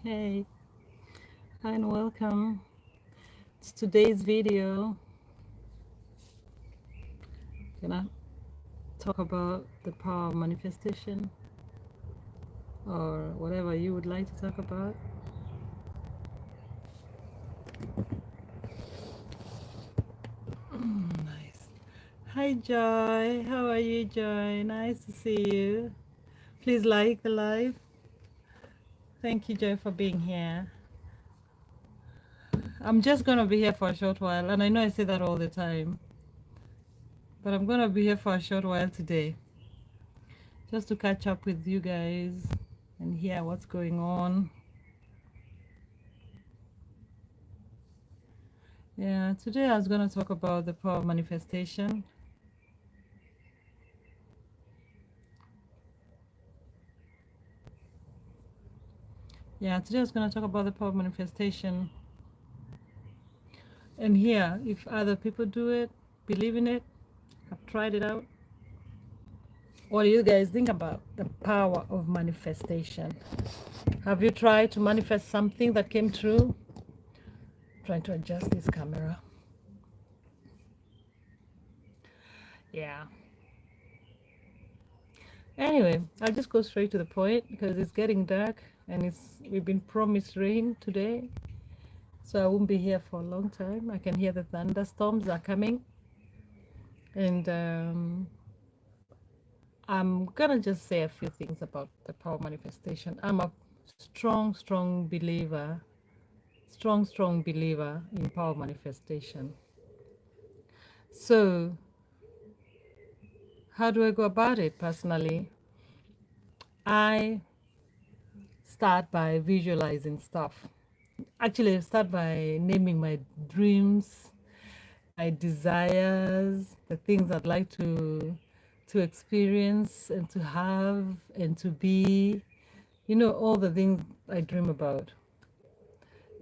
Hey, hi and welcome to today's video. Gonna talk about the power of manifestation or whatever you would like to talk about. Nice. Hi Joy, how are you, Joy? Nice to see you. Please like the live. Thank you, Joy, for being here. I'm just gonna be here for a short while, and I know I say that all the time, but I'm gonna be here for a short while today, just to catch up with you guys and hear what's going on. Yeah, today I was going to talk about the power of manifestation. Yeah, today I was going to talk about the power of manifestation and hear if other people do it, believe in it, have tried it out. What do you guys think about the power of manifestation? Have you tried to manifest something that came true? Trying to adjust this camera. Yeah. Anyway, I'll just go straight to the point because it's getting dark and we've been promised rain today. So I won't be here for a long time. I can hear the thunderstorms are coming. And I'm gonna just say a few things about the power manifestation. I'm a strong believer, strong believer in power manifestation. So, how do I go about it personally? I start by visualizing stuff. Actually, I start by naming my dreams, my desires, the things I'd like to experience and to have and to be, all the things I dream about.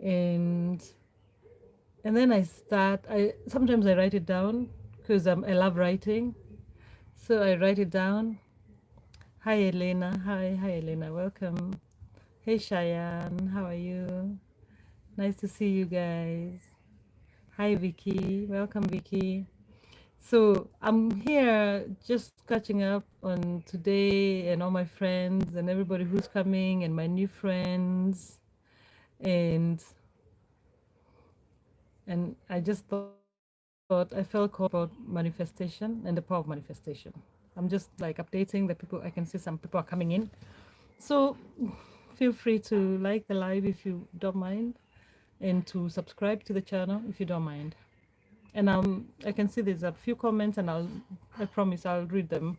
And then I sometimes I write it down because I love writing. So I write it down. Hi Elena. Hi Elena. Welcome. Hey Cheyenne. How are you? Nice to see you guys. Hi Vicky. Welcome Vicky. So I'm here just catching up on today and all my friends and everybody who's coming and my new friends. And I just thought I felt called about manifestation and the power of manifestation. I'm just like updating the people. I can see some people are coming in. So feel free to like the live if you don't mind and to subscribe to the channel if you don't mind. And I can see there's a few comments and I promise I'll read them.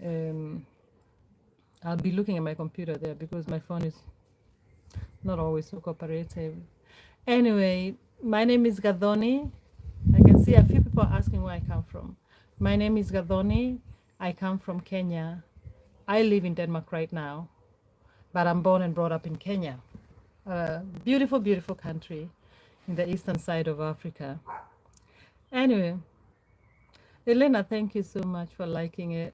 Um, I'll be looking at my computer there because my phone is not always so cooperative. Anyway, my name is Gadoni. I can see a few people are asking where I come from. My name is Gadoni. I come from Kenya. I live in Denmark right now, but I'm born and brought up in Kenya. A beautiful country in the eastern side of Africa. Anyway, Elena, thank you so much for liking it.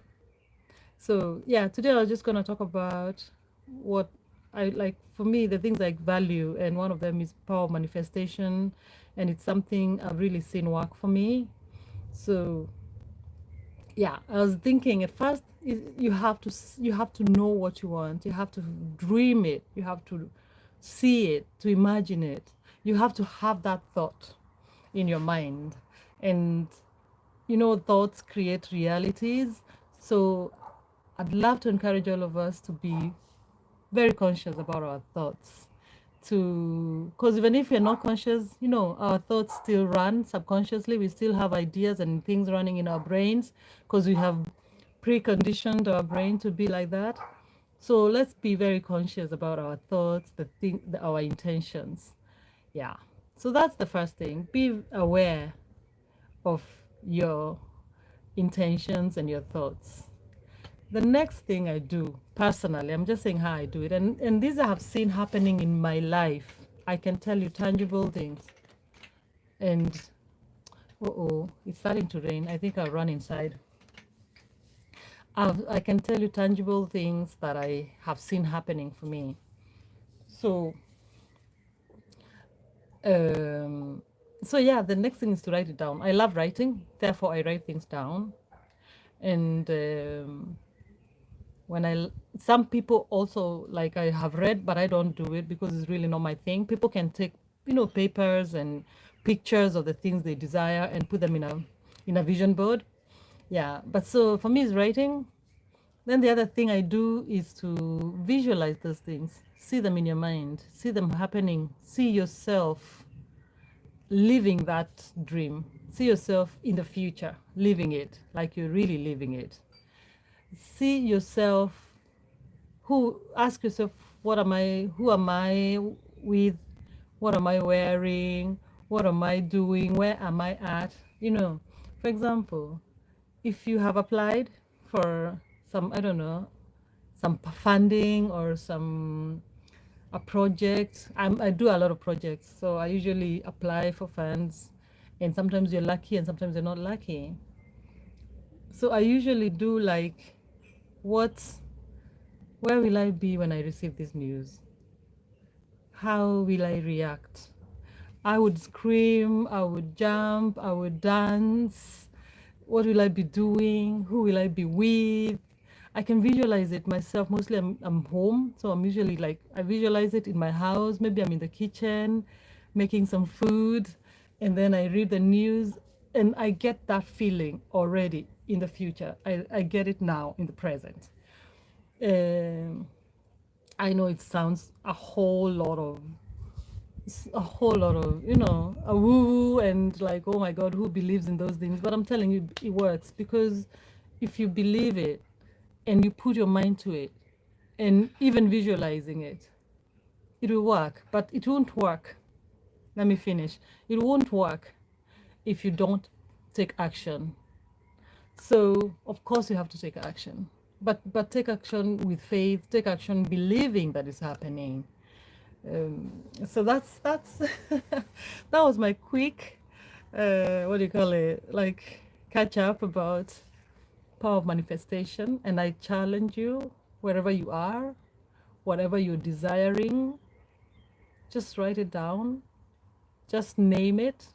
So yeah, today I was just gonna talk about what I like. For me, the things I value, and one of them is power manifestation, and it's something I've really seen work for me. So yeah, I was thinking at first you have to know what you want. You have to dream it. You have to see it, to imagine it. You have to have that thought in your mind, and thoughts create realities. So I'd love to encourage all of us to be very conscious about our thoughts. Because even if you're not conscious, our thoughts still run subconsciously. We still have ideas and things running in our brains because we have preconditioned our brain to be like that. So let's be very conscious about our thoughts, our intentions. Yeah. So that's the first thing. Be aware of your intentions and your thoughts. The next thing I do personally, I'm just saying how I do it, and these I have seen happening in my life. I can tell you tangible things. And it's starting to rain. I think I'll run inside. I can tell you tangible things that I have seen happening for me. So um, so yeah, the next thing is to write it down. I love writing, therefore I write things down. And when some people also, like, I have read, but I don't do it because it's really not my thing. People can take, papers and pictures of the things they desire and put them in a vision board. Yeah, but so for me, it's writing. Then the other thing I do is to visualize those things, see them in your mind, see them happening, see yourself living that dream, see yourself in the future living it, like you're really living it. See yourself, ask yourself, who am I with, what am I wearing, what am I doing, where am I at? For example, if you have applied for some, I don't know, some funding or a project. I do a lot of projects, so I usually apply for funds, and sometimes you're lucky and sometimes you're not lucky. So I usually do like, where will I be when I receive this news? How will I react? I would scream, I would jump, I would dance. What will I be doing? Who will I be with? I can visualize it myself. Mostly I'm home, so I'm usually like, I visualize it in my house. Maybe I'm in the kitchen making some food, and then I read the news, and I get that feeling already in the future. I get it now in the present. Um, I know it sounds a whole lot of, a woo and like, oh my God, who believes in those things? But I'm telling you, it works, because if you believe it and you put your mind to it and even visualizing it, it will work. But it won't work. Let me finish. It won't work if you don't take action. So of course you have to take action, but take action with faith. Take action believing that it's happening. So that's that was my quick, what do you call it, like, catch up about power of manifestation. And I challenge you, wherever you are, whatever you're desiring, just write it down, just name it,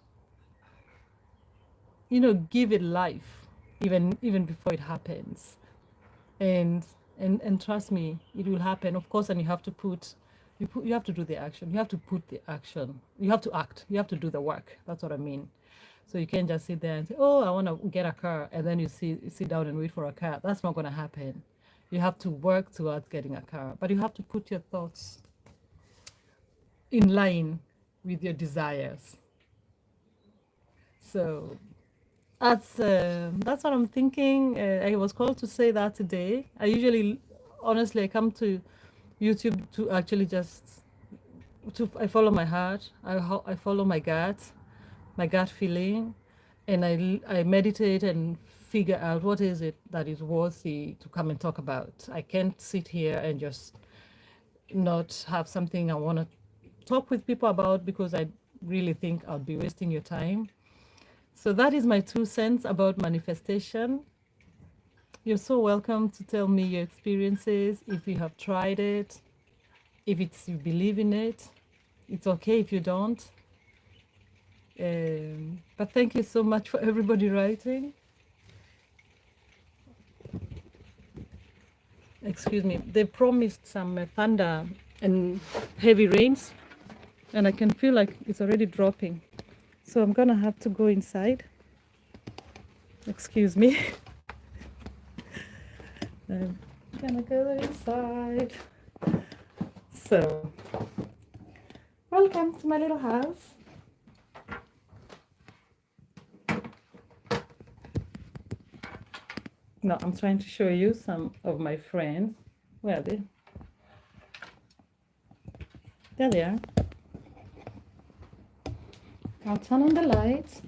give it life, even before it happens. And trust me, it will happen, of course. And you have to you have to do the action. You have to put the action. You have to act. You have to do the work. That's what I mean. So you can't just sit there and say, oh, I want to get a car, and then you sit down and wait for a car. That's not going to happen. You have to work towards getting a car, but you have to put your thoughts in line with your desires. So that's what I'm thinking. I was called to say that today. Honestly, I come to YouTube to actually I follow my heart. I follow my gut feeling, and I meditate and figure out what is it that is worthy to come and talk about. I can't sit here and just not have something I want to talk with people about, because I really think I'll be wasting your time. So that is my 2 cents about manifestation. You're so welcome to tell me your experiences, if you have tried it, if you believe in it. It's okay if you don't. But thank you so much for everybody writing. Excuse me. They promised some thunder and heavy rains, and I can feel like it's already dropping. So I'm gonna have to go inside. Excuse me. I'm gonna go inside. So, welcome to my little house. No, I'm trying to show you some of my friends. Where are they? There they are. I'll turn on the lights.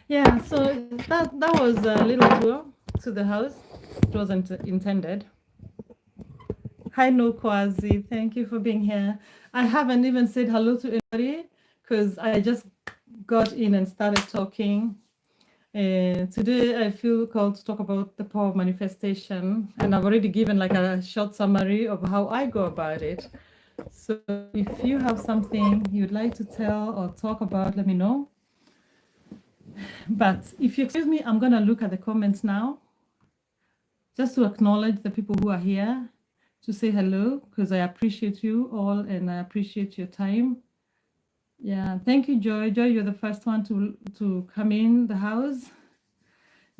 Yeah, so that was a little tour to the house. It wasn't intended. Hi, No Kwazi. Thank you for being here. I haven't even said hello to anybody because I just got in and started talking. Today, I feel called to talk about the power of manifestation, and I've already given like a short summary of how I go about it. So, if you have something you'd like to tell or talk about, let me know. But if you excuse me, I'm going to look at the comments now just to acknowledge the people who are here, to say hello, because I appreciate you all and I appreciate your time. Yeah, thank you, Joy. Joy, you're the first one to come in the house.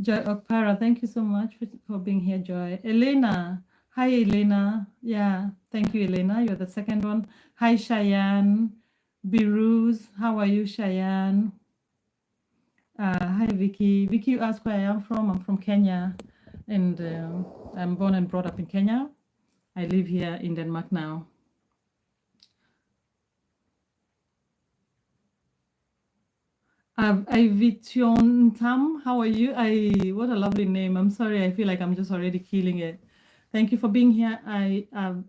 Joy Okpara, thank you so much for being here, Joy. Elena, hi, Elena. Yeah, thank you, Elena. You're the second one. Hi, Cheyenne. Biruz, how are you, Cheyenne? Hi, Vicky. Vicky, you asked where I am from. I'm from Kenya, and I'm born and brought up in Kenya. I live here in Denmark now. Ivition Tam, how are you? What a lovely name. I'm sorry, I feel like I'm just already killing it. Thank you for being here.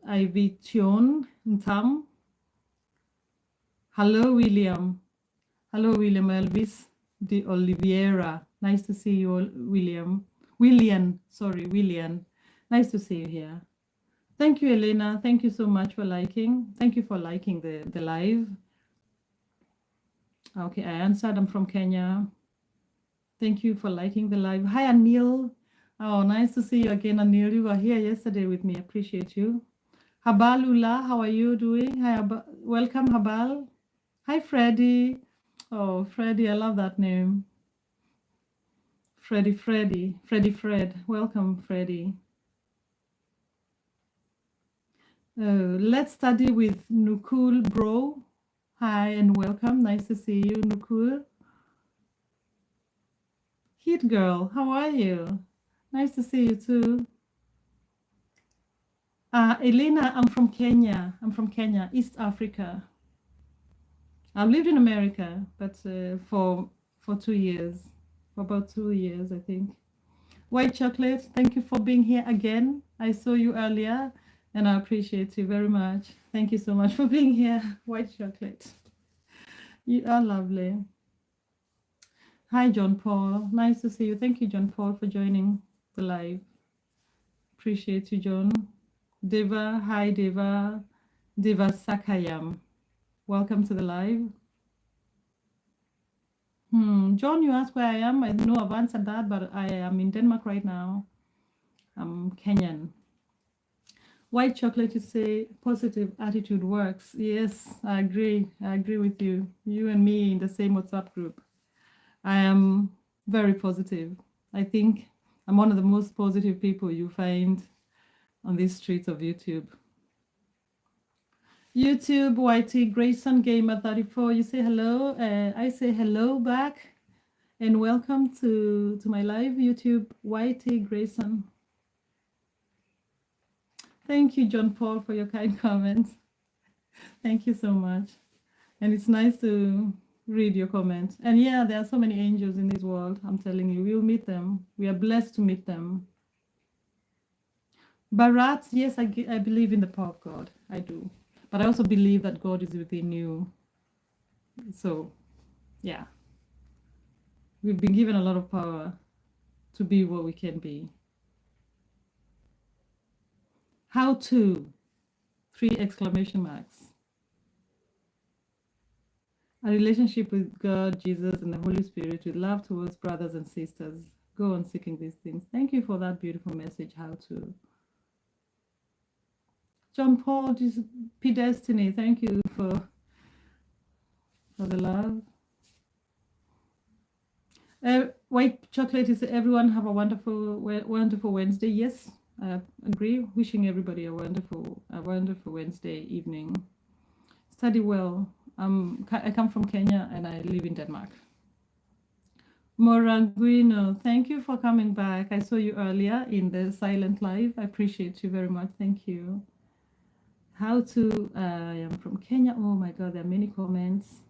Ivition Tam. Hello, William. Hello, William Elvis de Oliveira. Nice to see you, William. William. Nice to see you here. Thank you, Elena. Thank you so much for liking. Thank you for liking the live. Okay, I answered. I'm from Kenya. Thank you for liking the live. Hi, Anil. Oh, nice to see you again, Anil. You were here yesterday with me. Appreciate you. Habalula, how are you doing? Hi, welcome, Habal. Hi, Freddie. Oh, Freddie, I love that name. Freddie Fred. Welcome, Freddie. Let's study with Nukul Bro. Hi and welcome. Nice to see you, Nukul. Hit girl, how are you? Nice to see you too. Elena, I'm from Kenya, East Africa. I've lived in America, but for 2 years, for about 2 years, I think. White chocolate, thank you for being here again. I saw you earlier, and I appreciate you very much. Thank you so much for being here, white chocolate. You are lovely. Hi, John Paul. Nice to see you. Thank you, John Paul, for joining the live. Appreciate you, John. Deva, hi, Deva. Deva Sakayam. Welcome to the live. John, you asked where I am. I know I've answered that, but I am in Denmark right now. I'm Kenyan. White chocolate, you say positive attitude works. Yes, I agree. I agree with you. You and me in the same WhatsApp group. I am very positive. I think I'm one of the most positive people you find on these streets of YouTube. YouTube, YT Grayson Gamer 34, you say hello. I say hello back and welcome to my live YouTube, YT Grayson. Thank you, John Paul, for your kind comments. Thank you so much. And it's nice to read your comments. And yeah, there are so many angels in this world. I'm telling you, we'll meet them. We are blessed to meet them. Bharat, yes, I believe in the power of God. I do. But I also believe that God is within you. So, yeah. We've been given a lot of power to be what we can be. How to? 3 exclamation marks. A relationship with God, Jesus, and the Holy Spirit with love towards brothers and sisters. Go on seeking these things. Thank you for that beautiful message. How to? John Paul, P. Destiny, thank you for the love. White chocolate is everyone have a wonderful Wednesday. Yes, I agree. Wishing everybody a wonderful Wednesday evening. Study well. I come from Kenya and I live in Denmark. Moranguino, thank you for coming back. I saw you earlier in the silent live. I appreciate you very much. Thank you. How to? I am from Kenya. Oh my God, there are many comments.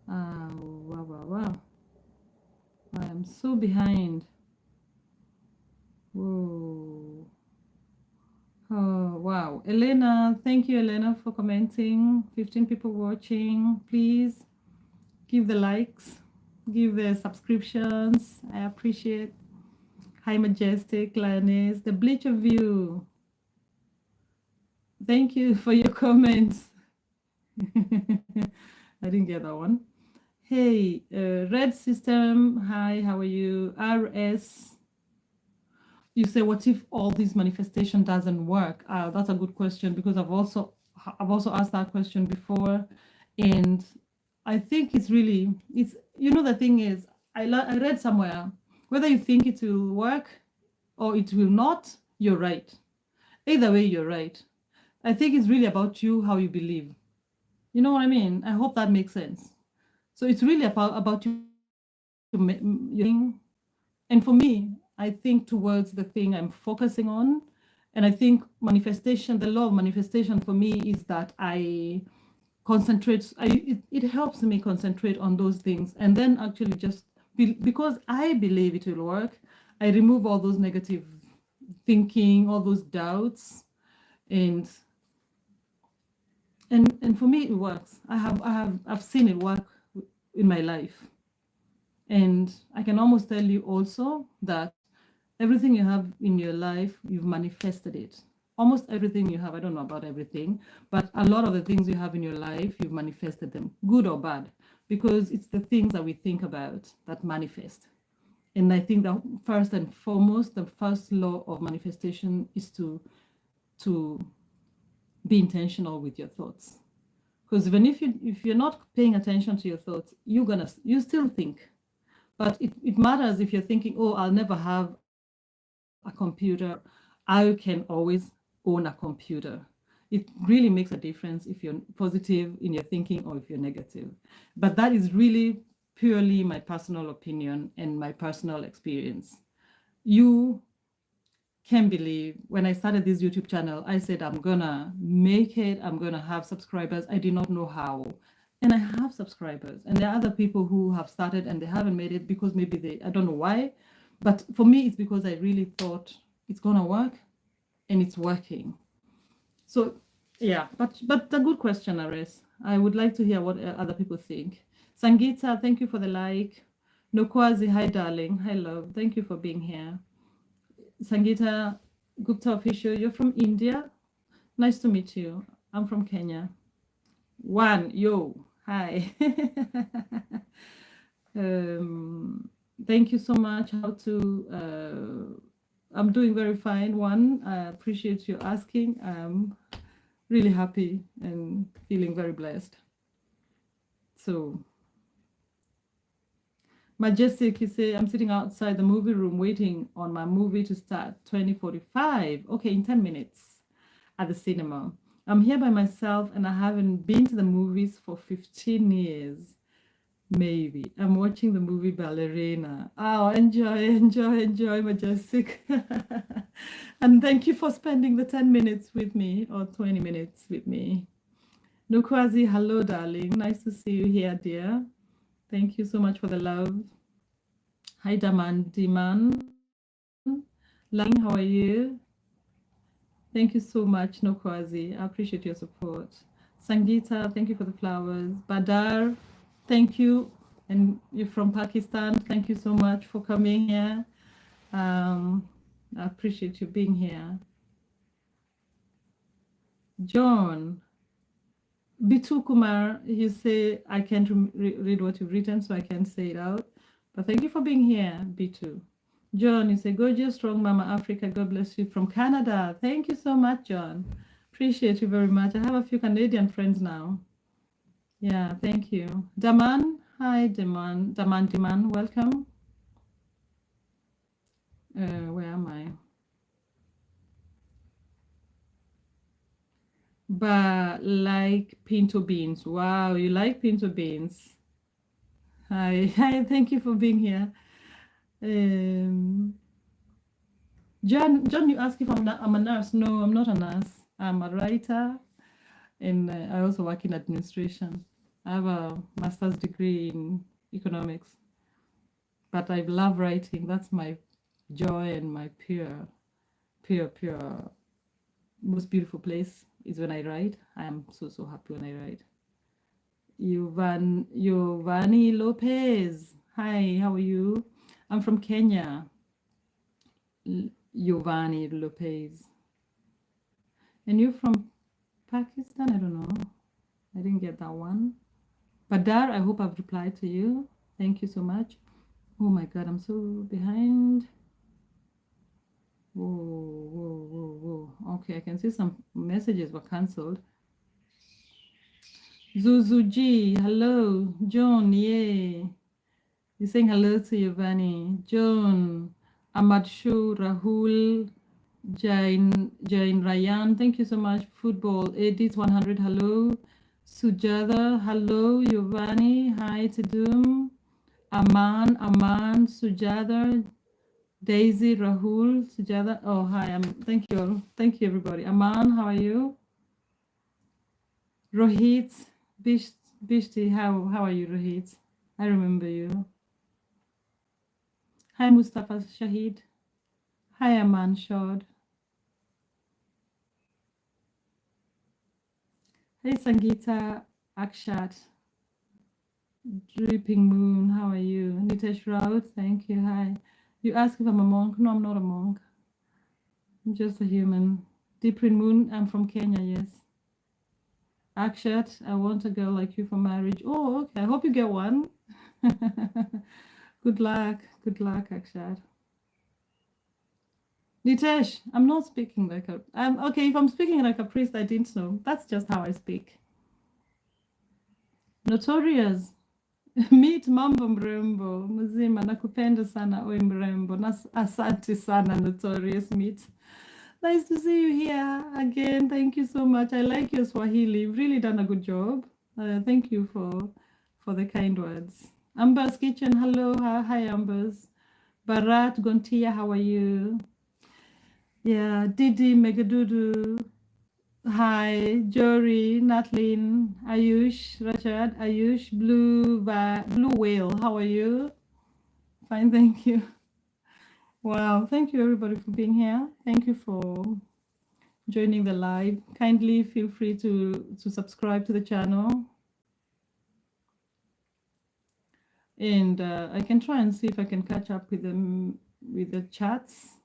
Wow. I am so behind. Whoa. Oh, wow. Elena, thank you, Elena, for commenting. 15 people watching. Please give the likes, give the subscriptions. I appreciate. Hi, Majestic, Lioness, the bleach of you. Thank you for your comments. I didn't get that one. Hey, Red System, hi, how are you? RS, you say, what if all this manifestation doesn't work? That's a good question because I've also asked that question before, and I think it's the thing is I read somewhere whether you think it will work or it will not, you're right. Either way, you're right. I think it's really about you, how you believe. You know what I mean? I hope that makes sense. So it's really about you, and for me, I think towards the thing I'm focusing on. And I think manifestation, the law of manifestation for me is that it helps me concentrate on those things and then actually just because I believe it will work, I remove all those negative thinking, all those doubts, and and for me it works. I've seen it work in my life. And I can almost tell you also that everything you have in your life, you've manifested it. Almost everything you have, I don't know about everything, but a lot of the things you have in your life, you've manifested them, good or bad, because it's the things that we think about that manifest. And I think that first and foremost, the first law of manifestation is to be intentional with your thoughts. Because even if you're not paying attention to your thoughts, you still think. But it matters if you're thinking, oh, I'll never have a computer. I can always own a computer. It really makes a difference if you're positive in your thinking or if you're negative. But that is really purely my personal opinion and my personal experience. You can believe when I started this YouTube channel, I said, I'm gonna make it, I'm gonna have subscribers. I did not know how. And I have subscribers. And there are other people who have started and they haven't made it because maybe I don't know why. But for me, it's because I really thought it's gonna work and it's working. So yeah, but a good question, Ares. I would like to hear what other people think. Sangita, thank you for the like. Nokwazi, hi darling. Hi love. Thank you for being here. Sangita Gupta official, you're from India. Nice to meet you. I'm from Kenya. Yo, hi. Thank you so much. I'm doing very fine. I appreciate you asking. I'm really happy and feeling very blessed. So, Majestic, you say, I'm sitting outside the movie room waiting on my movie to start 2045. Okay, in 10 minutes at the cinema. I'm here by myself and I haven't been to the movies for 15 years. Maybe. I'm watching the movie Ballerina. Oh, enjoy, Majestic. And thank you for spending the 10 minutes with me or 20 minutes with me. Nukwazi, hello, darling. Nice to see you here, dear. Thank you so much for the love. Hi, Diman. Lang, how are you? Thank you so much, Nokwazi. I appreciate your support. Sangita, thank you for the flowers. Badar, thank you. And you're from Pakistan. Thank you so much for coming here. I appreciate you being here. John, Bitu Kumar, you say, I can't read what you've written, so I can't say it out. But thank you for being here, Bitu. John, you say, gorgeous, strong Mama Africa. God bless you from Canada. Thank you so much, John. Appreciate you very much. I have a few Canadian friends now. Yeah, thank you. Daman, hi, Daman, welcome. Where am I? But like pinto beans. Wow, you like pinto beans. Hi, thank you for being here. John, you asked if I'm a nurse. No, I'm not a nurse. I'm a writer, and I also work in administration. I have a master's degree in economics, but I love writing. That's my joy and my pure most beautiful place is when I write. I am so, so happy when I write. Giovanni Lopez. Hi, how are you? I'm from Kenya. Giovanni Lopez. And you're from Pakistan? I don't know. I didn't get that one. Badar, I hope I've replied to you. Thank you so much. Oh my God, I'm so behind. Whoa, whoa, whoa, whoa. Okay, I can see some messages were cancelled. Zuzuji, hello. John, yay. You're saying hello to Giovanni. John, Amadshu, Rahul, Jain Ryan, thank you so much. Football, Edith 100, hello. Sujada, hello. Giovanni, hi to Doom. Aman, Sujada, Daisy, Rahul, Sujada. Oh, hi. Thank you. Thank you, everybody. Aman, how are you? Rohit, Bishti, how are you, Rohit? I remember you. Hi, Mustafa Shahid. Hi, Aman Shod. Hey, Sangeeta Akshat. Dripping Moon, how are you? Nitesh Raut, thank you. Hi. You ask if I'm a monk. No, I'm not a monk. I'm just a human. Dripping Moon, I'm from Kenya, yes. Akshat, I want a girl like you for marriage. Oh, okay. I hope you get one. Good luck. Good luck, Akshat. Nitesh, I'm not speaking like a. Okay, if I'm speaking like a priest, I didn't know. That's just how I speak. Notorious. Meet mambo mrembo mzima, nakupenda sana oi mrembo. Asante sana Notorious Meet. Nice to see you here again. Thank you so much. I like your Swahili. You've really done a good job. Thank you for the kind words. Amber's Kitchen, hello. Hi, Amber's. Barat Gontia, how are you? Yeah, Didi Megadudu. Hi, Jory, Natlin, Ayush, Rashad, Ayush, Blue Whale. How are you? Fine, thank you. Wow, thank you everybody for being here. Thank you for joining the live. Kindly feel free to subscribe to the channel. And I can try and see if I can catch up with them with the chats.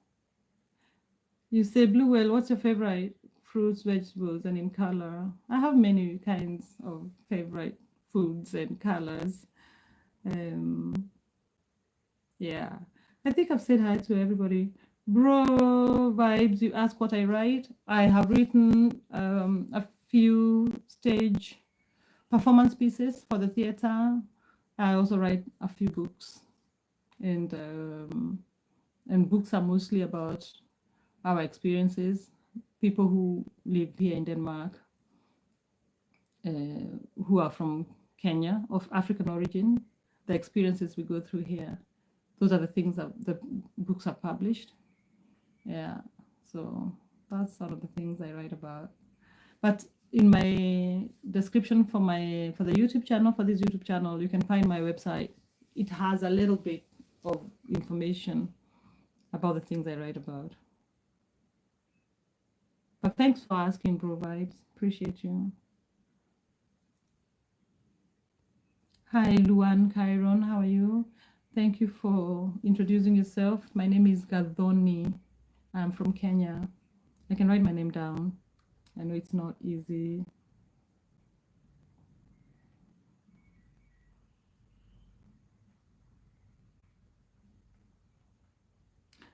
You say Blue Whale, what's your favorite fruits, vegetables, and in color? I have many kinds of favorite foods and colors. Yeah, I think I've said hi to everybody. Bro vibes, you ask what I write. I have written a few stage performance pieces for the theater. I also write a few books, and books are mostly about our experiences, people who live here in Denmark, who are from Kenya, of African origin, the experiences we go through here. Those are the things that the books are published. Yeah, so that's sort of the things I write about. But in my description for the YouTube channel, for this YouTube channel, you can find my website. It has a little bit of information about the things I write about. But thanks for asking, Bro Vibes. Appreciate you. Hi, Luan Chiron. How are you? Thank you for introducing yourself. My name is Gadhoni. I'm from Kenya. I can write my name down. I know it's not easy.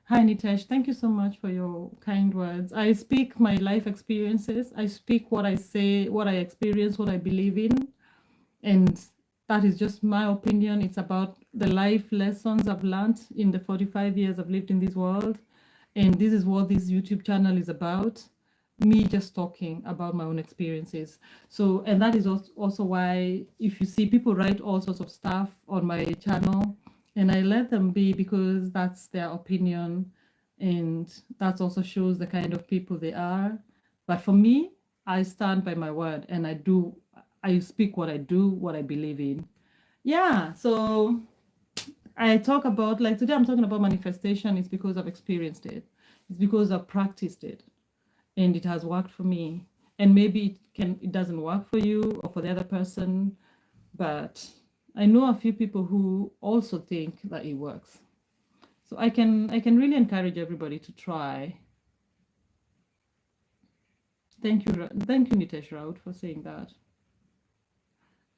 Hi, Nitesh. Thank you so much for your kind words. I speak my life experiences. I speak what I say, what I experience, what I believe in. And that is just my opinion. It's about the life lessons I've learned in the 45 years I've lived in this world. And this is what this YouTube channel is about. Me just talking about my own experiences. So, and that is also why if you see people write all sorts of stuff on my channel, and I let them be because that's their opinion, and that also shows the kind of people they are. But for me, I stand by my word, and I speak what I do, what I believe in. Yeah, so I talk about, like today I'm talking about manifestation. It's because I've experienced it. It's because I've practiced it. and it has worked for me. And maybe it doesn't work for you or for the other person, but I know a few people who also think that it works. So I can really encourage everybody to try. Thank you, Nitesh Raut, for saying that.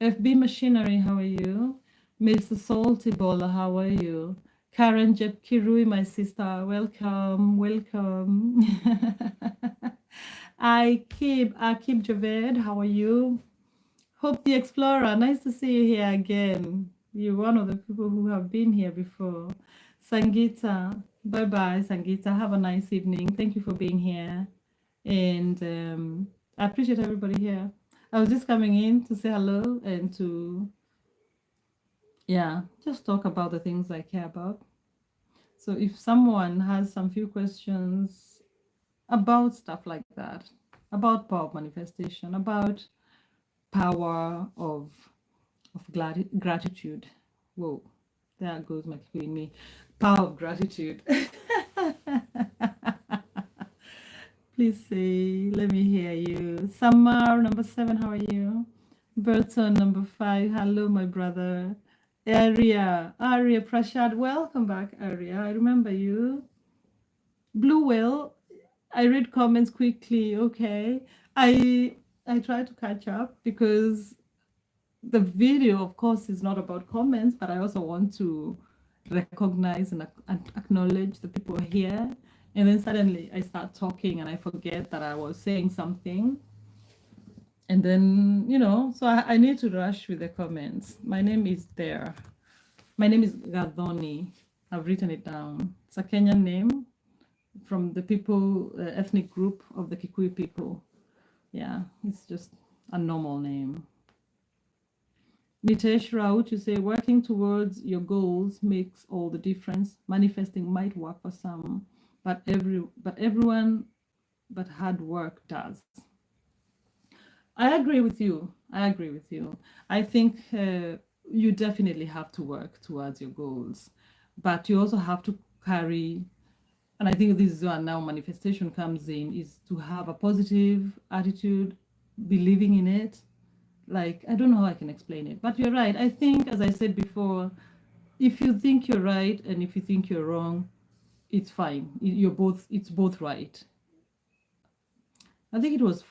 FB Machinery, how are you? Mr. Salty Bola, how are you? Karen Jeb Kirui, my sister, welcome, welcome. Akib Javed, how are you? Hope the Explorer, nice to see you here again. You're one of the people who have been here before. Sangita, bye bye, Sangita. Have a nice evening. Thank you for being here. And I appreciate everybody here. I was just coming in to say hello and to, yeah, just talk about the things I care about. So if someone has some few questions about stuff like that, about power of manifestation, about power of gratitude. Whoa, there goes my queen me. Power of gratitude. Please say, let me hear you. Samar, number 7, how are you? Burton, number 5, hello, my brother. Aria Prashad, welcome back, Aria. I remember you. Blue Whale, I read comments quickly. Okay, I try to catch up because the video, of course, is not about comments, but I also want to recognize and acknowledge the people here. And then suddenly I start talking and I forget that I was saying something. And then, so I need to rush with the comments. My name is there. My name is Gadhoni. I've written it down. It's a Kenyan name from the people, ethnic group of the Kikuyu people. Yeah, it's just a normal name. Nitesh Raut, you say working towards your goals makes all the difference. Manifesting might work for some, but hard work does. I agree with you. I think you definitely have to work towards your goals, but you also have to carry, and I think this is where now manifestation comes in, is to have a positive attitude, believing in it. Like, I don't know how I can explain it, but you're right. I think, as I said before, if you think you're right and if you think you're wrong, it's fine. It's both right. I think it was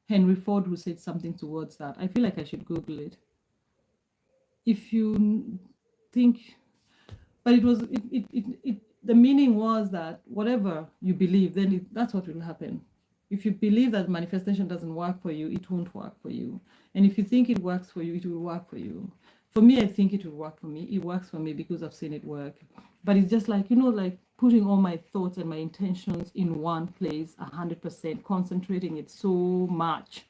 Henry Ford, who said something towards that. I feel like I should Google it. If you think, but the meaning was that whatever you believe, then that's what will happen. If you believe that manifestation doesn't work for you, it won't work for you. And if you think it works for you, it will work for you. For me, I think it will work for me. It works for me because I've seen it work. But it's just like, like putting all my thoughts and my intentions in one place, 100%, concentrating it so much.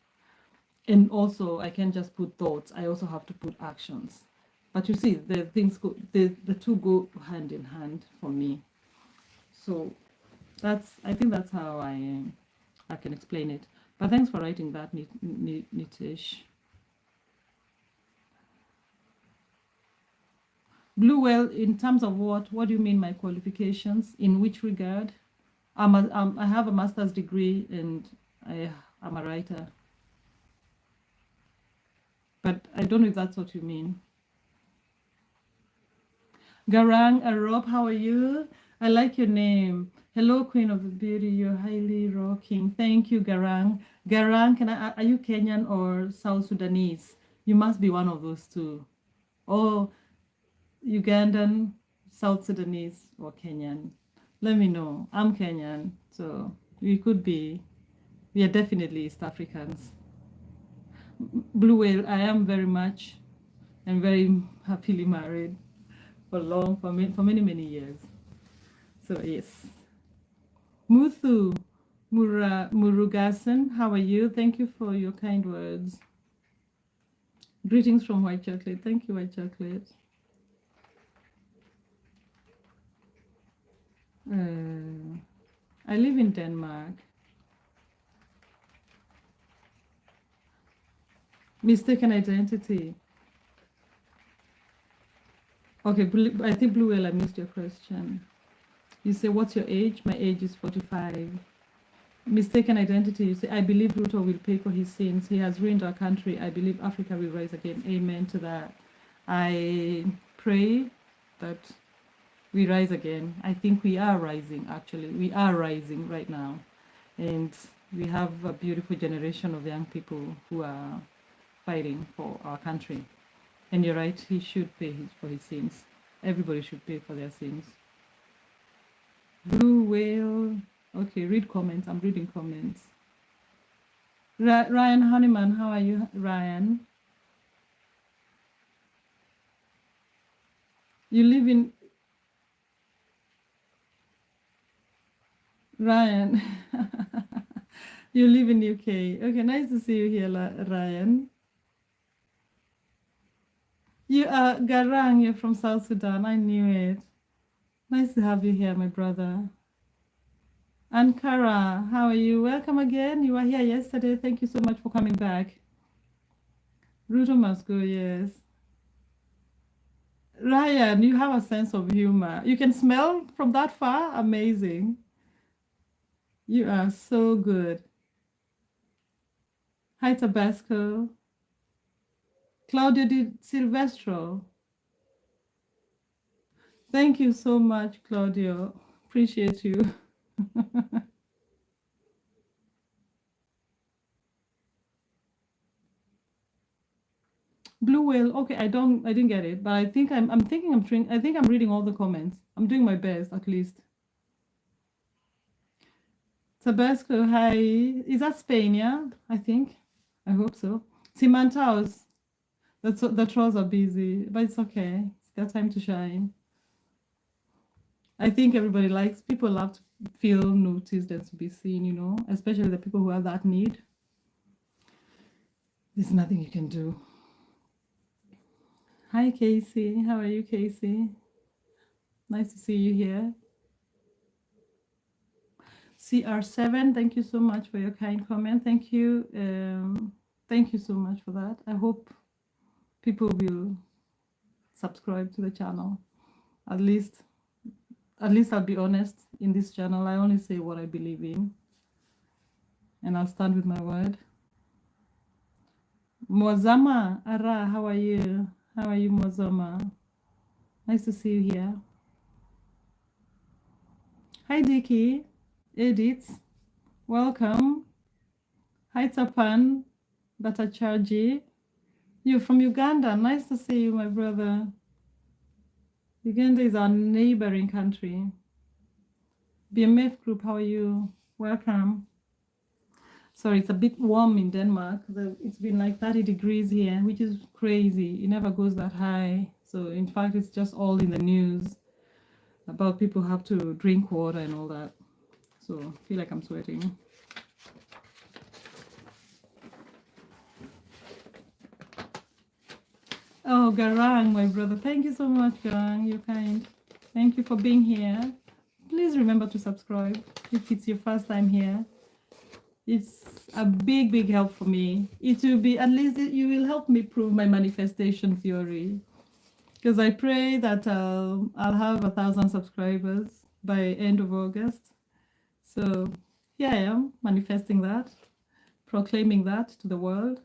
And also, I can't just put thoughts. I also have to put actions. But you see, the two go hand in hand for me. So I think that's how I can explain it. But thanks for writing that, Nitish. Blue Whale, in terms of what? What do you mean my qualifications? In which regard? I have a master's degree and I'm a writer. But I don't know if that's what you mean. Garang Arop, how are you? I like your name. Hello, Queen of the Beauty. You're highly rocking. Thank you, Garang. Garang, are you Kenyan or South Sudanese? You must be one of those two. Oh, Ugandan, South Sudanese, or Kenyan. Let me know. I'm Kenyan, so we are definitely East Africans. Blue Whale, I am very much and very happily married for many, many years. So yes. Muthu Murugasan, how are you? Thank you for your kind words. Greetings from White Chocolate. Thank you, White Chocolate. I live in Denmark. Mistaken identity. Okay, I think Blue Whale, I missed your question. You say, what's your age? My age is 45. Mistaken identity. You say, I believe Ruto will pay for his sins. He has ruined our country. I believe Africa will rise again. Amen to that. I pray that we rise again. I think we are rising, actually. We are rising right now. And we have a beautiful generation of young people who are fighting for our country. And you're right, he should pay for his sins. Everybody should pay for their sins. Blue whale. Okay, read comments. I'm reading comments. Ryan Honeyman, how are you, Ryan? You live in Ryan. You live in UK. Okay, nice to see you here, Ryan. You are Garang. You're from South Sudan. I knew it. Nice to have you here, my brother. Ankara, how are you? Welcome again. You were here yesterday. Thank you so much for coming back. Ruto must go, yes. Ryan, you have a sense of humor. You can smell from that far? Amazing. You are so good. Hi, Tabasco. Claudio Di Silvestro. Thank you so much, Claudio. Appreciate you. Blue whale. Okay, I didn't get it, but I think I'm reading all the comments. I'm doing my best, at least. Tabasco, hi. Is that Spain, yeah? I think. I hope so. Simantaos. The trolls are busy, but it's okay. It's their time to shine. I think everybody people love to feel noticed and to be seen, you know, especially the people who have that need. There's nothing you can do. Hi, Casey. How are you, Casey? Nice to see you here. CR7, thank you so much for your kind comment. Thank you. Thank you so much for that. I hope people will subscribe to the channel. At least I'll be honest in this channel. I only say what I believe in, and I'll stand with my word. Mwazama, Ara, how are you? How are you, Mwazama? Nice to see you here. Hi, Diki. Edith, welcome. Hi, Tapan, Batacharji. You're from Uganda. Nice to see you, my brother. Uganda is our neighboring country. BMF group, how are you? Welcome. Sorry, it's a bit warm in Denmark. It's been like 30 degrees here, which is crazy. It never goes that high. So in fact, it's just all in the news about people have to drink water and all that. So I feel like I'm sweating. Oh, Garang, my brother. Thank you so much, Garang. You're kind. Thank you for being here. Please remember to subscribe if it's your first time here. It's a big, big help for me. It will be, at least you will help me prove my manifestation theory. Because I pray that I'll have 1,000 subscribers by end of August. So here I am manifesting that, proclaiming that to the world.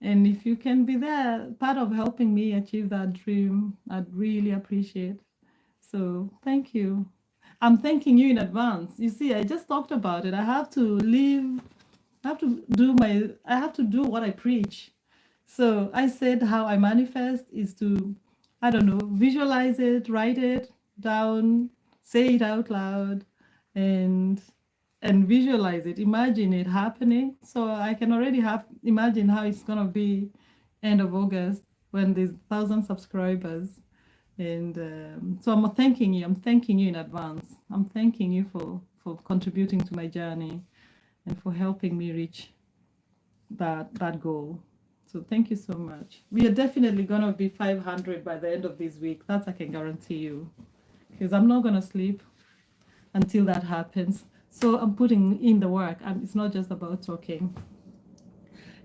And if you can be there, part of helping me achieve that dream, I'd really appreciate. So thank you. I'm thanking you in advance. You see, I just talked about it. I have to live, I have to do what I preach. So I said how I manifest is to, I don't know, visualize it, write it down, say it out loud, and visualize it, imagine it happening. So I can already imagine how it's gonna be end of August when there's 1,000 subscribers. And so I'm thanking you in advance. I'm thanking you for contributing to my journey and for helping me reach that goal. So thank you so much. We are definitely gonna be 500 by the end of this week. That I can guarantee you, because I'm not gonna sleep until that happens. So I'm putting in the work, and it's not just about talking.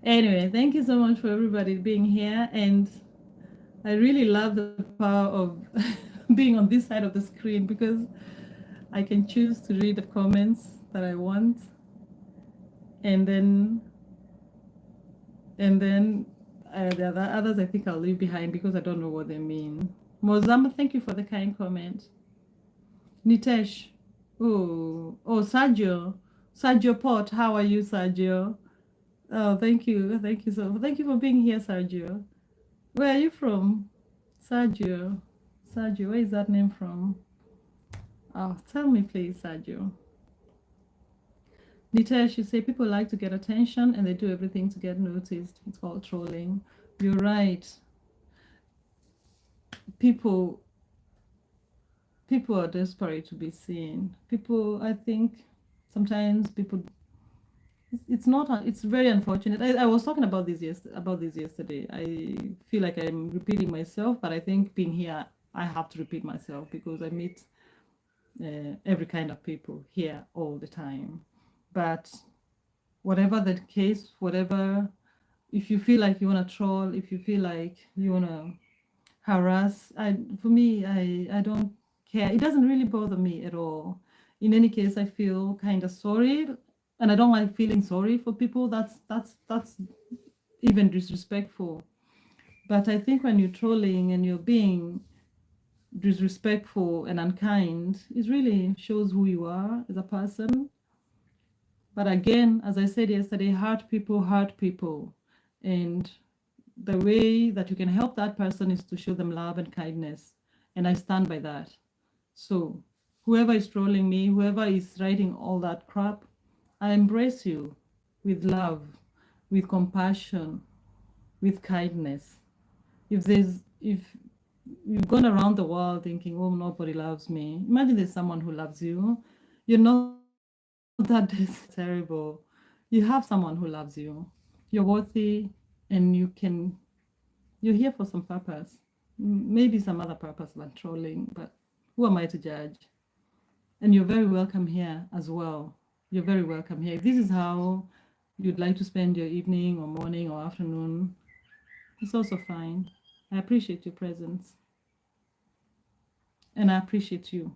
Anyway, thank you so much for everybody being here, and I really love the power of being on this side of the screen, because I can choose to read the comments that I want. And then and then the others I think I'll leave behind because I don't know what they mean. Mozamba, thank you for the kind comment. Nitesh, oh, Sergio Port, how are you, Sergio? Oh, thank you for being here, Sergio. Where are you from, Sergio? Sergio, where is that name from? Oh, tell me, please, Sergio. Nitesh, you say people like to get attention and they do everything to get noticed. It's called trolling. You're right. People people are desperate to be seen. People, I think, sometimes people. It's not. It's very unfortunate. I was talking about this yesterday. I feel like I'm repeating myself, but I think being here, I have to repeat myself because I meet every kind of people here all the time. But whatever the case, whatever, if you feel like you want to troll, if you feel like you want to harass, for me, I don't care. It doesn't really bother me at all. In any case, I feel kind of sorry, and I don't like feeling sorry for people. That's even disrespectful. But I think when you're trolling and you're being disrespectful and unkind, it really shows who you are as a person. But again, as I said yesterday, hurt people. And the way that you can help that person is to show them love and kindness. And I stand by that. So, whoever is trolling me, whoever is writing all that crap, I embrace you with love, with compassion, with kindness. If you've gone around the world thinking, oh, nobody loves me, imagine there's someone who loves you. You're not that is terrible. You have someone who loves you. You're worthy, and you're here for some purpose. Maybe some other purpose than trolling, but who am I to judge? And you're very welcome here as well. You're very welcome here. If this is how you'd like to spend your evening or morning or afternoon, it's also fine. I appreciate your presence and I appreciate you.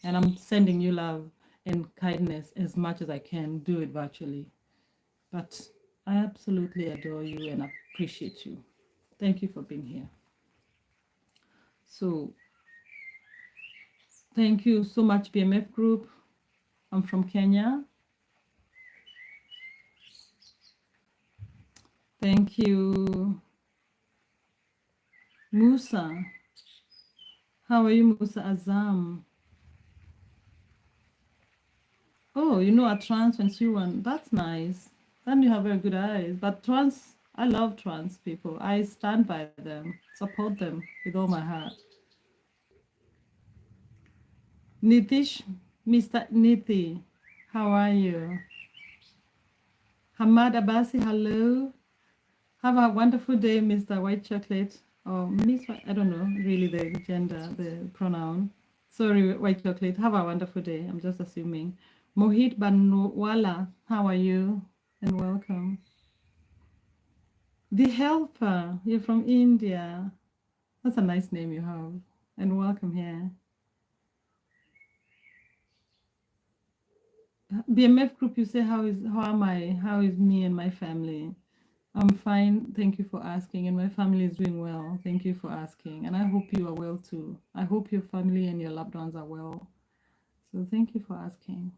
And I'm sending you love and kindness as much as I can do it virtually. But I absolutely adore you and appreciate you. Thank you for being here. So, thank you so much, BMF Group. I'm from Kenya. Thank you, Musa. How are you, Musa Azam? Oh, you know a trans and Siwan. That's nice. Then you have very good eyes. But trans, I love trans people. I stand by them, support them with all my heart. Nitish, Mr. Niti, how are you? Hamad Abasi, hello. Have a wonderful day, Mr. White Chocolate. Or Miss, I don't know really the gender, the pronoun. Sorry, White Chocolate. Have a wonderful day. I'm just assuming. Mohit Banwala, how are you? And welcome. The Helper, you're from India. That's a nice name you have. And welcome here. BMF group, you say how am I? How is me and my family? I'm fine. Thank you for asking. And my family is doing well. Thank you for asking. And I hope you are well too. I hope your family and your loved ones are well. So thank you for asking.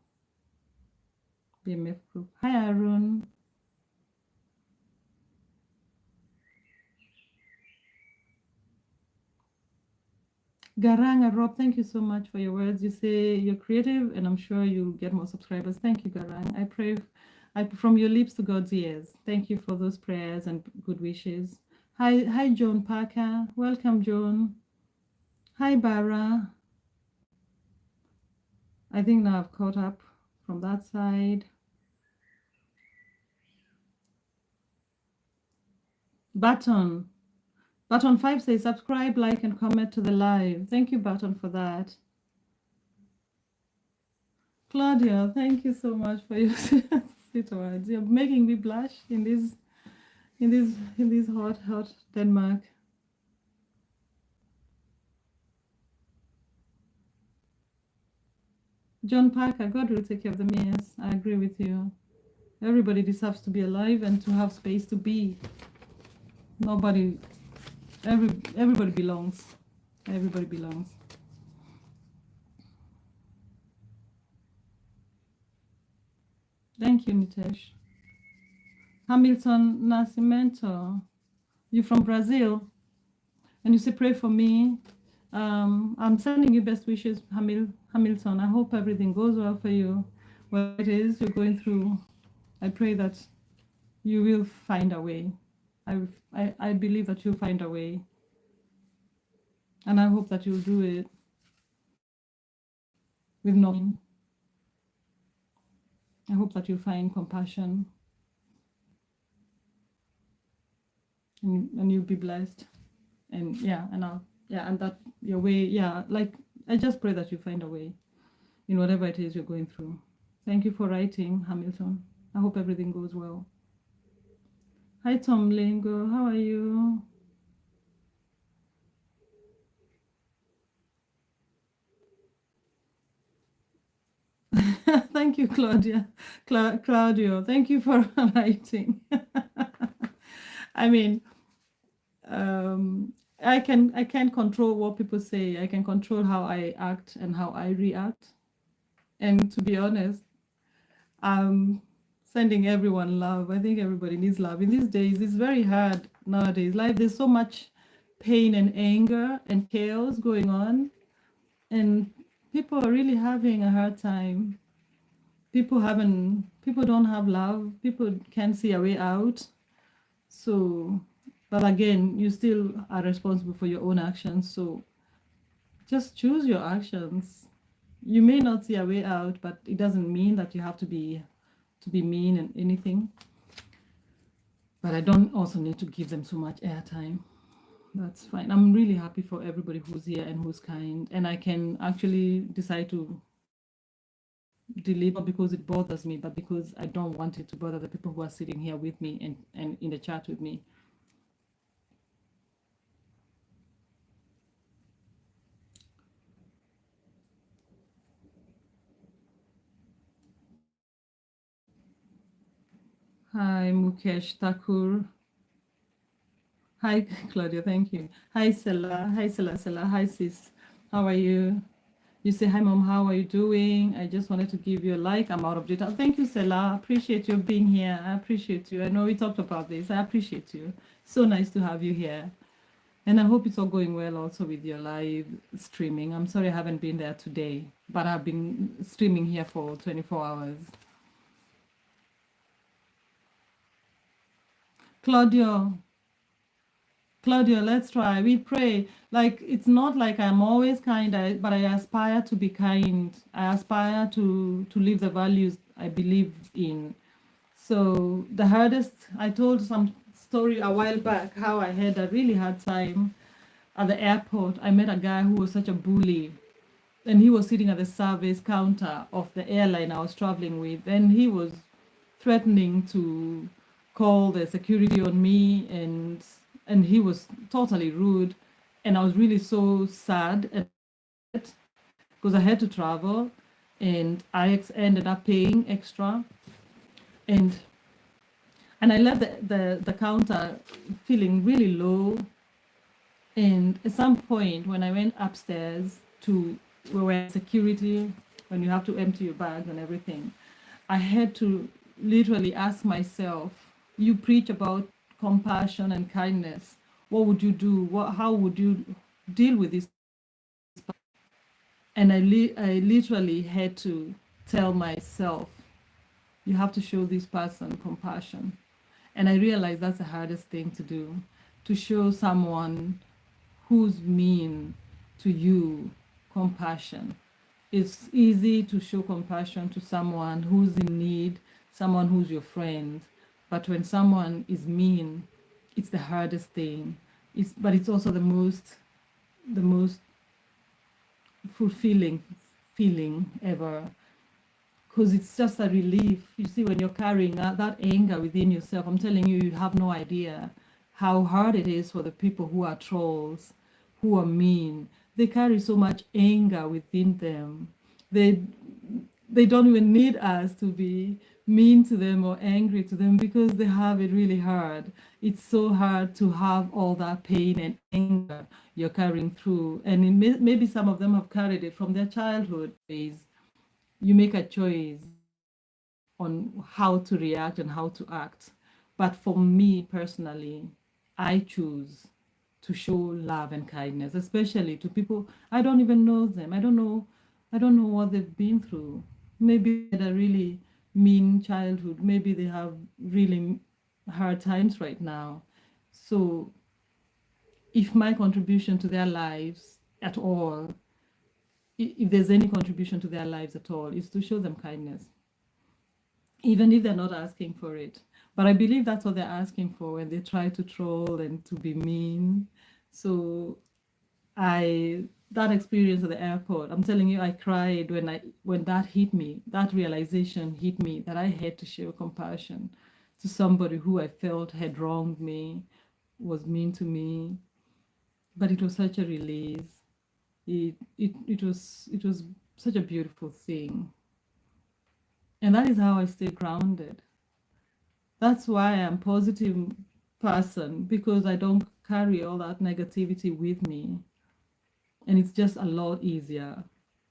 BMF group. Hi, Arun. Garang, Rob, thank you so much for your words. You say you're creative, and I'm sure you'll get more subscribers. Thank you, Garang. I pray from your lips to God's ears. Thank you for those prayers and good wishes. Hi, Joan Parker. Welcome, Joan. Hi, Bara. I think now I've caught up from that side. Button 5 says subscribe, like, and comment to the live. Thank you, Button, for that. Claudia, thank you so much for your sweet words. You're making me blush in this hot Denmark. John Parker, God will take care of them. Yes, I agree with you. Everybody deserves to be alive and to have space to be. Nobody, everybody belongs. Everybody belongs. Thank you, Nitesh. Hamilton Nascimento, you from Brazil, and you say pray for me. I'm sending you best wishes, Hamilton. I hope everything goes well for you. What it is you're going through, I pray that you will find a way. I believe that you'll find a way. And I hope that you'll do it with no pain. I hope that you'll find compassion and you'll be blessed. And and that your way, like I just pray that you find a way in whatever it is you're going through. Thank you for writing, Hamilton. I hope everything goes well. Hi, Tom Lingo. How are you? Thank you, Claudia. Claudio, thank you for writing. I mean, I can't control what people say. I can control how I act and how I react. And to be honest, I'm sending everyone love. I think everybody needs love. In these days, it's very hard nowadays. Like there's so much pain and anger and chaos going on. And people are really having a hard time. People don't have love. People can't see a way out. So, but again, you still are responsible for your own actions. So just choose your actions. You may not see a way out, but it doesn't mean that you have to be mean and anything. But I don't also need to give them so much airtime. That's fine. I'm really happy for everybody who's here and who's kind. And I can actually decide to delete, not because it bothers me, but because I don't want it to bother the people who are sitting here with me and in the chat with me. Hi, Mukesh Thakur. Hi, Claudia. Thank you. Hi, Sela. Hi, Sela. Hi, sis. How are you? You say, hi, mom. How are you doing? I just wanted to give you a like. I'm out of data. Thank you, Sela. Appreciate you being here. I appreciate you. I know we talked about this. I appreciate you. So nice to have you here. And I hope it's all going well also with your live streaming. I'm sorry I haven't been there today, but I've been streaming here for 24 hours. Claudio, let's try. We pray. Like, it's not like I'm always kind, but I aspire to be kind. I aspire to live the values I believe in. So the hardest, I told some story a while back how I had a really hard time at the airport. I met a guy who was such a bully, and he was sitting at the service counter of the airline I was traveling with, and he was threatening to call the security on me, and he was totally rude, and I was really so sad because I had to travel, and I ended up paying extra, and I left the counter feeling really low. And at some point, when I went upstairs to where security, when you have to empty your bag and everything, I had to literally ask myself, you preach about compassion and kindness. What would you do? How would you deal with this? And I literally had to tell myself, you have to show this person compassion. And I realized that's the hardest thing to do, to show someone who's mean to you compassion. It's easy to show compassion to someone who's in need, someone who's your friend. But when someone is mean, it's the hardest thing. But it's also the most fulfilling feeling ever, because it's just a relief. You see, when you're carrying that anger within yourself, I'm telling you, you have no idea how hard it is for the people who are trolls, who are mean. They carry so much anger within them. They don't even need us to be mean to them or angry to them because they have it really hard. It's so hard to have all that pain and anger you're carrying through. And maybe some of them have carried it from their childhood days. You make a choice on how to react and how to act. But for me personally, I choose to show love and kindness, especially to people I don't even know them. I don't know what they've been through. Maybe they had a really mean childhood. Maybe they have really hard times right now. So if my contribution to their lives at all, if there's any contribution to their lives at all, is to show them kindness, even if they're not asking for it. But I believe that's what they're asking for when they try to troll and to be mean. So that experience at the airport, I'm telling you, I cried when that hit me. That realization hit me that I had to show compassion to somebody who I felt had wronged me, was mean to me. But it was such a release. It was such a beautiful thing. And that is how I stay grounded. That's why I'm a positive person, because I don't carry all that negativity with me. And it's just a lot easier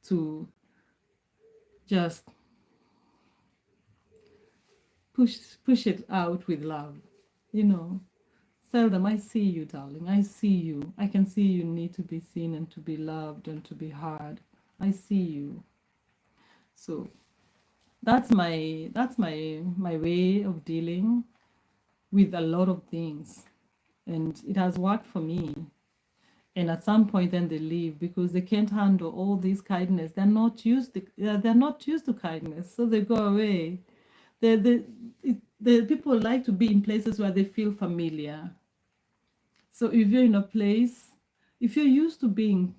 to just push it out with love. You know, tell them, I see you, darling. I see you. I can see you need to be seen and to be loved and to be heard. I see you. So that's my way of dealing with a lot of things. And it has worked for me. And at some point then they leave because they can't handle all this kindness. They're not used to kindness, so they go away. The people like to be in places where they feel familiar. So if you're in a place, if you're used to being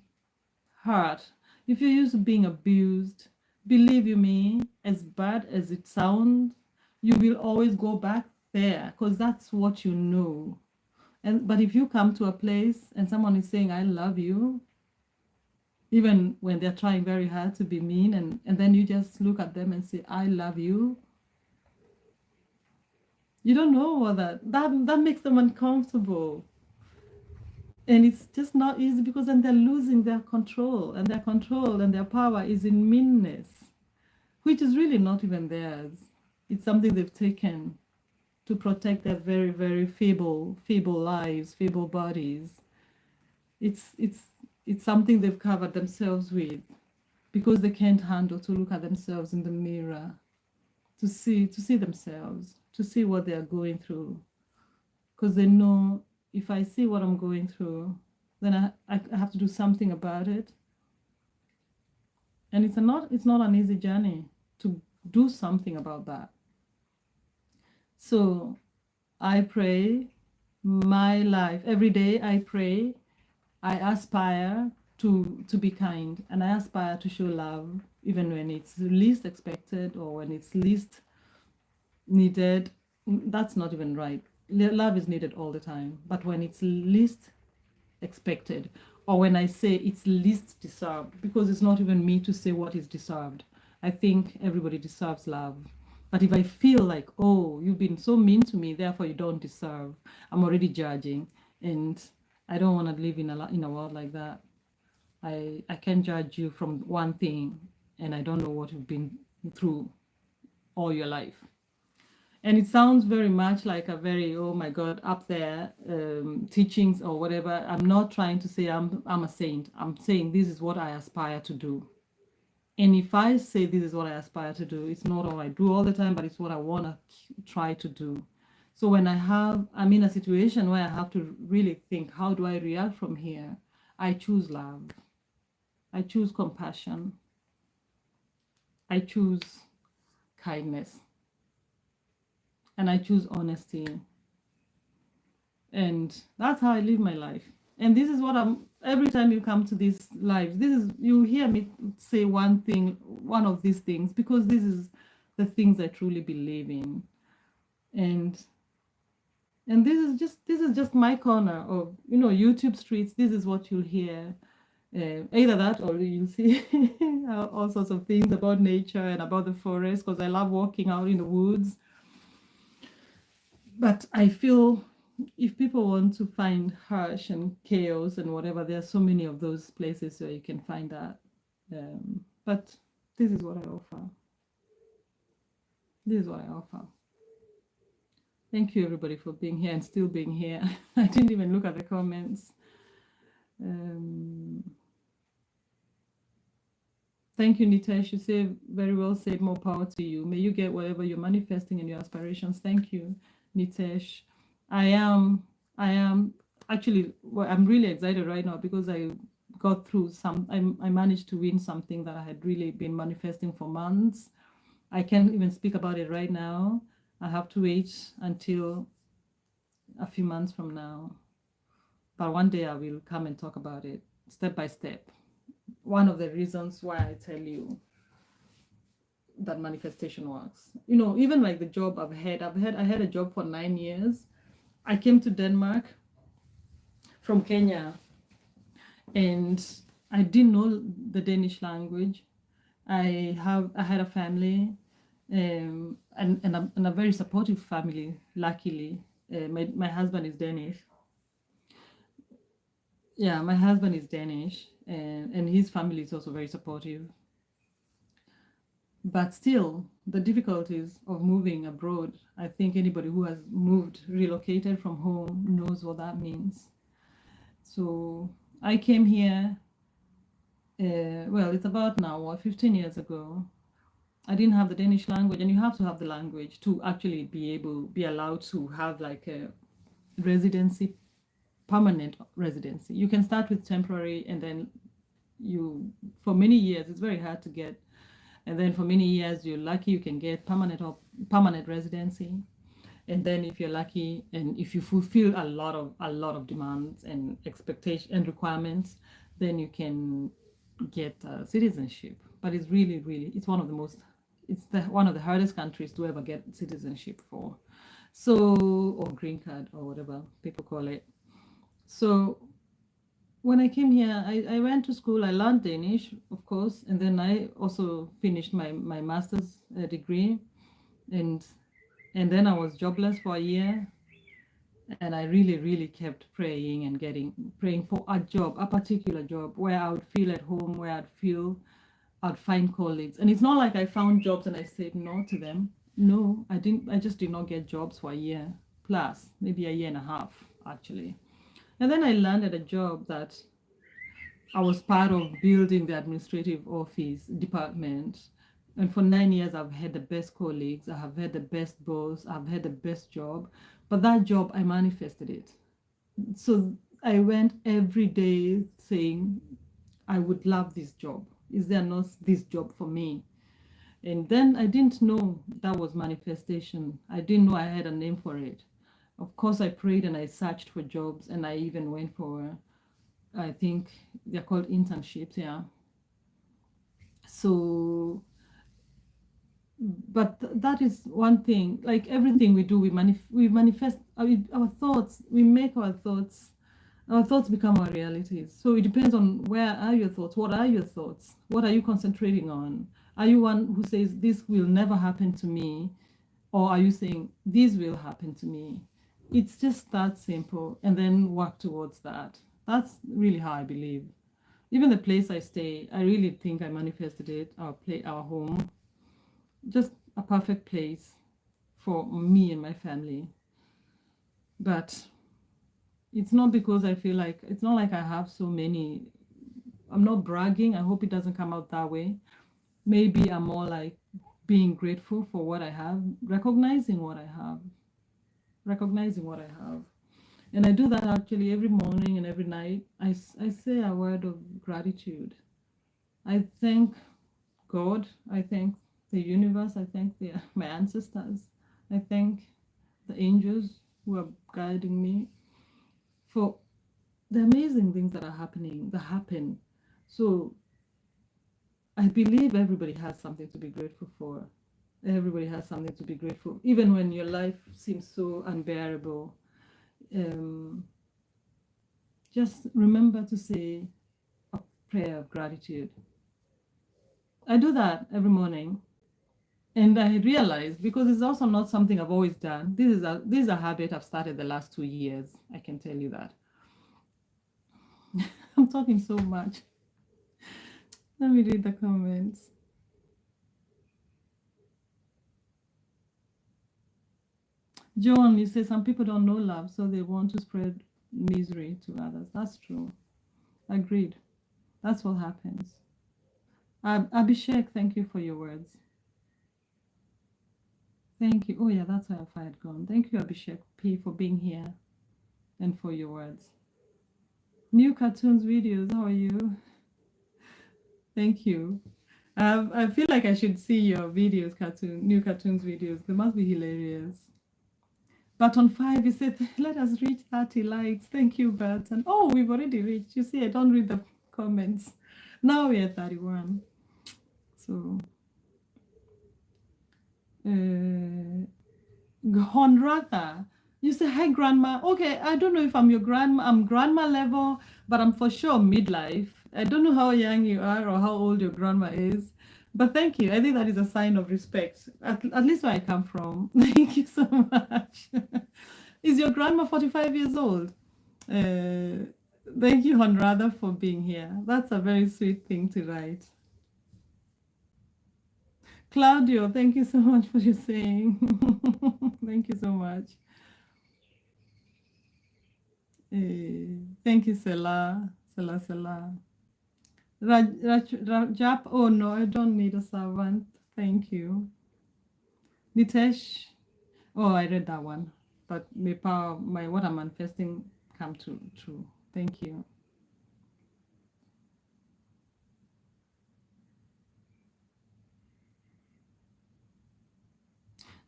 hurt, if you're used to being abused, believe you me, as bad as it sounds, you will always go back there because that's what you know. But if you come to a place and someone is saying, I love you, even when they're trying very hard to be mean, and then you just look at them and say, I love you don't know what that makes them uncomfortable. And it's just not easy because then they're losing their control, and their control and their power is in meanness, which is really not even theirs. It's something they've taken to protect their very, very feeble lives, feeble bodies. It's something they've covered themselves with because they can't handle to look at themselves in the mirror, to see themselves, to see what they are going through. Because they know, if I see what I'm going through, then I have to do something about it. And it's not an easy journey to do something about that. So I pray my life every day. I pray, I aspire to be kind, and I aspire to show love even when it's least expected or when it's least needed. That's not even right. Love is needed all the time, but when it's least expected, or when I say it's least deserved, because it's not even me to say what is deserved. I think everybody deserves love. But if I feel like, oh, you've been so mean to me, therefore you don't deserve, I'm already judging. And I don't want to live in a world like that. I can judge you from one thing, and I don't know what you've been through all your life. And it sounds very much like a very, oh my God, up there teachings or whatever. I'm not trying to say I'm a saint. I'm saying this is what I aspire to do. And if I say this is what I aspire to do, it's not what I do all the time, but it's what I want to try to do. So when I'm in a situation where I have to really think, how do I react from here? I choose love. I choose compassion. I choose kindness. And I choose honesty. And that's how I live my life. And this is what every time you come to this live, you hear me say one of these things, because this is the things I truly believe in. And this is just my corner of, YouTube streets. This is what you'll hear. Either that, or you'll see all sorts of things about nature and about the forest, because I love walking out in the woods. But I feel if people want to find harsh and chaos and whatever, there are so many of those places where you can find that. But this is what I offer. This is what I offer. Thank you, everybody, for being here and still being here. I didn't even look at the comments. Thank you, Nitesh. You say very well said. More power to you. May you get whatever you're manifesting in your aspirations. Thank you, Nitesh. I am actually, well, I'm really excited right now because I got through I managed to win something that I had really been manifesting for months. I can't even speak about it right now. I have to wait until a few months from now. But one day I will come and talk about it step by step. One of the reasons why I tell you that manifestation works. Even like the job I had a job for 9 years. I came to Denmark from Kenya, and I didn't know the Danish language. I had a family, and a very supportive family. Luckily, my husband is Danish. Yeah, my husband is Danish, and his family is also very supportive. But still, the difficulties of moving abroad, I think anybody who has relocated from home knows what that means. So I came here, well, it's about now, 15 years ago. I didn't have the Danish language, and you have to have the language to actually be allowed to have like a residency, permanent residency. You can start with temporary, and then for many years, it's very hard to get. And then for many years, you're lucky, you can get permanent residency. And then if you're lucky and if you fulfill a lot of demands and expectations and requirements, then you can get citizenship. But it's really, it's one of the hardest countries to ever get citizenship for. So, or green card or whatever people call it. So when I came here, I went to school. I learned Danish, of course, and then I also finished my master's degree, and then I was jobless for a year, and I really kept praying and praying for a particular job where I would feel at home, where I'd find colleagues. And it's not like I found jobs and I said no to them. No, I didn't. I just did not get jobs for a year plus, maybe a year and a half actually. And then I landed a job that I was part of building the administrative office department. And for 9 years, I've had the best colleagues, I have had the best boss, I've had the best job. But that job, I manifested it. So I went every day saying, I would love this job. Is there not this job for me? And then I didn't know that was manifestation. I didn't know I had a name for it. Of course, I prayed and I searched for jobs, and I even went for, I think they're called internships, yeah. So, but that is one thing. Like everything we do, we manifest our thoughts. We make our thoughts become our realities. So it depends on where are your thoughts. What are your thoughts? What are you concentrating on? Are you one who says this will never happen to me, or are you saying this will happen to me? It's just that simple, and then work towards that. That's really how I believe. Even the place I stay, I really think I manifested it. Our home, just a perfect place for me and my family. But it's not because I feel like, it's not like I have so many. I'm not bragging. I hope it doesn't come out that way. Maybe I'm more like being grateful for what I have, recognizing what I have. And I do that actually every morning and every night. I say a word of gratitude. I thank God. I thank the universe. I thank my ancestors. I thank the angels who are guiding me for the amazing things that happen. So I believe everybody has something to be grateful for. Everybody has something to be grateful, even when your life seems so unbearable. Just remember to say, prayer of gratitude. I do that every morning. And I realized, because it's also not something I've always done, this is a habit I've started the last 2 years. I can tell you that. I'm talking so much. Let me read the comments. John, you say some people don't know love, so they want to spread misery to others. That's true. Agreed. That's what happens. Abhishek, thank you for your words. Thank you. Oh, yeah, that's why I had gone. Thank you, Abhishek P, for being here and for your words. New cartoons videos, how are you? Thank you. I feel like I should see your videos, new cartoons videos. They must be hilarious. Button 5, you said, let us reach 30 likes. Thank you, Button. Oh, we've already reached. You see, I don't read the comments. Now we're at 31. So, Honrata, you say, hi, grandma. Okay, I don't know if I'm your grandma. I'm grandma level, but I'm for sure midlife. I don't know how young you are or how old your grandma is. But thank you. I think that is a sign of respect, at least where I come from. Thank you so much. Is your grandma 45 years old? Thank you, Honrada, for being here. That's a very sweet thing to write. Claudio, thank you so much for your saying. Thank you so much. Thank you, Sela. Sela. Rajap, oh no, I don't need a servant. Thank you. Nitesh, oh, I read that one. But may power, what I'm manifesting come true. Thank you.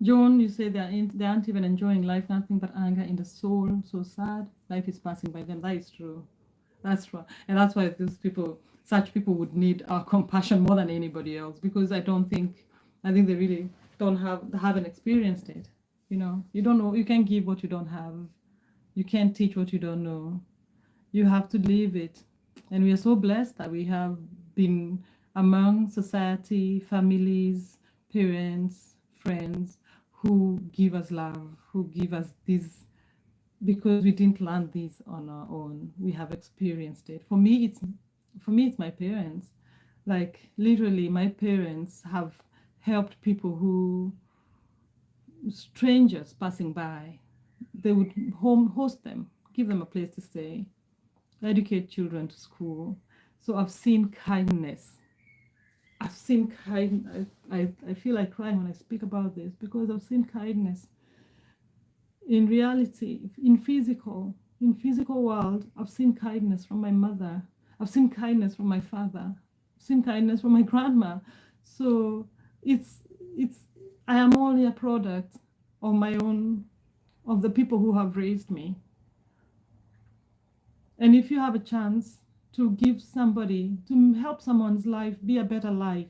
Joan, you say they aren't even enjoying life, nothing but anger in the soul, so sad. Life is passing by them. That is true. That's true. And that's why such people would need our compassion more than anybody else, because I think they really haven't experienced it. You don't know, you can't give what you don't have. You can't teach what you don't know. You have to live it. And we are so blessed that we have been among society, families, parents, friends who give us love, who give us this, because we didn't learn this on our own. We have experienced it. For me, it's my parents. Like literally, my parents have helped people strangers passing by. They would host them, give them a place to stay, educate children to school. So I've seen kindness. I feel like crying when I speak about this, because I've seen kindness in reality, in physical world. I've seen kindness from my mother. I've seen kindness from my father. I've seen kindness from my grandma. So it's I am only a product of my own, of the people who have raised me. And if you have a chance to help someone's life be a better life,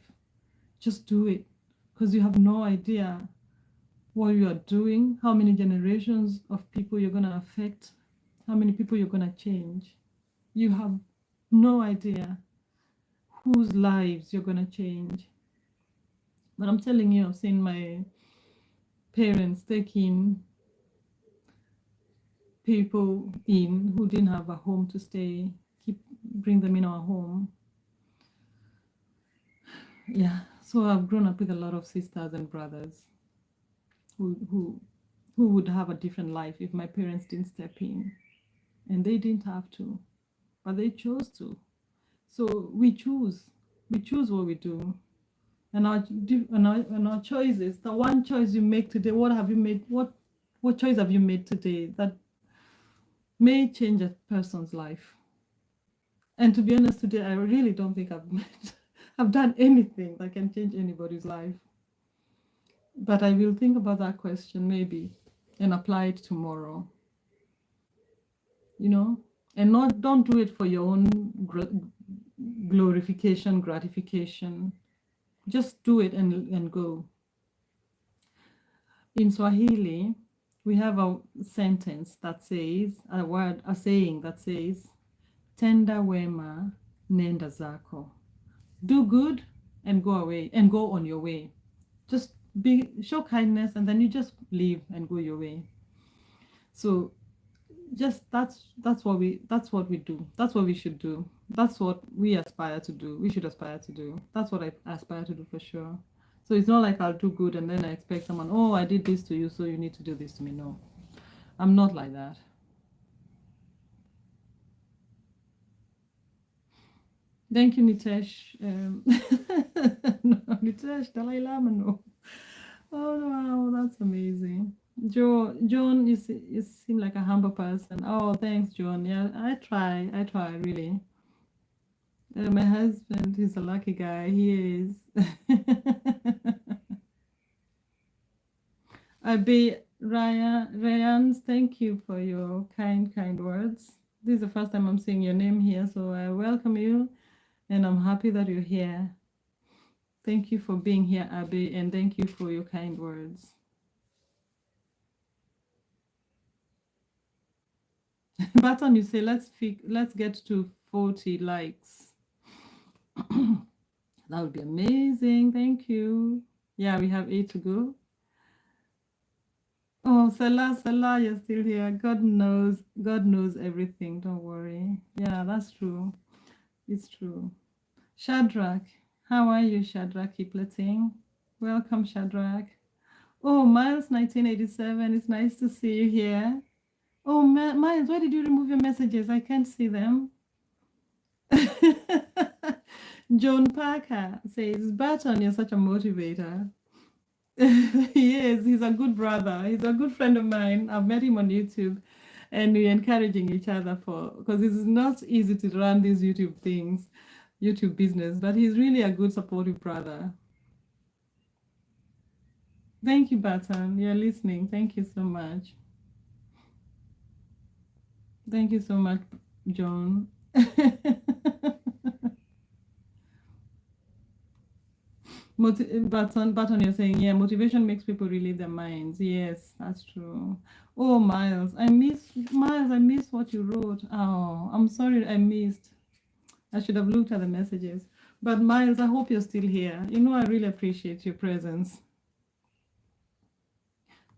just do it, because you have no idea what you are doing, how many generations of people you're going to affect, how many people you're going to change. You have no idea whose lives you're going to change. But I'm telling you, I've seen my parents taking people in who didn't have a home to stay, bring them in our home. Yeah, so I've grown up with a lot of sisters and brothers who would have a different life if my parents didn't step in. And they didn't have to, but they chose to. So we choose what we do. And our choices, the one choice you make today, what choice have you made today that may change a person's life? And to be honest, today I really don't think I've done anything that can change anybody's life. But I will think about that question maybe and apply it tomorrow. And don't do it for your own glorification, gratification. Just do it and go. In Swahili, we have a sentence that says, a saying that says, tenda wema, nenda zako. Do good and go away and go on your way. Just show kindness and then you just leave and go your way. So just that's what we do. That's what we should do. That's what we aspire to do. We should aspire to do. That's what I aspire to do for sure. So it's not like I'll do good and then I expect someone, oh, I did this to you, so you need to do this to me. No, I'm not like that. Thank you, Nitesh. No, Nitesh, Dalai Lama, no. Oh, wow, that's amazing. Joan, you seem like a humble person. Oh, thanks, Joan. Yeah, I try, really. My husband, he's a lucky guy. He is. Ryan, thank you for your kind words. This is the first time I'm seeing your name here, so I welcome you, and I'm happy that you're here. Thank you for being here, Abby, and thank you for your kind words. Button, you say let's get to 40 likes. That would be amazing. Thank you. Yeah, we have 8 to go. Oh, Salah, you're still here. God knows everything. Don't worry. Yeah, that's true. It's true. Shadrach, how are you, Shadrach Kipleting? Welcome, Shadrach. Oh, Miles 1987, it's nice to see you here. Oh, Miles, why did you remove your messages? I can't see them. Joan Parker says, Barton, you're such a motivator. He is. He's a good brother. He's a good friend of mine. I've met him on YouTube, and we're encouraging each other because it's not easy to run these YouTube business, but he's really a good supportive brother. Thank you, Barton. You're listening. Thank you so much. Thank you so much, John. Button, you're saying, yeah, motivation makes people relieve their minds. Yes, that's true. Oh, Miles, I missed what you wrote. Oh, I'm sorry I missed. I should have looked at the messages. But Miles, I hope you're still here. You know, I really appreciate your presence.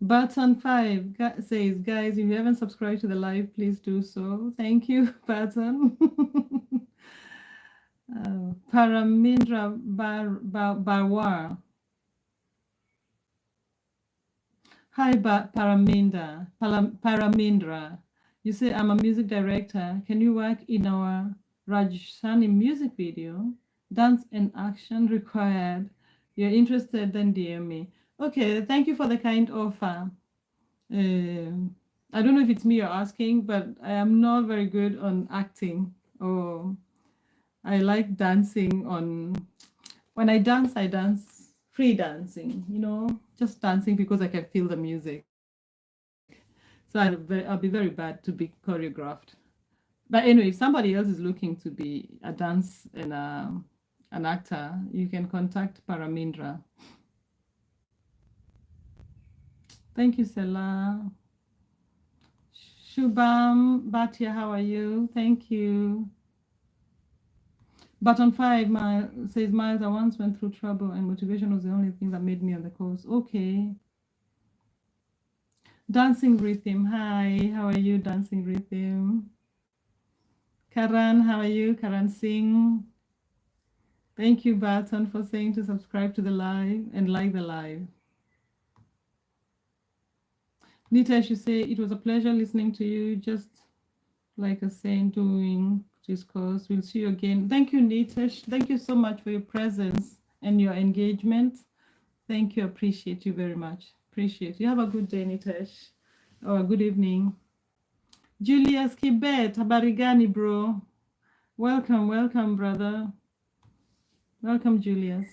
Button5 says, guys, if you haven't subscribed to the live, please do so. Thank you, Button. Paramindra Barwar. Hi, Paramindra. You say, I'm a music director. Can you work in our Rajshani music video? Dance and action required. You're interested, then DM me. Okay, thank you for the kind offer. I don't know if it's me you're asking, but I am not very good on acting. Or I like dancing when I dance free dancing, just dancing because I can feel the music. So I'll be very bad to be choreographed. But anyway, if somebody else is looking to be a dance and an actor, you can contact Paramindra. Thank you, Sela. Shubham Bhatia, how are you? Thank you. Button5 says, Miles, I once went through trouble and motivation was the only thing that made me on the course. Okay. Dancing Rhythm. Hi, how are you, Dancing Rhythm? Karan, how are you? Karan Singh. Thank you, Barton, for saying to subscribe to the live and like the live. Nitesh, you say, it was a pleasure listening to you, just like a saying, doing discourse. We'll see you again. Thank you, Nitesh. Thank you so much for your presence and your engagement. Thank you. Appreciate you very much. Appreciate you. Have a good day, Nitesh. Or good evening. Julius Kibet, habari gani, bro? Welcome, brother. Welcome, Julius.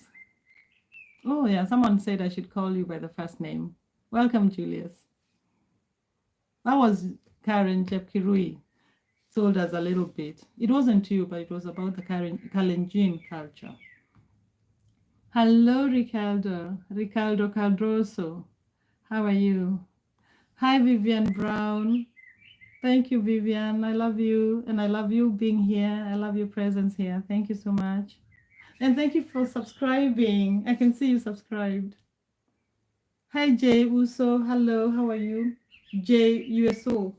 Oh, yeah, someone said I should call you by the first name. Welcome, Julius. That was Karen Jepkirui. Told us a little bit. It wasn't you, but it was about the Kalenjin culture. Hello, Ricardo Caldroso. How are you? Hi, Vivian Brown. Thank you, Vivian. I love you, and I love you being here. I love your presence here. Thank you so much. And thank you for subscribing. I can see you subscribed. Hi, Jay Uso. Hello, how are you? Jay USO.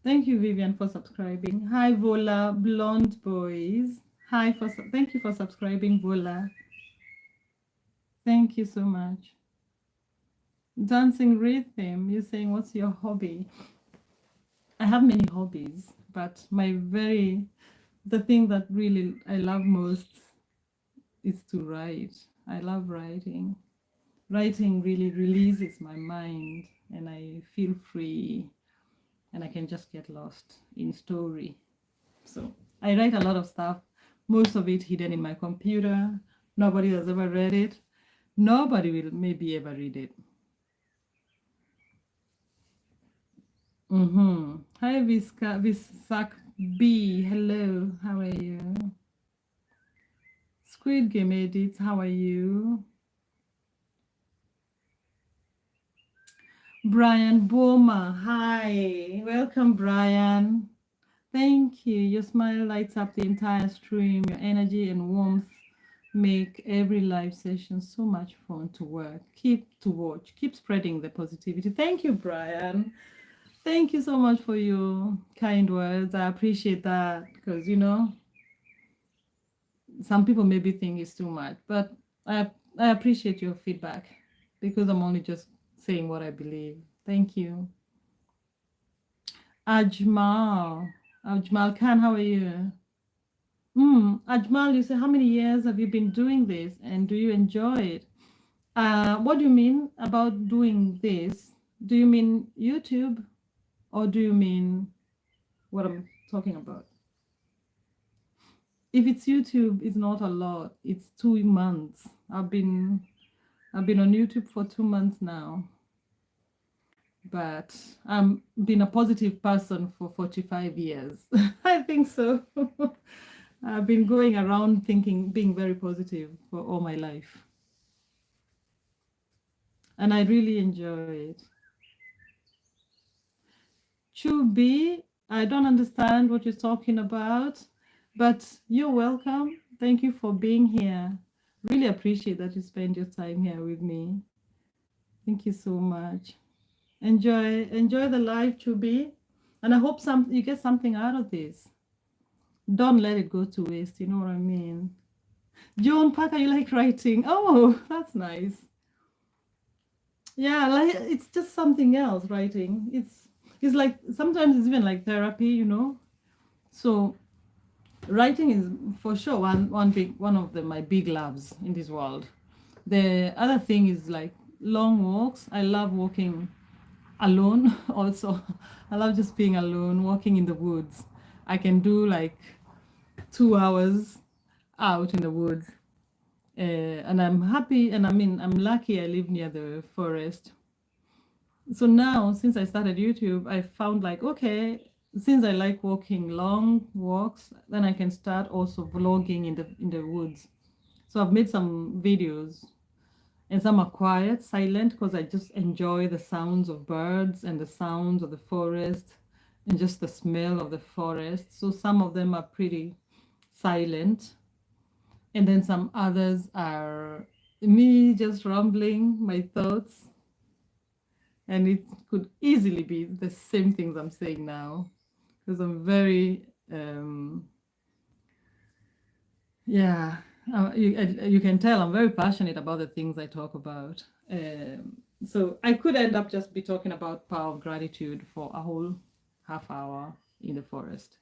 Thank you, Vivian, for subscribing. Hi, Vola Blonde Boys. Thank you for subscribing, Vola. Thank you so much. Dancing rhythm. You're saying, what's your hobby? I have many hobbies, but the thing that really I love most is to write. I love writing. Writing really releases my mind, and I feel free, and I can just get lost in story. So I write a lot of stuff, most of it hidden in my computer. Nobody has ever read it. Nobody will maybe ever read it. Hi, Visak B. Hello, how are you? Squid Game Edits, how are you? Brian Boma, hi. Welcome, Brian. Thank you. Your smile lights up the entire stream. Your energy and warmth make every live session so much fun to watch. Keep spreading the positivity. Thank you, Brian. Thank you so much for your kind words. I appreciate that because, some people maybe think it's too much, but I appreciate your feedback because I'm only just saying what I believe. Thank you. Ajmal. Ajmal Khan, how are you? Ajmal, you say, how many years have you been doing this and do you enjoy it? What do you mean about doing this? Do you mean YouTube or do you mean what I'm talking about? If it's YouTube, it's not a lot. It's 2 months. I've been on YouTube for 2 months now. But I've been a positive person for 45 years. I think so. I've been going around being very positive for all my life. And I really enjoy it. Chubi, I don't understand what you're talking about, but you're welcome. Thank you for being here. Really appreciate that you spend your time here with me. Thank you so much. Enjoy the live, Chubi. And I hope you get something out of this. Don't let it go to waste, you know what I mean? Joan Parker, you like writing? Oh, that's nice. Yeah, like it's just something else, writing. It's like sometimes it's even like therapy, So writing is for sure one of my big loves in this world. The other thing is like long walks. I love walking alone also. I love just being alone, walking in the woods. I can do like 2 hours out in the woods. And I'm happy, and I'm lucky I live near the forest. So now, since I started YouTube, I found like, okay, since I like walking long walks, then I can start also vlogging in the woods. So I've made some videos, and some are quiet, silent, because I just enjoy the sounds of birds and the sounds of the forest and just the smell of the forest. So some of them are pretty silent, and then some others are me just rambling my thoughts, and it could easily be the same things I'm saying now because I'm very yeah, you can tell I'm very passionate about the things I talk about. So I could end up just be talking about power of gratitude for a whole half hour in the forest.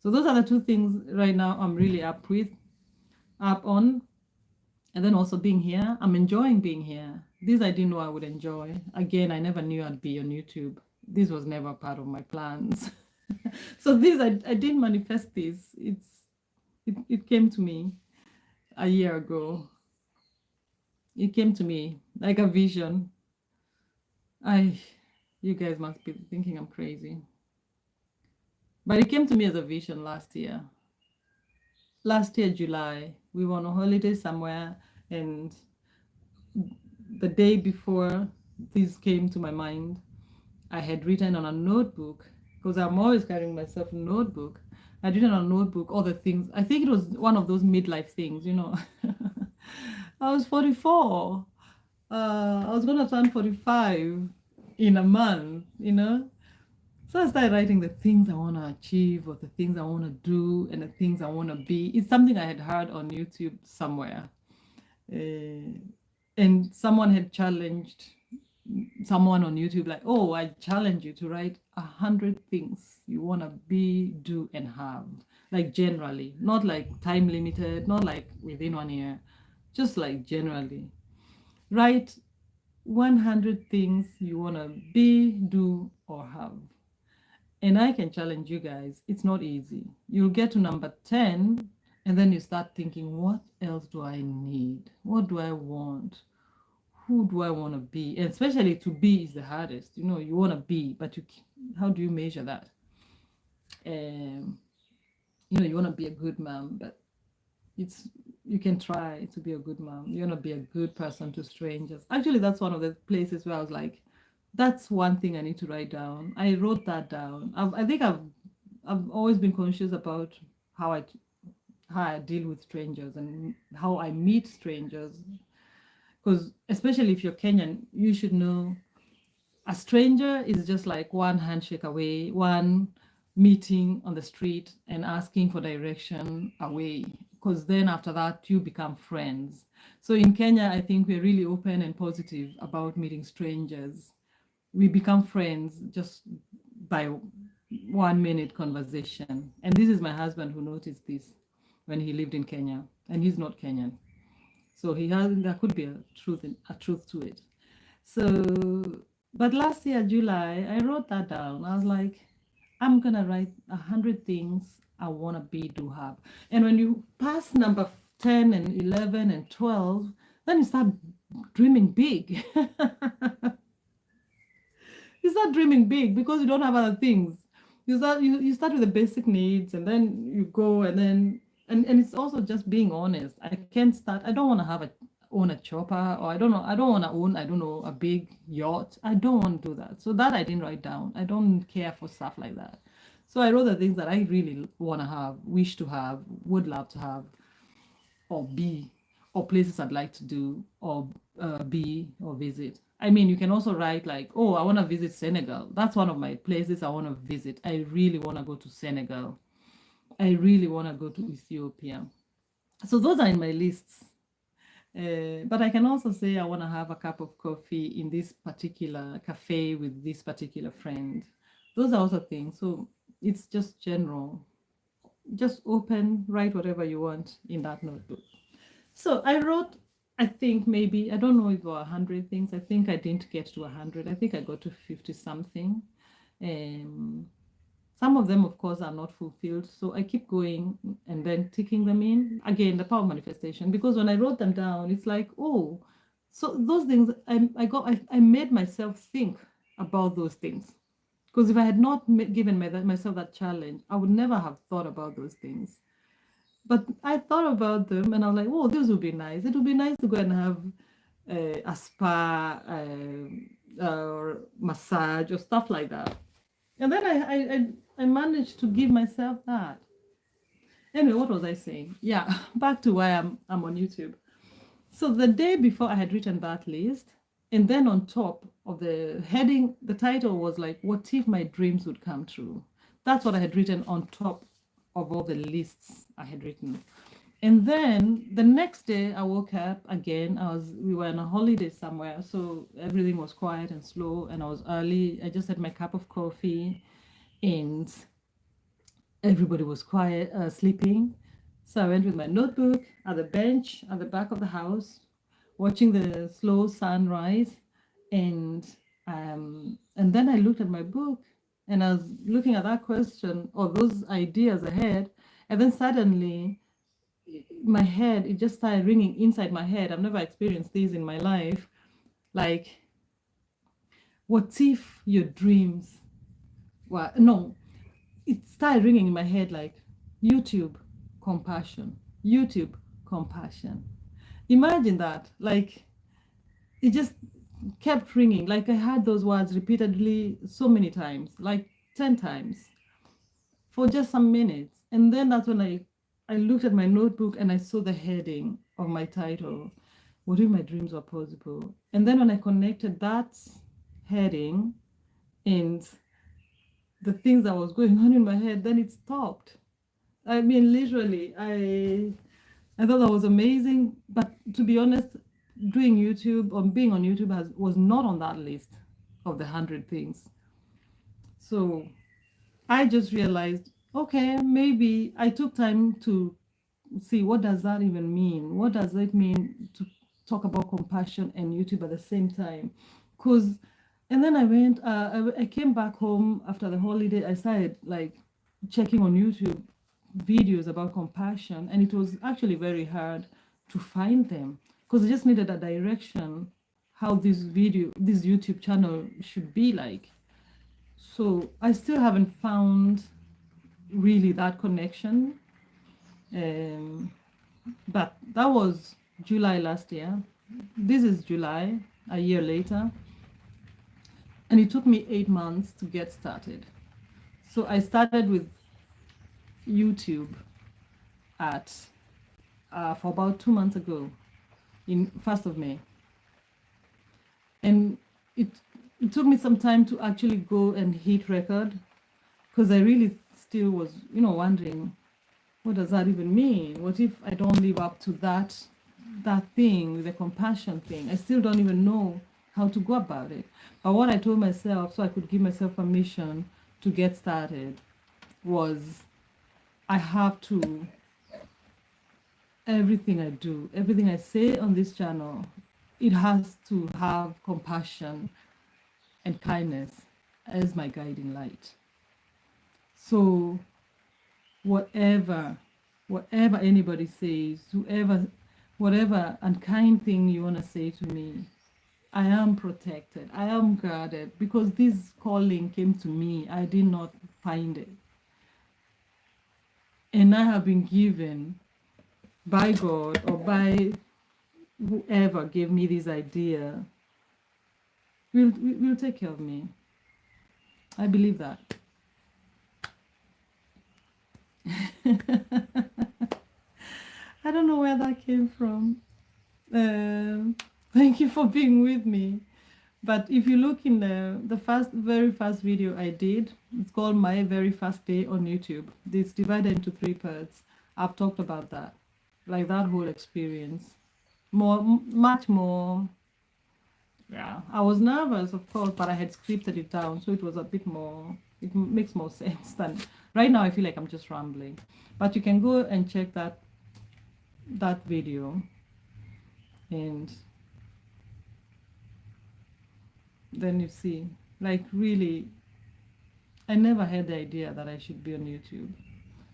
So those are the two things right now I'm really up on. And then also being here, I'm enjoying being here. This I didn't know I would enjoy. Again, I never knew I'd be on YouTube. This was never part of my plans. So this, I didn't manifest this. It came to me a year ago. It came to me like a vision. You guys must be thinking I'm crazy. But it came to me as a vision last year. Last year, July, we were on a holiday somewhere, and the day before this came to my mind, I had written on a notebook, because I'm always carrying myself a notebook. I'd written on a notebook all the things. I think it was one of those midlife things, you know. I was 44. I was going to turn 45 in a month, you know. So I started writing the things I want to achieve, or the things I want to do, and the things I want to be. It's something I had heard on YouTube somewhere. And someone had challenged someone on YouTube, like, oh, I challenge you to write 100 things you want to be, do, and have. Like generally, not like time limited, not like within 1 year, just like generally. Write 100 things you want to be, do, or have. And I can challenge you guys, it's not easy. You'll get to number 10, and then you start thinking, what else do I need? What do I want? Who do I want to be? And especially to be is the hardest. You know, you want to be, but how do you measure that? You know, you want to be a good mom, but you can try to be a good mom. You want to be a good person to strangers. Actually, that's one of the places where I was like, that's one thing I need to write down. I wrote that down. I think I've always been conscious about how I deal with strangers and how I meet strangers. Because especially if you're Kenyan, you should know a stranger is just like one handshake away, one meeting on the street and asking for direction away. Because then after that, you become friends. So in Kenya, I think we're really open and positive about meeting strangers. We become friends just by 1 minute conversation. And this is my husband who noticed this when he lived in Kenya, and he's not Kenyan. So there could be a truth to it. So, but last year, July, I wrote that down. I was like, I'm gonna write 100 things I wanna be, do, have. And when you pass number 10 and 11 and 12, then you start dreaming big. You start dreaming big because you don't have other things. You start with the basic needs, and then you go, and then and it's also just being honest. I don't want to own a chopper, or I don't want to own, I don't know, a big yacht. I don't want to do that. So that I didn't write down. I don't care for stuff like that. So I wrote the things that I really want to have, wish to have, would love to have, or be, or places I'd like to do, or be, or visit. I mean, you can also write like, oh, I want to visit Senegal. That's one of my places I want to visit. I really want to go to Senegal. I really want to go to Ethiopia. So those are in my lists. But I can also say I want to have a cup of coffee in this particular cafe with this particular friend. Those are also things. So it's just general. Just open, write whatever you want in that notebook. So I wrote, I think maybe, I don't know if it were 100 things. I think I didn't get to 100. I think I got to 50 something. Some of them, of course, are not fulfilled. So I keep going and then ticking them in. Again, the power of manifestation. Because when I wrote them down, it's like, oh, so those things, I made myself think about those things. Because if I had not given myself that challenge, I would never have thought about those things. But I thought about them, and I was like, oh, this would be nice. It would be nice to go and have a spa or massage or stuff like that. And then I managed to give myself that. Anyway, what was I saying? Yeah, back to why I'm on YouTube. So the day before I had written that list, and then on top of the heading, the title was like, what if my dreams would come true? That's what I had written on top of all the lists I had written. And then the next day I woke up again. We were on a holiday somewhere, so everything was quiet and slow, and I was early. I just had my cup of coffee, and everybody was quiet, sleeping. So I went with my notebook at the bench at the back of the house, watching the slow sunrise, and then I looked at my book, and I was looking at that question or those ideas ahead, and then suddenly my head, it just started ringing inside my head. I've never experienced this in my life. Like, what if your dreams were, no, it started ringing in my head like, YouTube, compassion, YouTube, compassion. Imagine that. Like, it just, kept ringing. Like I had those words repeatedly so many times, like 10 times for just some minutes. And then that's when I looked at my notebook and I saw the heading of my title, What If My Dreams Were Possible? And then when I connected that heading and the things that was going on in my head, then it stopped. I mean, literally, I thought that was amazing. But to be honest, doing YouTube or being on YouTube was not on that list of the 100 things. So I just realized, okay, maybe I took time to see what does that even mean? What does it mean to talk about compassion and YouTube at the same time? Because, and then I went, I came back home after the holiday. I started like checking on YouTube videos about compassion, and it was actually very hard to find them because I just needed a direction how this YouTube channel should be like. So I still haven't found really that connection. Um, but that was July last year. This is July, a year later. And it took me 8 months to get started. So I started with YouTube at for about 2 months ago, in 1st of May. And it, it took me some time to actually go and hit record because I really still was, wondering, what does that even mean? What if I don't live up to that thing, the compassion thing? I still don't even know how to go about it. But what I told myself, so I could give myself permission to get started, was I have to, everything I do, everything I say on this channel, it has to have compassion and kindness as my guiding light. So whatever anybody says, whatever unkind thing you want to say to me, I am protected, I am guarded, because this calling came to me. I did not find it, and I have been given by God or by whoever gave me this idea will take care of me. I believe that. I don't know where that came from. Thank you for being with me. But if you look in the very first video I did, it's called My Very First Day on YouTube. It's divided into 3 parts. I've talked about that, like that whole experience, much more. Yeah, I was nervous, of course, but I had scripted it down, so it was a bit more. It makes more sense than right now. I feel like I'm just rambling, but you can go and check that video, and then you see, like, really, I never had the idea that I should be on YouTube.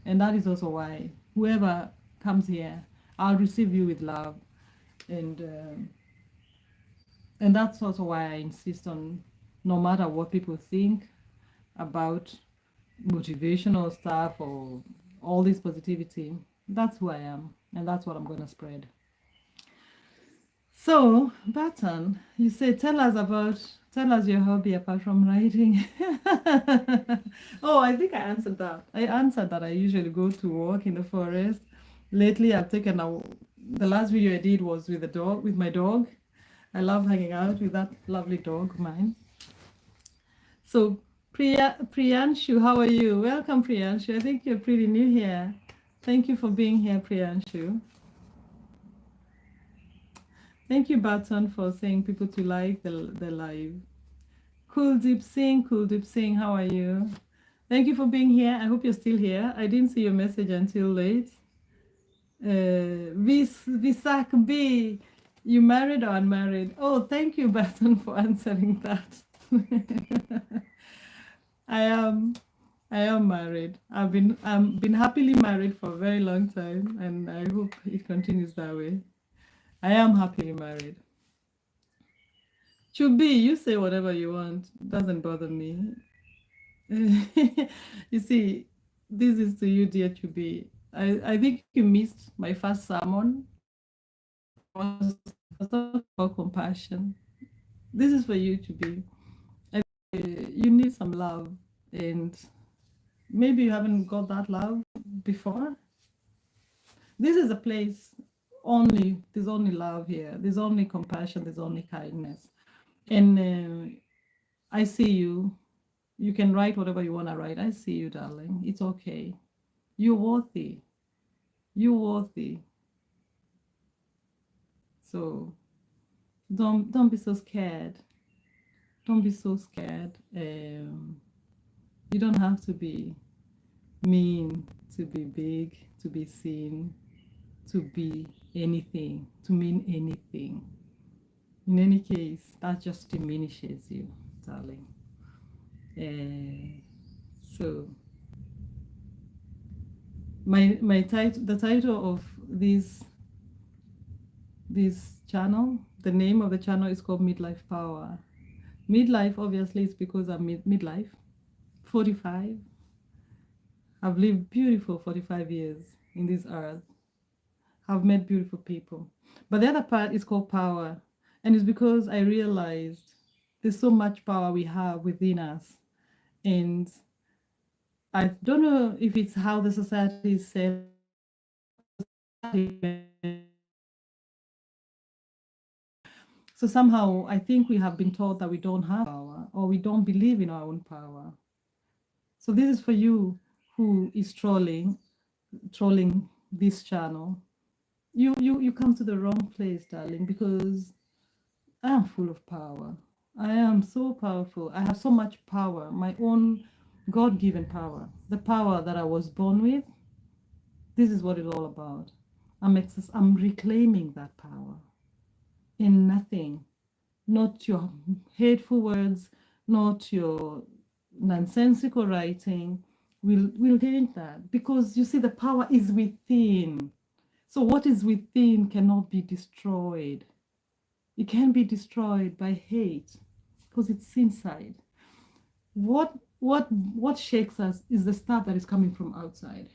And that is also why whoever comes here, I'll receive you with love. And that's also why I insist on, no matter what people think about motivational stuff or all this positivity, that's who I am. And that's what I'm going to spread. So, Barton, you say, tell us your hobby apart from writing. Oh, I think I answered that. I answered that I usually go to walk in the forest. Lately, I've taken the last video I did was with my dog. I love hanging out with that lovely dog of mine. So, Priyanshu, how are you? Welcome, Priyanshu. I think you're pretty new here. Thank you for being here, Priyanshu. Thank you, Barton, for saying people to like the live. Kuldeep Singh, how are you? Thank you for being here. I hope you're still here. I didn't see your message until late. Visak B, you married or unmarried? Oh, thank you, Barton, for answering that. I am married. I've been happily married for a very long time, and I hope it continues that way. I am happily married. Chubi, you say whatever you want. Doesn't bother me. You see, this is to you, dear Chubi. I think you missed my first sermon. I was talking about compassion. This is for you to be. You need some love, and maybe you haven't got that love before. This is a place only, there's only love here, there's only compassion, there's only kindness. And I see you. You can write whatever you want to write. I see you, darling. It's okay. You're worthy. You're worthy. So don't be so scared. Don't be so scared. You don't have to be mean to be big, to be seen, to be anything, to mean anything. In any case, that just diminishes you, darling. So my title, the title of this channel, the name of the channel is called Midlife Power. Midlife, obviously, is because I'm midlife, 45. I've lived beautiful 45 years in this earth. I've met beautiful people. But the other part is called power. And it's because I realized there's so much power we have within us. And I don't know if it's how the society is set. So somehow I think we have been taught that we don't have power or we don't believe in our own power. So this is for you who is trolling this channel. You come to the wrong place, darling, because I am full of power. I am so powerful. I have so much power, my own God-given power, the power that I was born with. This is what it's all about. I'm reclaiming that power in nothing, not your hateful words, not your nonsensical writing. We'll change that because you see the power is within. So what is within cannot be destroyed. It can be destroyed by hate because it's inside. What shakes us is the stuff that is coming from outside.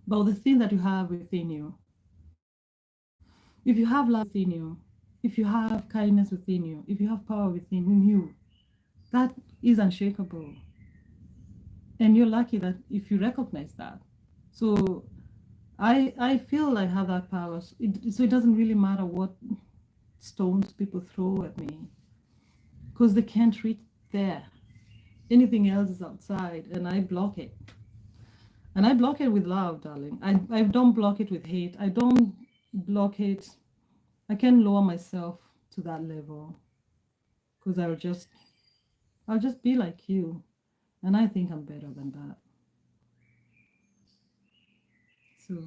But the thing that you have within you, if you have love within you, if you have kindness within you, if you have power within you, that is unshakable. And you're lucky that if you recognize that. So I feel I have that power. So it doesn't really matter what stones people throw at me because they can't reach there. Anything else is outside and I block it. And I block it with love, darling. I don't block it with hate. I don't block it. I can lower myself to that level because I'll just be like you. And I think I'm better than that. So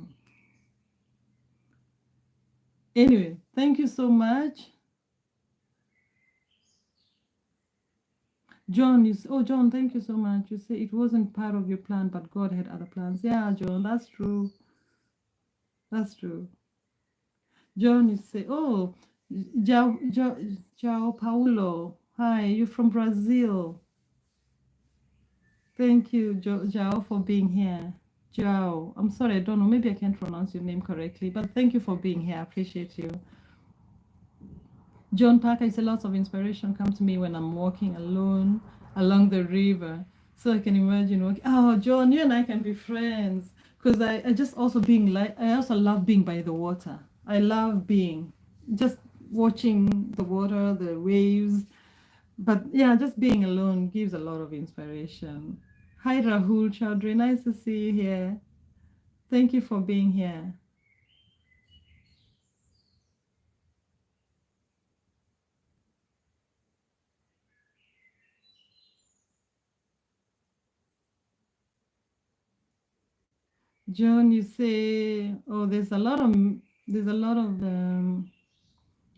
anyway, thank you so much. John, John, thank you so much. You say it wasn't part of your plan, but God had other plans. Yeah, John, that's true. That's true. John, you say, oh, Jao Paulo. Hi, you're from Brazil. Thank you, Jao, for being here. Jao, I'm sorry, I don't know. Maybe I can't pronounce your name correctly, but thank you for being here. I appreciate you. John Parker said, lots of inspiration come to me when I'm walking alone along the river. So I can imagine walking. Oh, John, you and I can be friends. Because I just also I also love being by the water. I love being just watching the water, the waves. But yeah, just being alone gives a lot of inspiration. Hi, Rahul Chaudhry. Nice to see you here. Thank you for being here. John, you say, oh, there's a lot of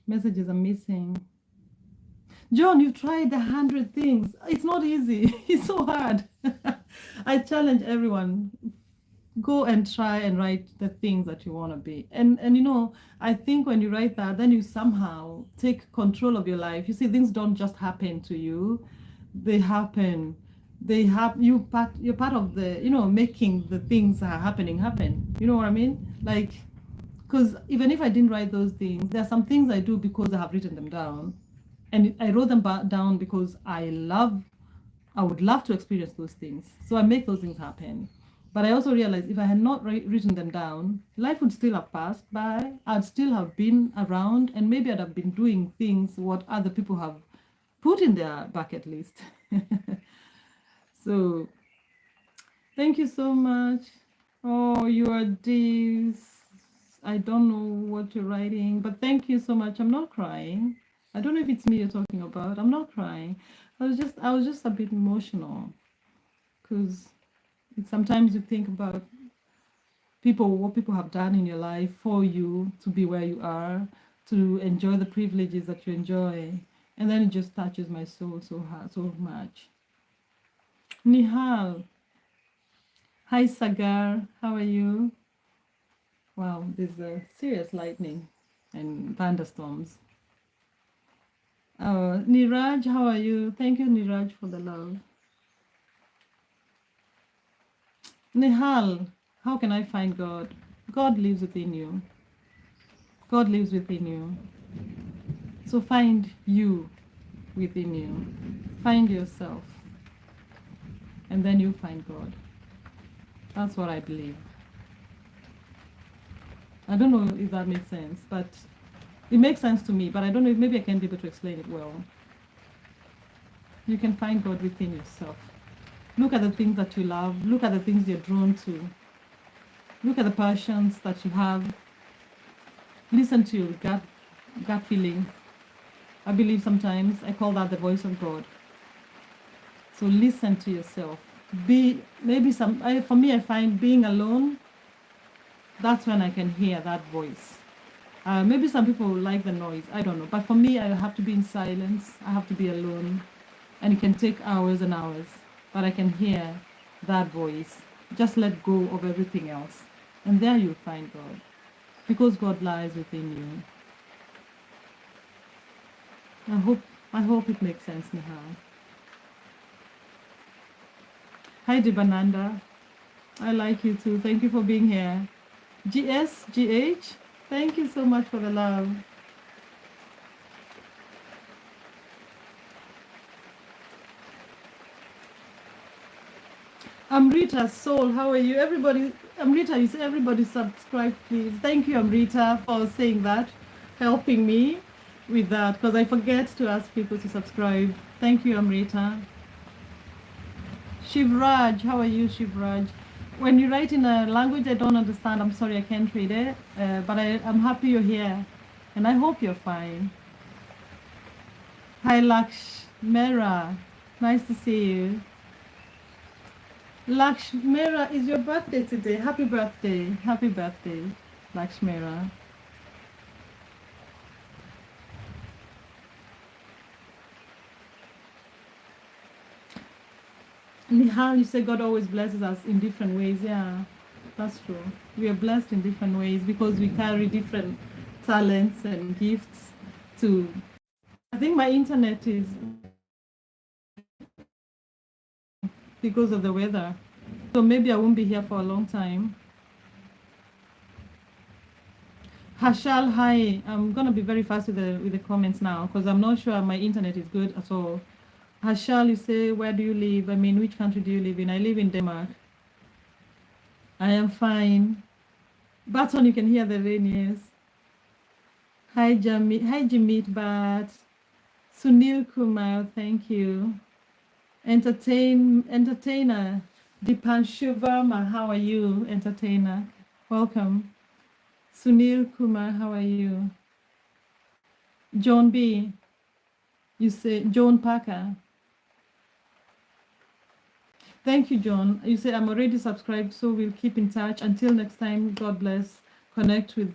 messages I'm missing. John, you've tried 100 things. It's not easy. It's so hard. I challenge everyone. Go and try and write the things that you want to be. And I think when you write that, then you somehow take control of your life. You see, things don't just happen to you. They happen. You're part of the, making the things that are happening happen. You know what I mean? Like, because even if I didn't write those things, there are some things I do because I have written them down. And I wrote them down because I would love to experience those things. So I make those things happen. But I also realized if I had not written them down, life would still have passed by. I'd still have been around, and maybe I'd have been doing things what other people have put in their bucket list. So thank you so much. Oh, you are this. I don't know what you're writing, but thank you so much. I'm not crying. I don't know if it's me you're talking about. I'm not crying. I was just a bit emotional because sometimes you think about people, what people have done in your life for you to be where you are, to enjoy the privileges that you enjoy, and then it just touches my soul so hard, so much. Nihal, hi Sagar, how are you? Wow, there's a serious lightning and thunderstorms. Niraj, how are you? Thank you, Niraj, for the love. Nihal, how can I find God? God lives within you. God lives within you. So find you within you. Find yourself. And then you find God. That's what I believe. I don't know if that makes sense, but it makes sense to me, but I don't know if maybe I can be able to explain it well. You can find God within yourself. Look at the things that you love. Look at the things you're drawn to. Look at the passions that you have. Listen to your gut feeling. I believe sometimes I call that the voice of God. So listen to yourself. For me, I find being alone, that's when I can hear that voice. Maybe some people like the noise, I don't know. But for me, I have to be in silence. I have to be alone. And it can take hours and hours. But I can hear that voice. Just let go of everything else. And there you'll find God. Because God lies within you. I hope it makes sense, Nihal. Hi, Dibananda. I like you too. Thank you for being here. GH, thank you so much for the love. Amrita Soul, how are you? Everybody, Amrita, you say everybody subscribe, please. Thank you, Amrita, for saying that, helping me with that, because I forget to ask people to subscribe. Thank you, Amrita. Shivraj, how are you, Shivraj? When you write in a language I don't understand, I'm sorry I can't read it, but I'm happy you're here, and I hope you're fine. Hi, Lakshmera. Nice to see you. Lakshmera, is your birthday today? Happy birthday. Happy birthday, Lakshmera. Nihal, you say God always blesses us in different ways. Yeah, that's true. We are blessed in different ways because we carry different talents and gifts to. I think my internet is because of the weather. So maybe I won't be here for a long time. Hashal, hi. I'm gonna be very fast with the comments now because I'm not sure my internet is good at all. Hashal, you say, where do you live? I mean, which country do you live in? I live in Denmark. I am fine. Baton, you can hear the rain, yes. Hi, Jimit Bat. Sunil Kumar, thank you. Entertainer. Dipanshu Verma, how are you, entertainer? Welcome. Sunil Kumar, how are you? John B. You say John Parker. Thank you, John. You say I'm already subscribed, so we'll keep in touch. Until next time, God bless. Connect with,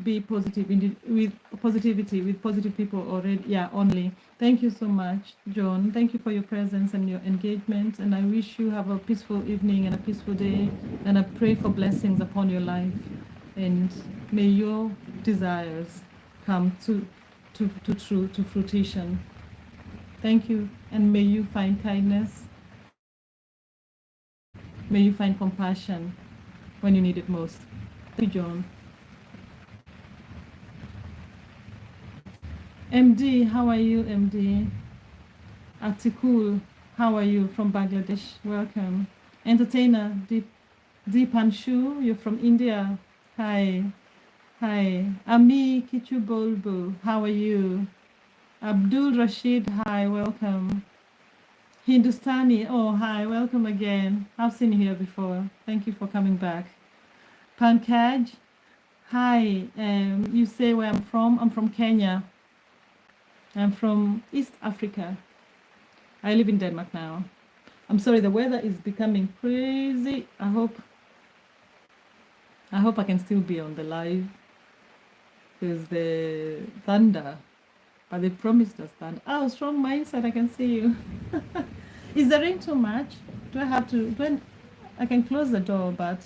be positive, with positivity, with positive people already. Yeah, only. Thank you so much, John. Thank you for your presence and your engagement. And I wish you have a peaceful evening and a peaceful day. And I pray for blessings upon your life. And may your desires come to fruition. Thank you. And may you find kindness. May you find compassion when you need it most. Thank you, John. MD, how are you, MD? Atikul, how are you from Bangladesh? Welcome. Entertainer, Deepanshu, you're from India. Hi. Hi. Ami Kichubulbu, how are you? Abdul Rashid, hi, welcome. Hindustani, oh, hi, welcome again. I've seen you here before. Thank you for coming back. Pankaj, hi. You say where I'm from? I'm from Kenya. I'm from East Africa. I live in Denmark now. I'm sorry, the weather is becoming crazy. I hope I can still be on the live because the thunder, but they promised us thunder. Oh, strong mindset, I can see you. Is the rain too much? Do I have to, I can close the door, but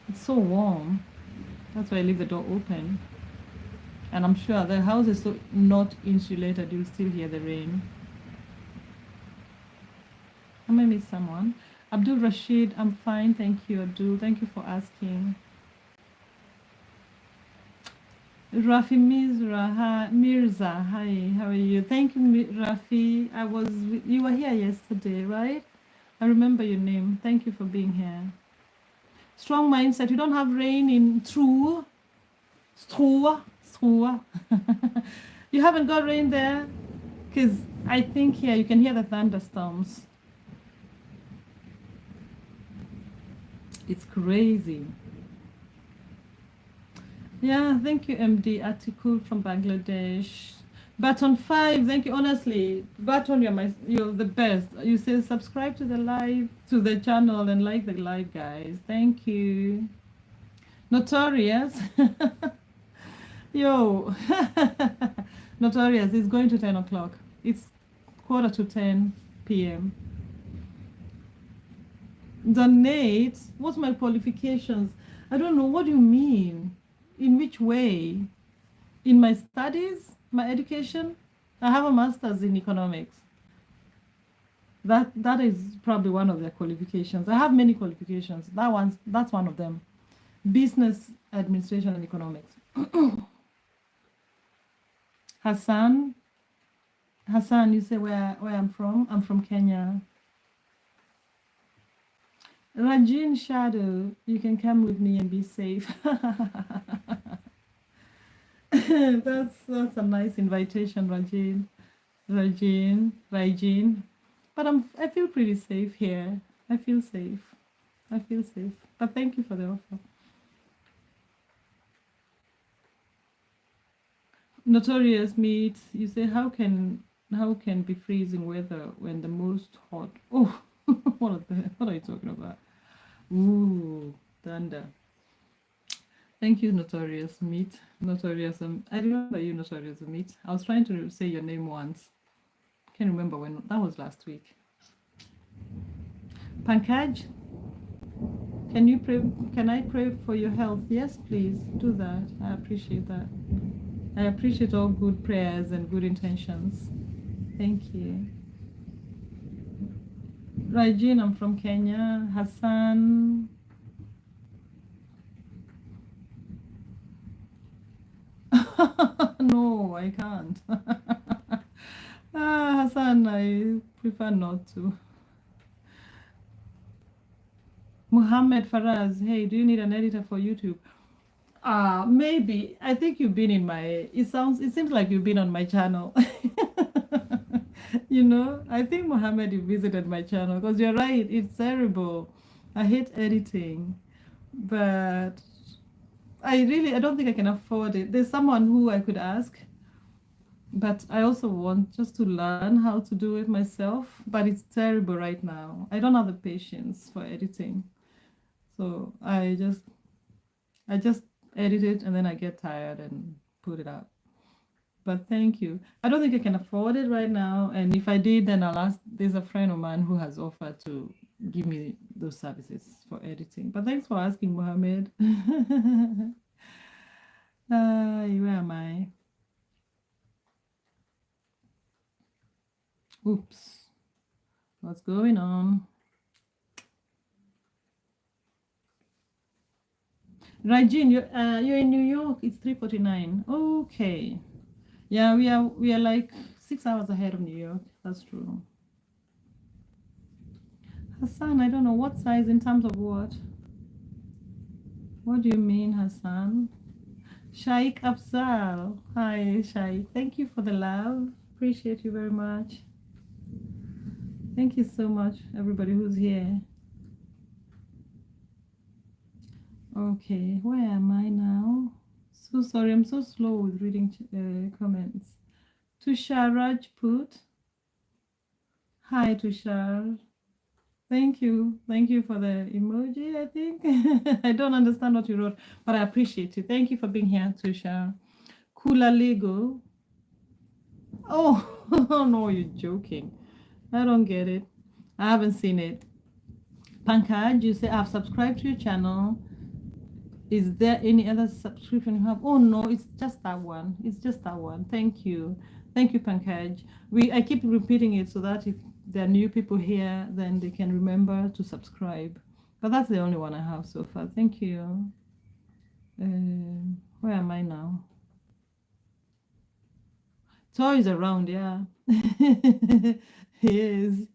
it's so warm. That's why I leave the door open. And I'm sure the house is so not insulated, you'll still hear the rain. I may miss someone. Abdul Rashid, I'm fine, thank you, Abdul. Thank you for asking. Rafi Mirza, hi, how are you? Thank you, Rafi. You were here yesterday, right? I remember your name. Thank you for being here. Strong mindset. You don't have rain in True. You haven't got rain there? Because I think here you can hear the thunderstorms. It's crazy. Yeah, thank you, MD Atikul from Bangladesh. Baton 5, thank you. Honestly, Baton, you're the best. You say subscribe to the channel and like the live, guys. Thank you. Notorious. Yo. Notorious is going to 10 o'clock. It's quarter to 10 p.m. Donate? What's my qualifications? I don't know. What do you mean? In which way? In my studies? My education? I have a master's in economics. That is probably one of their qualifications. I have many qualifications. That's one of them. Business administration and economics. Hassan, you say where I'm from? I'm from Kenya. Rajin Shadow, you can come with me and be safe. That's a nice invitation, Rajin. But I feel pretty safe here. I feel safe. But thank you for the offer. Notorious meat. You say how can be freezing weather when the most hot? Oh, what are you talking about? Ooh, thunder. Thank you, Notorious Meat. Notorious. I remember you, Notorious Meat. I was trying to say your name once. Can't remember when. That was last week. Pankaj, can you pray? Can I pray for your health? Yes, please do that. I appreciate that. I appreciate all good prayers and good intentions. Thank you. Rajin, I'm from Kenya. Hassan. No, I can't. Hassan, I prefer not to. Muhammad Faraz, hey, do you need an editor for YouTube? Maybe. I think you've been in my. It seems like you've been on my channel. I think Mohammed, you visited my channel because you're right. It's terrible. I hate editing, but I don't think I can afford it. There's someone who I could ask, but I also want just to learn how to do it myself. But it's terrible right now. I don't have the patience for editing, so I just edit it and then I get tired and put it up. But thank you. I don't think I can afford it right now. And if I did, then I'll ask. There's a friend of mine who has offered to give me those services for editing. But thanks for asking, Mohammed. Where am I? Oops. What's going on? Rajin, you're in New York. It's 3:49. Okay. Yeah, we are like 6 hours ahead of New York. That's true. Hassan, I don't know what size in terms of what. What do you mean, Hassan? Shaikh Afzal. Hi, Shaikh. Thank you for the love. Appreciate you very much. Thank you so much, everybody who's here. Okay, where am I now? So sorry, I'm so slow with reading comments. Tushar Rajput. Hi, Tushar. Thank you. Thank you for the emoji, I think. I don't understand what you wrote, but I appreciate it. Thank you for being here, Tushar. Kula Lego. Oh, no, you're joking. I don't get it. I haven't seen it. Pankaj, you say, I've subscribed to your channel. Is there any other subscription you have? Oh, no, it's just that one. It's just that one. Thank you. Thank you, Pankaj. I keep repeating it so that if there are new people here, then they can remember to subscribe. But that's the only one I have so far. Thank you. Where am I now? Toy is around, yeah. He is.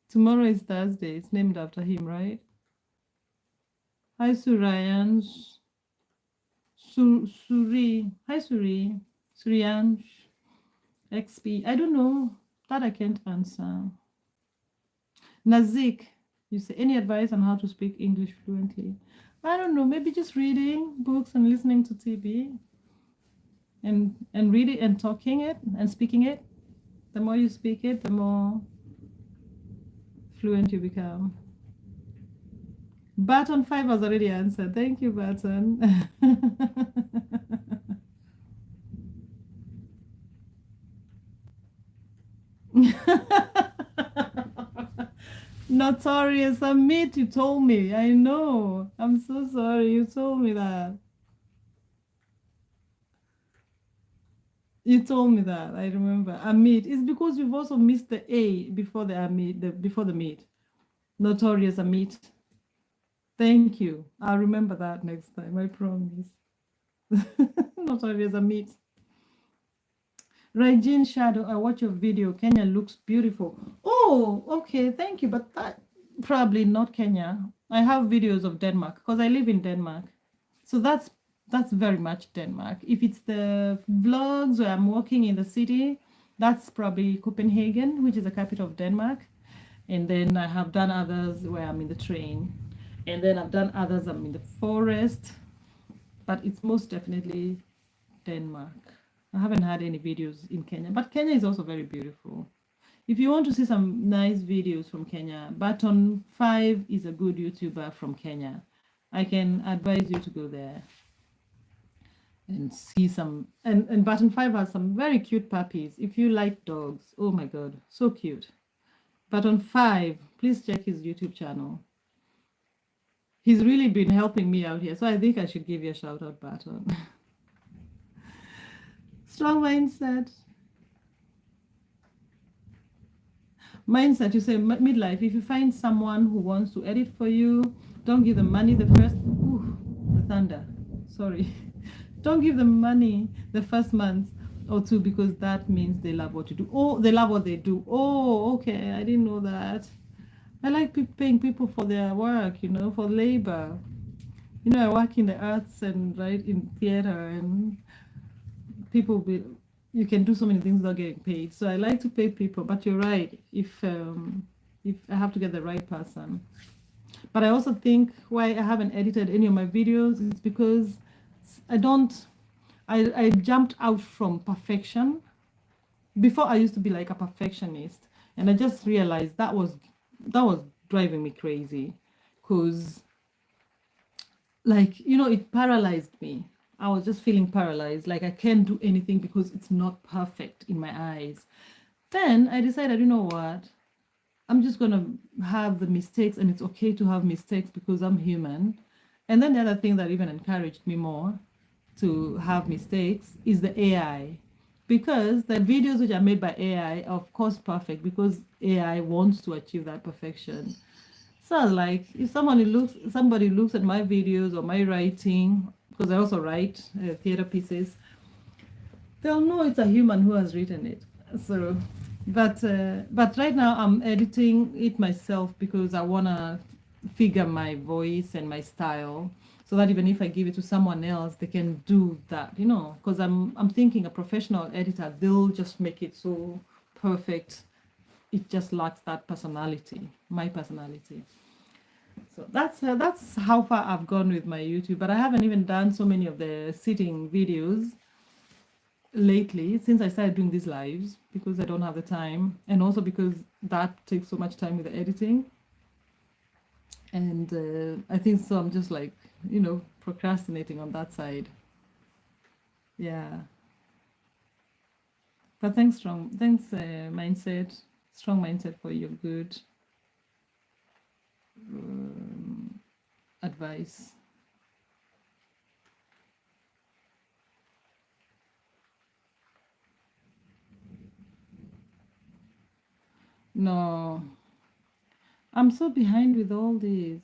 Tomorrow is Thursday. It's named after him, right? Hi, Surayan. Suri. Hi, Suri. Suryansh. XP. I don't know. That I can't answer. Nazik. You say any advice on how to speak English fluently? I don't know. Maybe just reading books and listening to TV. And reading and talking it and speaking it. The more you speak it, the more fluent you become. Button 5 was already answered. Thank you, Button. Notorious Amit, you told me. I know. I'm so sorry. You told me that. You told me that. I remember. Amit. It's because you've also missed the A before the Amit, before the meat. Notorious Amit. Thank you. I'll remember that next time. I promise. Notorious Amit. Regine Shadow, I watch your video. Kenya looks beautiful. Oh, okay. Thank you. But that probably not Kenya. I have videos of Denmark because I live in Denmark. So that's very much Denmark. If it's the vlogs where I'm walking in the city, that's probably Copenhagen, which is the capital of Denmark. And then I have done others where I'm in the train. And then I've done others, I'm in the forest. But it's most definitely Denmark. I haven't had any videos in Kenya, but Kenya is also very beautiful. If you want to see some nice videos from Kenya, Button 5 is a good YouTuber from Kenya. I can advise you to go there and see some. And Button 5 has some very cute puppies. If you like dogs, oh my God, so cute. Button 5, please check his YouTube channel. He's really been helping me out here, so I think I should give you a shout out, Button. Strong mindset. Mindset, you say midlife. If you find someone who wants to edit for you, don't give them money the first. Ooh, the thunder. Sorry. Don't give them money the first month or two because that means they love what you do. Oh, they love what they do. Oh, okay. I didn't know that. I like paying people for their work, for labor. I work in the arts and in theater and people you can do so many things without getting paid. So I like to pay people, but you're right. If I have to get the right person. But I also think why I haven't edited any of my videos is because I jumped out from perfection. Before I used to be like a perfectionist, and I just realized that was driving me crazy because it paralyzed me. I was just feeling paralyzed, like I can't do anything because it's not perfect in my eyes. Then I decided, you know what? I'm just going to have the mistakes, and it's okay to have mistakes because I'm human. And then the other thing that even encouraged me more to have mistakes is the AI. Because the videos which are made by AI are, of course, perfect because AI wants to achieve that perfection. So like if somebody looks at my videos or my writing, because I also write theater pieces, they'll know it's a human who has written it. So, but right now I'm editing it myself because I wanna figure my voice and my style, so that even if I give it to someone else, they can do that. You know, because I'm thinking a professional editor, they'll just make it so perfect. It just lacks that personality, my personality. So that's how far I've gone with my YouTube. But I haven't even done so many of the sitting videos lately since I started doing these lives because I don't have the time, and also because that takes so much time with the editing. And I think so. I'm just like, procrastinating on that side. Yeah. But thanks, strong mindset for your good um, advice. No, I'm so behind with all these.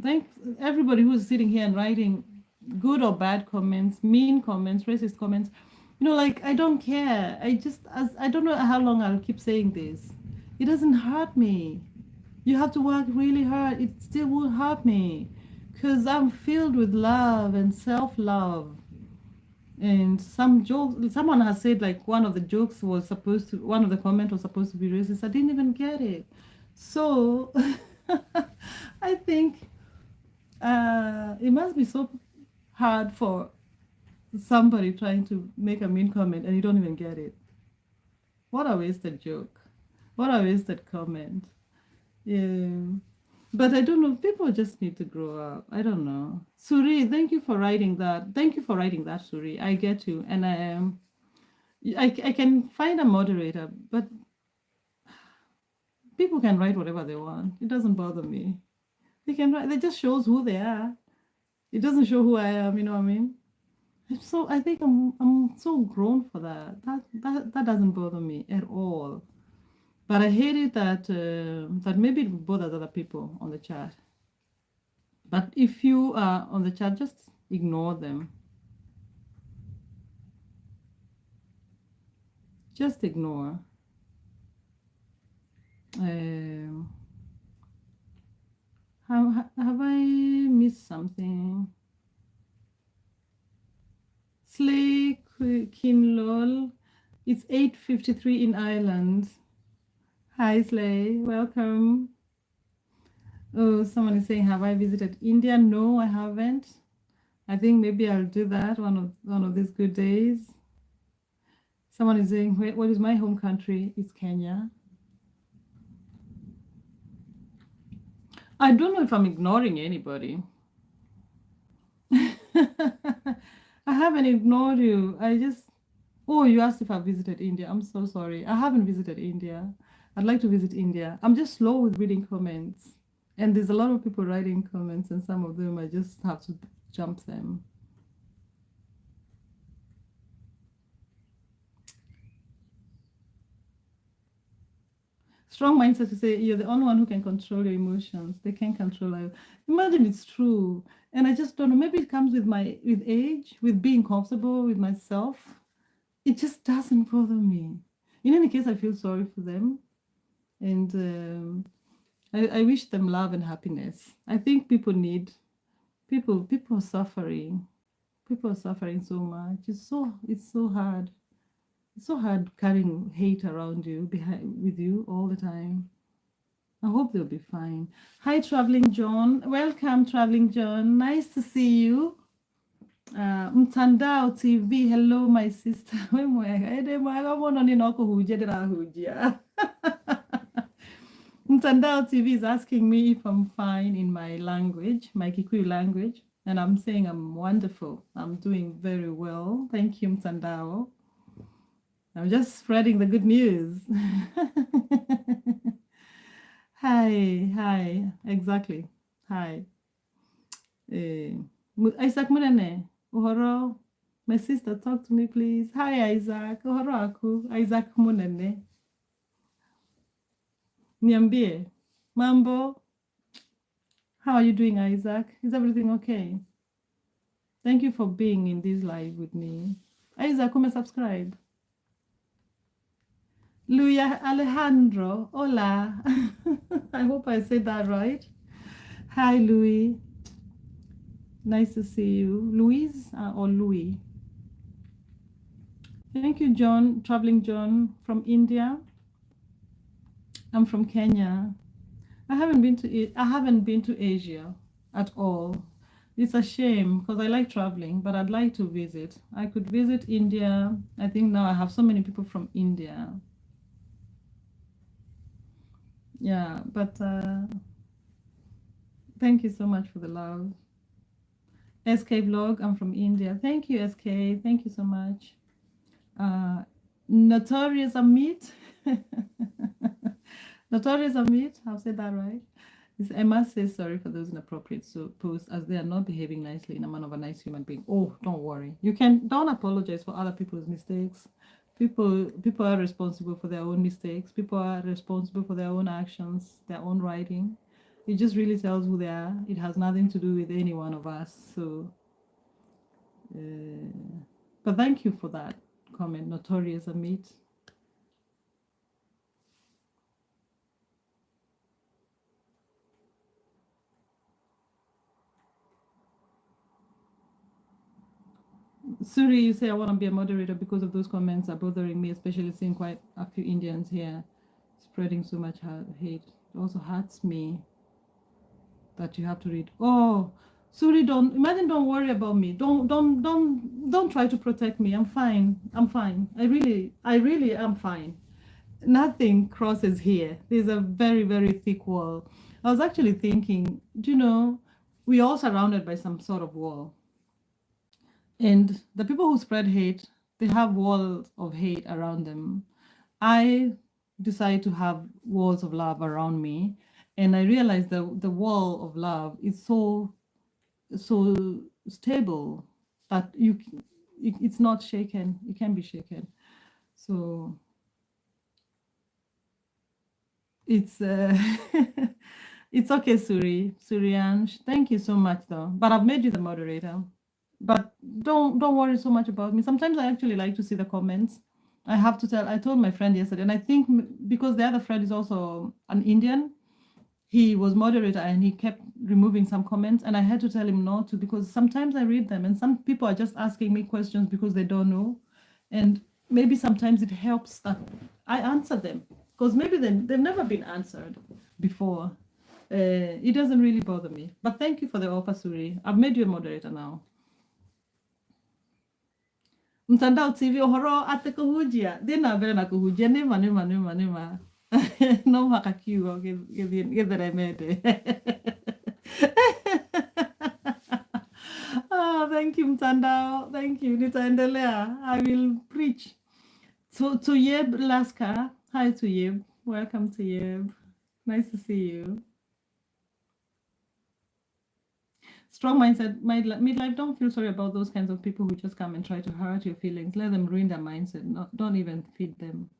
Thanks everybody who's sitting here and writing good or bad comments, mean comments, racist comments. Like I don't care. I don't know how long I'll keep saying this. It doesn't hurt me. You have to work really hard. It still will hurt me because I'm filled with love and self-love. And some jokes, someone has said like one of the comment was supposed to be racist. I didn't even get it. So I think it must be so hard for somebody trying to make a mean comment and you don't even get it. What a wasted joke. What a wasted comment. Yeah. But I don't know. People just need to grow up. I don't know. Suri, thank you for writing that. Thank you for writing that, Suri. I get you. And I can find a moderator, but people can write whatever they want. It doesn't bother me. They can write. It just shows who they are. It doesn't show who I am. You know what I mean? So I think I'm so grown for that. That doesn't bother me at all. But I hate it that maybe it bothers other people on the chat. But if you are on the chat, just ignore them. Just ignore. Um, have I missed something? Slay Kinlol. It's 8:53 in Ireland. Hi Slay, welcome. Oh, someone is saying, have I visited India? No, I haven't. I think maybe I'll do that one of these good days. Someone is saying, what is my home country? It's Kenya. I don't know if I'm ignoring anybody. I haven't ignored you. Oh, you asked if I visited India. I'm so sorry. I haven't visited India. I'd like to visit India. I'm just slow with reading comments. And there's a lot of people writing comments, and some of them I just have to jump them. Strong mindset to say you're the only one who can control your emotions. They can't control you. Imagine it's true. And I just don't know. Maybe it comes with age, with being comfortable with myself. It just doesn't bother me. In any case, I feel sorry for them. And I wish them love and happiness. I think people are suffering. People are suffering so much. It's so hard. It's so hard carrying hate around you, behind with you all the time. I hope they'll be fine. Hi, Traveling John. Welcome, Traveling John. Nice to see you. Mtandao TV. Hello, my sister. Mtandao TV is asking me if I'm fine in my language, my Kikuyu language. And I'm saying I'm wonderful. I'm doing very well. Thank you, Mtandao. I'm just spreading the good news. Hi, exactly. Hi. Isaac Munene, Uhoro. My sister, talk to me, please. Hi, Isaac. Uhoro aku. Isaac Munene. Niambie. Mambo. How are you doing, Isaac? Is everything okay? Thank you for being in this live with me. Aiza, come subscribe. Luis Alejandro, hola. I hope I said that right. Hi, Louis. Nice to see you. Louise or Louis? Thank you, John, traveling John from India. I'm from Kenya. I haven't been to Asia at all. It's a shame because I like traveling, but I'd like to visit. I could visit India. I think now I have so many people from India. Yeah, but thank you so much for the love. SK Vlog, I'm from India. Thank you, SK. Thank you so much. Notorious Amit. Notorious Amit, I've said that right. Emma says sorry for those inappropriate posts as they are not behaving nicely in a manner of a nice human being. Oh, don't worry. Don't apologize for other people's mistakes. People are responsible for their own mistakes. People are responsible for their own actions, their own writing. It just really tells who they are. It has nothing to do with any one of us. So, but thank you for that comment, Notorious Amit. Suri, you say I want to be a moderator because of those comments are bothering me, especially seeing quite a few Indians here spreading so much hate. It also hurts me that you have to read. Oh, Suri, don't worry about me. Don't try to protect me. I'm fine. I'm fine. I really am fine. Nothing crosses here. There's a very, very thick wall. I was actually thinking, we're all surrounded by some sort of wall. And the people who spread hate, they have walls of hate around them. I decide to have walls of love around me. And I realized that the wall of love is so stable that it's not shaken. It can be shaken. So it's it's okay, Suryansh. Thank you so much, though. But I've made you the moderator. But don't worry so much about me. Sometimes I actually like to see the comments. I told my friend yesterday, and I think because the other friend is also an Indian, he was moderator and he kept removing some comments, and I had to tell him not to, because sometimes I read them and some people are just asking me questions because they don't know, and maybe sometimes it helps that I answer them because maybe they've never been answered before. It doesn't really bother me. But thank you for the offer, Suri. I've made you a moderator now. Mtandao TV ohoro ate kuhujia thina mbere na kuhujia nima no haka kiugo githeremete. Thank you, Mtandao. Thank you. Nitaendelea. I will preach. To Yeb Laska. Hi to Yeb. Welcome to Yeb. Nice to see you. Strong mindset, midlife, don't feel sorry about those kinds of people who just come and try to hurt your feelings. Let them ruin their mindset. Don't even feed them.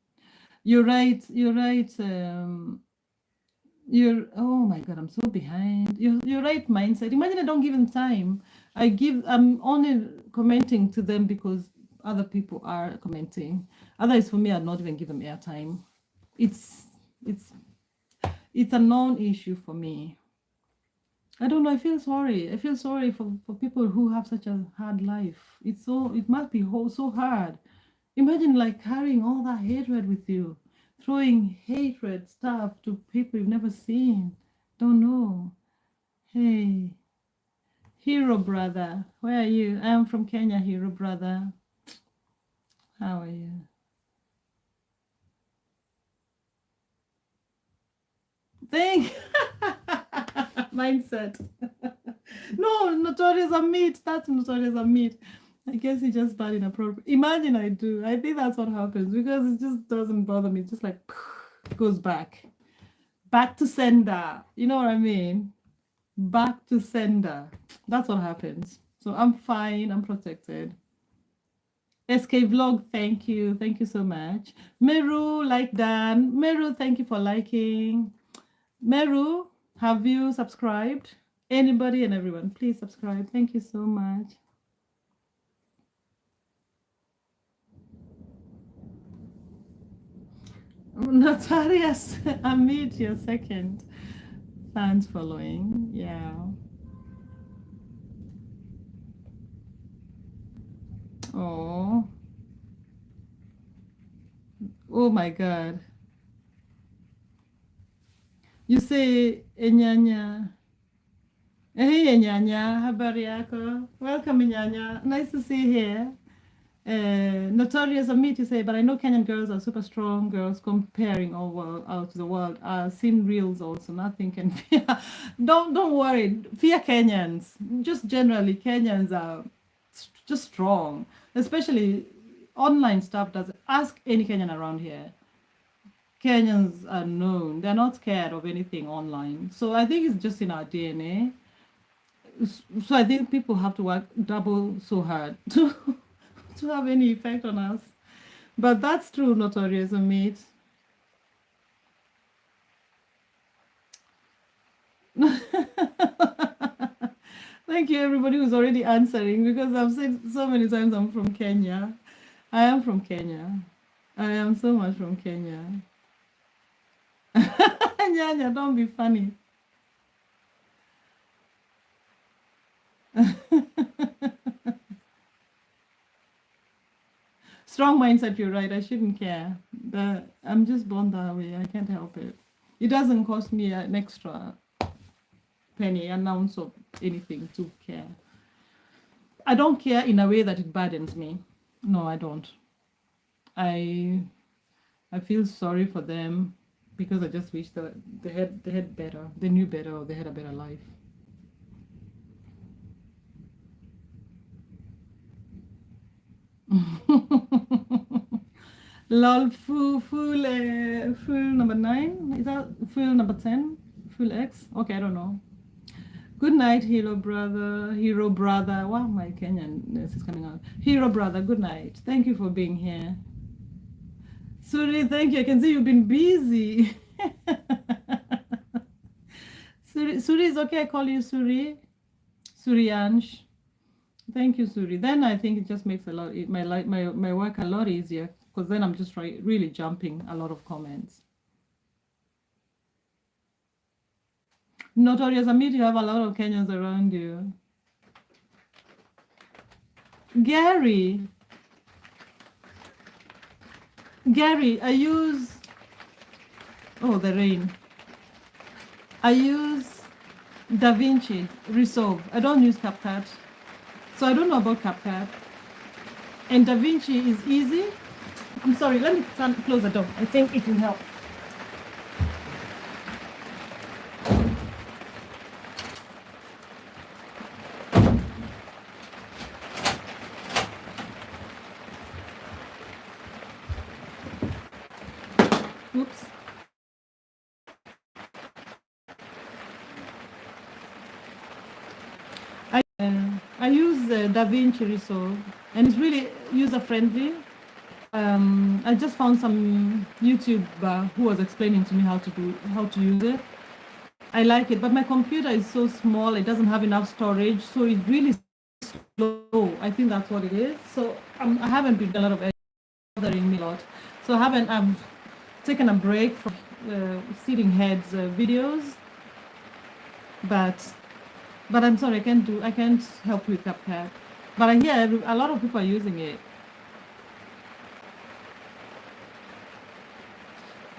You're right. Oh my God, I'm so behind. You're right, mindset. Imagine I don't give them time. I'm only commenting to them because other people are commenting. Otherwise, for me, I'd not even give them airtime. It's a non-issue for me. I don't know. I feel sorry. I feel sorry for people who have such a hard life. It must be so hard. Imagine like carrying all that hatred with you, throwing hatred stuff to people you've never seen, don't know. Hey, hero brother, where are you? I am from Kenya, hero brother. How are you? Thank mindset. No, Notorious Amit. That's Notorious Amit. I guess he just bad inappropriate. Imagine I do. I think that's what happens because it just doesn't bother me. It just like goes back to sender. You know what I mean? Back to sender. That's what happens. So I'm fine. I'm protected. SK Vlog, thank you. Thank you so much. Meru, like Dan. Meru, thank you for liking. Meru, have you subscribed? Anybody and everyone, please subscribe. Thank you so much. Notorious Amit, your second fans following. Yeah. Oh. Oh my God. You say Enyanya. Hey Enyanya, habari yako? Welcome Enyanya. Nice to see you here. Notorious of me to say, but I know Kenyan girls are super strong girls comparing all world out to the world. Seen reels also. Nothing can fear. Don't worry. Fear Kenyans. Just generally, Kenyans are just strong. Especially online stuff. Does ask any Kenyan around here. Kenyans are known. They're not scared of anything online. So I think it's just in our DNA. So I think people have to work double so hard to have any effect on us. But that's true, Notorious Meat. Thank you, everybody who's already answering, because I've said so many times I'm from Kenya. I am from Kenya. I am so much from Kenya. Nyanya, don't be funny. Strong mindset, you're right. I shouldn't care. I'm just born that way. I can't help it. It doesn't cost me an extra penny, an ounce of anything to care. I don't care in a way that it burdens me. No, I don't. I I feel sorry for them because I just wish that they had better, they knew better, or they had a better life. Lol, full number 9. Is that full number 10? Full X? Okay, I don't know. Good night, hero brother. Hero brother. Wow, my Kenyanness is coming out. Hero brother, good night. Thank you for being here. Suri, thank you. I can see you've been busy. Suri is okay. I call you Suri. Suryansh. Thank you, Suri. Then I think it just makes my work a lot easier, because then I'm just really jumping a lot of comments. Notorious Amit, you have a lot of Kenyans around you. Gary, I use, oh, the rain. I use DaVinci Resolve. I don't use CapCut. So I don't know about CapCut. And DaVinci is easy. I'm sorry, let me close the door. I think it will help. Oops. I use DaVinci Resolve, and it's really user-friendly. I just found some YouTuber who was explaining to me how to use it. I like it, but my computer is so small; it doesn't have enough storage, so it's really slow. I think that's what it is. So I haven't been doing a lot of bothering me a lot. So I've taken a break from Seating Heads videos, but I'm sorry, I can't help with CapCut. But I hear a lot of people are using it.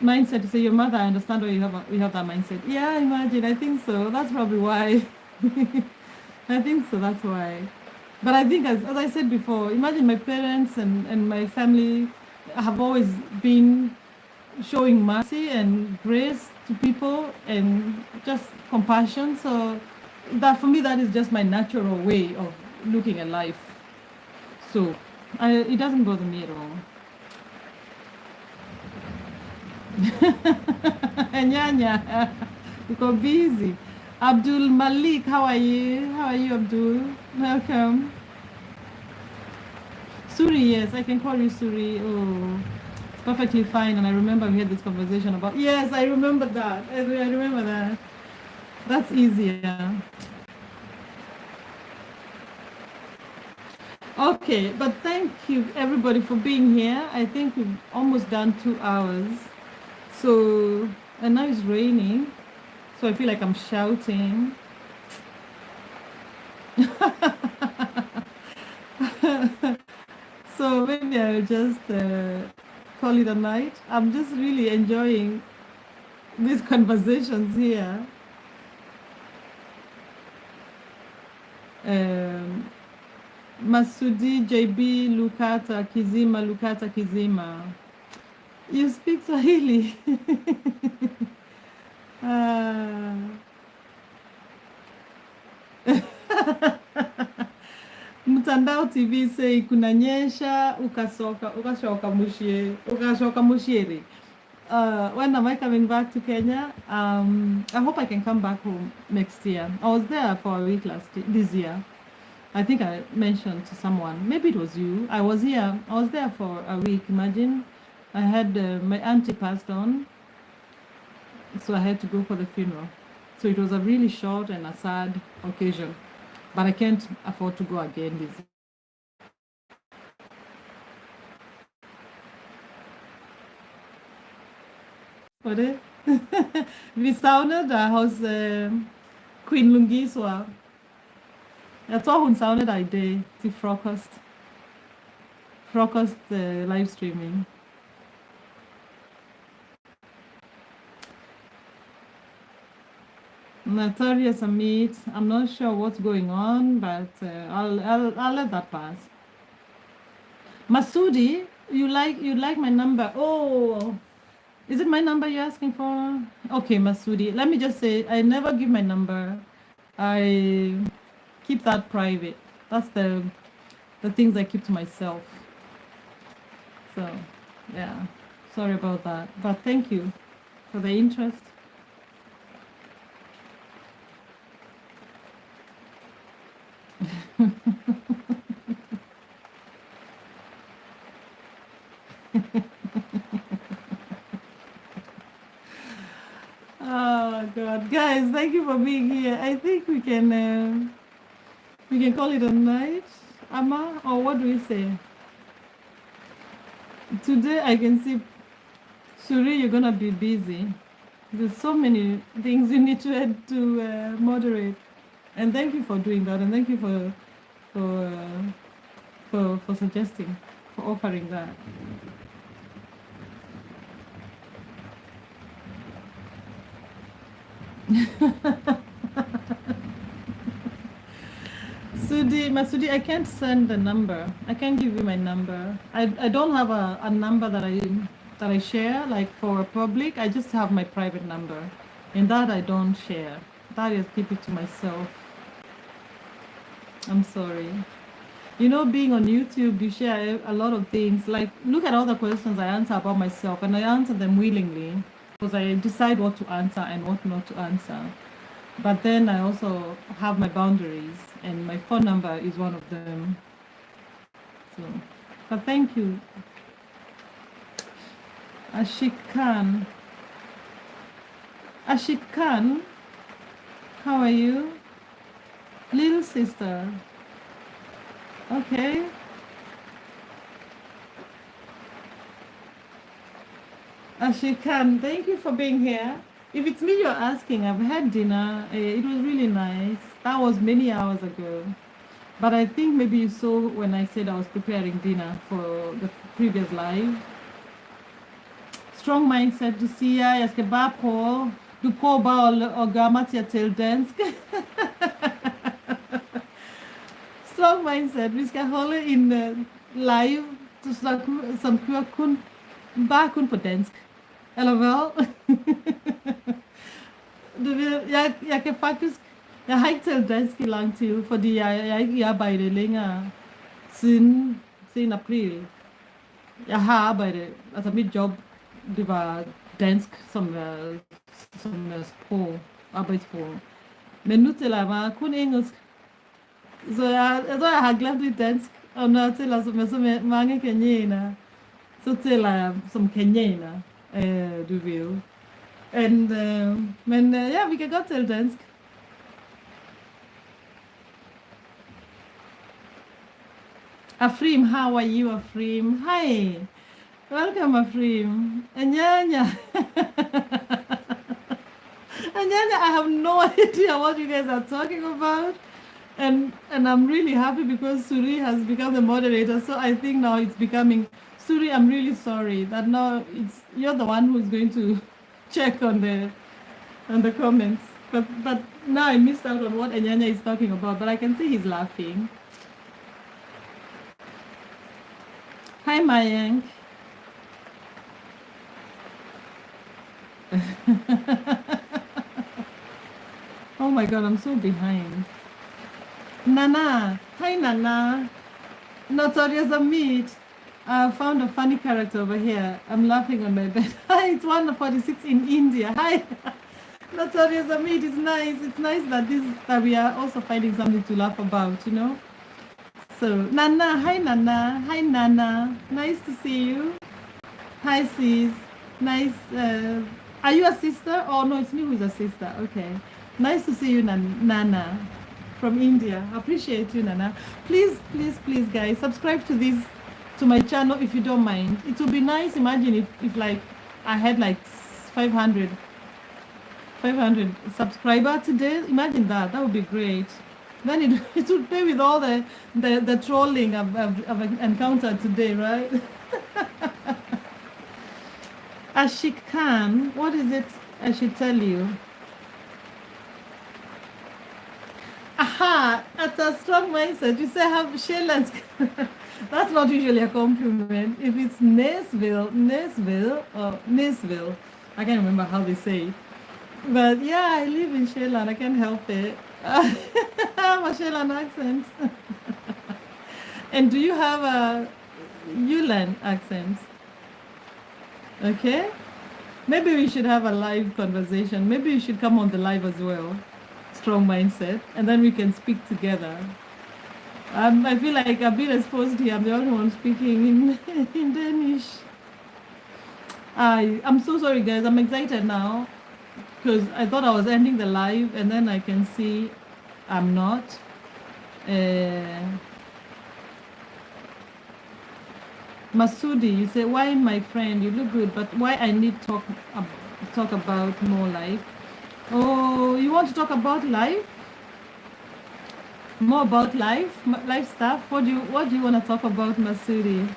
Mindset to say your mother, I understand why you have that mindset. Yeah, imagine. I think so. That's probably why. I think so. That's why. But I think, as I said before, imagine my parents and my family have always been showing mercy and grace to people and just compassion. So that, for me, that is just my natural way of looking at life. So it doesn't bother me at all. Nyanya, you got busy. Abdul Malik, how are you? How are you, Abdul? Welcome. Suri, yes, I can call you Suri. Oh, it's perfectly fine. And I remember we had this conversation about. Yes, I remember that. I remember that. That's easier. Okay, but thank you everybody for being here. I think we've almost done 2 hours. So, and now it's raining, so I feel like I'm shouting. So maybe I'll just call it a night. I'm just really enjoying these conversations here. Um, Masudi, JB, Lukata, Kizima, Lukata, Kizima. You speak Swahili. Ah. Mtandao TV say kunanyesha ukashoka mushieri. When am I coming back to Kenya? I hope I can come back home next year. I was there for a week this year. I think I mentioned to someone, maybe it was you. I was there for a week. Imagine, I had my auntie passed on, so I had to go for the funeral. So it was a really short and a sad occasion, but I can't afford to go again this year. Var det? Vi savnede hos Queen Lungiswa. Jeg tror, hun savnede dig i dag til frokost. Frokost livestreaming. Natalia Samit, I'm not sure what's going on, but I'll let that pass. Masudi, you like my number? Oh, is it my number you're asking for? Okay, Masudi. Let me just say, I never give my number. I keep that private. That's the things I keep to myself. So, yeah, sorry about that. But thank you for the interest. Oh God, guys, thank you for being here. I think we can call it a night, Amma, or what do we say? Today I can see Shuri, you're gonna be busy. There's so many things you need to moderate, and thank you for doing that, and thank you for for suggesting, for offering that. Masudi, I can't send the number. I can't give you my number. I don't have a number that I share like for public. I just have my private number, and that I don't share. That is keep it to myself. I'm sorry. You know, being on YouTube, you share a lot of things. Like, look at all the questions I answer about myself, and I answer them willingly because I decide what to answer and what not to answer. But then I also have my boundaries, and my phone number is one of them. So, but thank you. Ashik Khan. Ashik Khan, how are you? Little sister. Okay. Ashik Khan, thank you for being here. If it's me you're asking, I've had dinner. It was really nice. That was many hours ago. But I think maybe you saw when I said I was preparing dinner for the previous live. Strong mindset to see ya, jag ska bara på. Du på bara och gammalt jag till dansk. Strong mindset. Vi ska hålla in live. Du snakker som kører kun, bare kun på dansk. Eller hvad? Du ved, jeg kan faktisk, jeg har ikke talt dansk i lang tid, fordi jeg er ikke i arbejde længere siden april. Jeg har arbejdet, altså mit job, det var dansk som sprog, arbejdssprog. Men nu taler jeg bare kun engelsk. Så jeg har glemt lidt dansk, og når jeg taler med så mange kenyanere, så taler jeg som kenyaner, du ved. Men ja, vi kan godt tale dansk. Afrim, how are you, Afrim? Hi. Welcome, Afrim. Anyanya. Anyanya, I have no idea what you guys are talking about. And I'm really happy because Suri has become the moderator. So I think now it's becoming Suri, I'm really sorry that now you're the one who's going to check on the comments. But now I missed out on what Anyanya is talking about, but I can see he's laughing. Hi Mayank. Oh my god, I'm so behind. Nana. Hi Nana. Notorious Amit. I found a funny character over here. I'm laughing on my bed. Hi, it's 1:46 in India. Hi. Notorious Amit. It's nice. It's nice that we are also finding something to laugh about, you know? So Nana, hi Nana. Hi Nana. Nice to see you. Hi sis. Nice. Are you a sister? Oh no, it's me who's a sister. Okay. Nice to see you, Nana, from India. Appreciate you, Nana. Please, please, please, guys, subscribe to my channel if you don't mind. It would be nice. Imagine if like I had like 500 subscriber today. Imagine that. That would be great. Then it would pay with all the trolling I've encountered today, right? Ashik Khan, what is it I should tell you? Aha, that's a strong mindset. You say have Shayla's. That's not usually a compliment. If it's Nesville, or Nesville, I can't remember how they say it. But yeah, I live in Shayland. I can't help it. I have a Shayland accent. And do you have a Yulan accent? Okay. Maybe we should have a live conversation. Maybe you should come on the live as well. Strong mindset, and then we can speak together. I feel like I've been exposed here. I'm the only one speaking in Danish. I'm so sorry, guys. I'm excited now because I thought I was ending the live, and then I can see I'm not. Masudi, you say, why my friend? You look good, but why I need talk about more life? Oh, you want to talk about life? More about life stuff? What do you want to talk about, Masudi?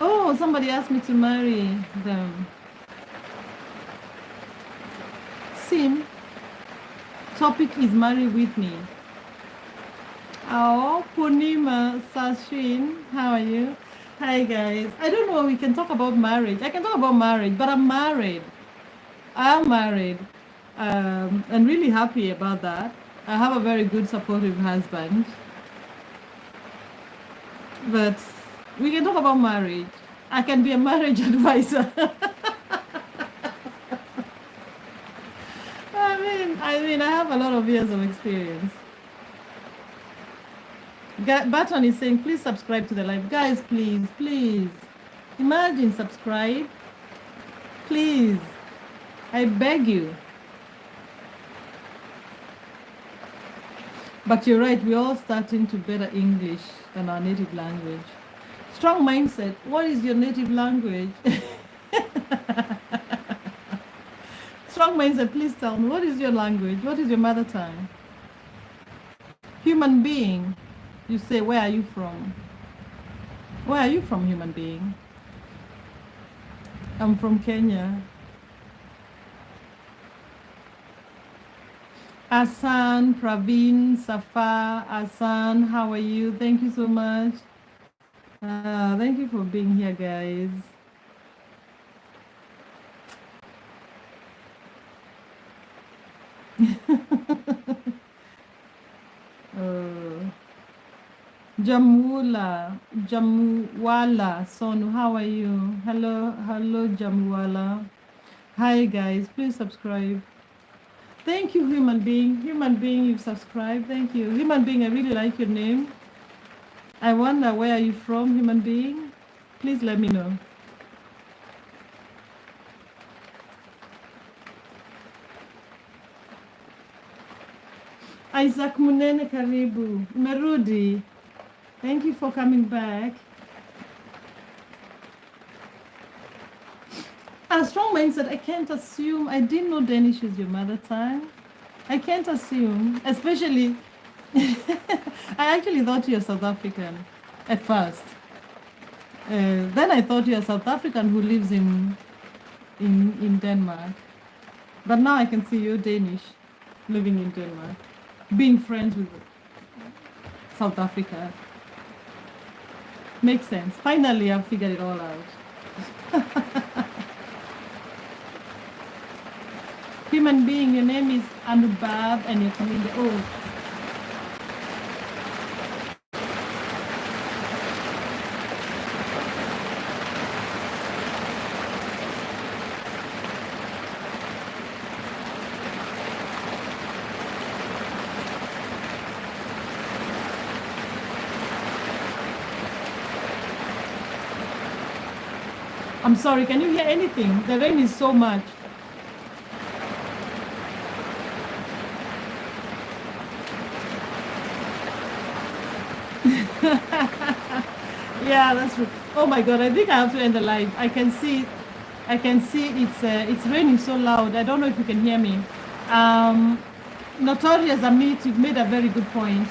Oh, somebody asked me to marry them. Sim, topic is marry with me. Oh, Punima, Sashin, how are you? Hi guys. I don't know, we can talk about marriage. I can talk about marriage, but I'm married. I'm married. And really happy about that. I have a very good supportive husband. But we can talk about marriage. I can be a marriage advisor. I mean, I have a lot of years of experience. Baton is saying, please subscribe to the live. Guys, please, please. Imagine, subscribe. Please. I beg you. But you're right, we're all starting to better English than our native language. Strong mindset. What is your native language? Strong mindset, please tell me. What is your language? What is your mother tongue? Human being. You say, where are you from? Where are you from, human being? I'm from Kenya. Asan, Praveen, Safa, Asan, how are you? Thank you so much. Thank you for being here, guys. Jamuwala Sonu, how are you? Hello, Jamuwala. Hi, guys. Please subscribe. Thank you, human being. Human being, you've subscribed. Thank you. Human being, I really like your name. I wonder, where are you from, human being? Please let me know. Isaac Munene, karibu. Merudi. Thank you for coming back. A strong mindset, I can't assume. I didn't know Danish is your mother tongue. I can't assume, especially, I actually thought you're South African at first. Then I thought you're South African who lives in Denmark. But now I can see you're Danish, living in Denmark, being friends with South Africa. Makes sense. Finally, I've figured it all out. Human being, your name is Anubab and you're coming the I'm sorry, can you hear anything? The rain is so much. Yeah, that's true. Oh my God, I think I have to end the live. I can see it's raining so loud. I don't know if you can hear me. Notorious Amit, you've made a very good point.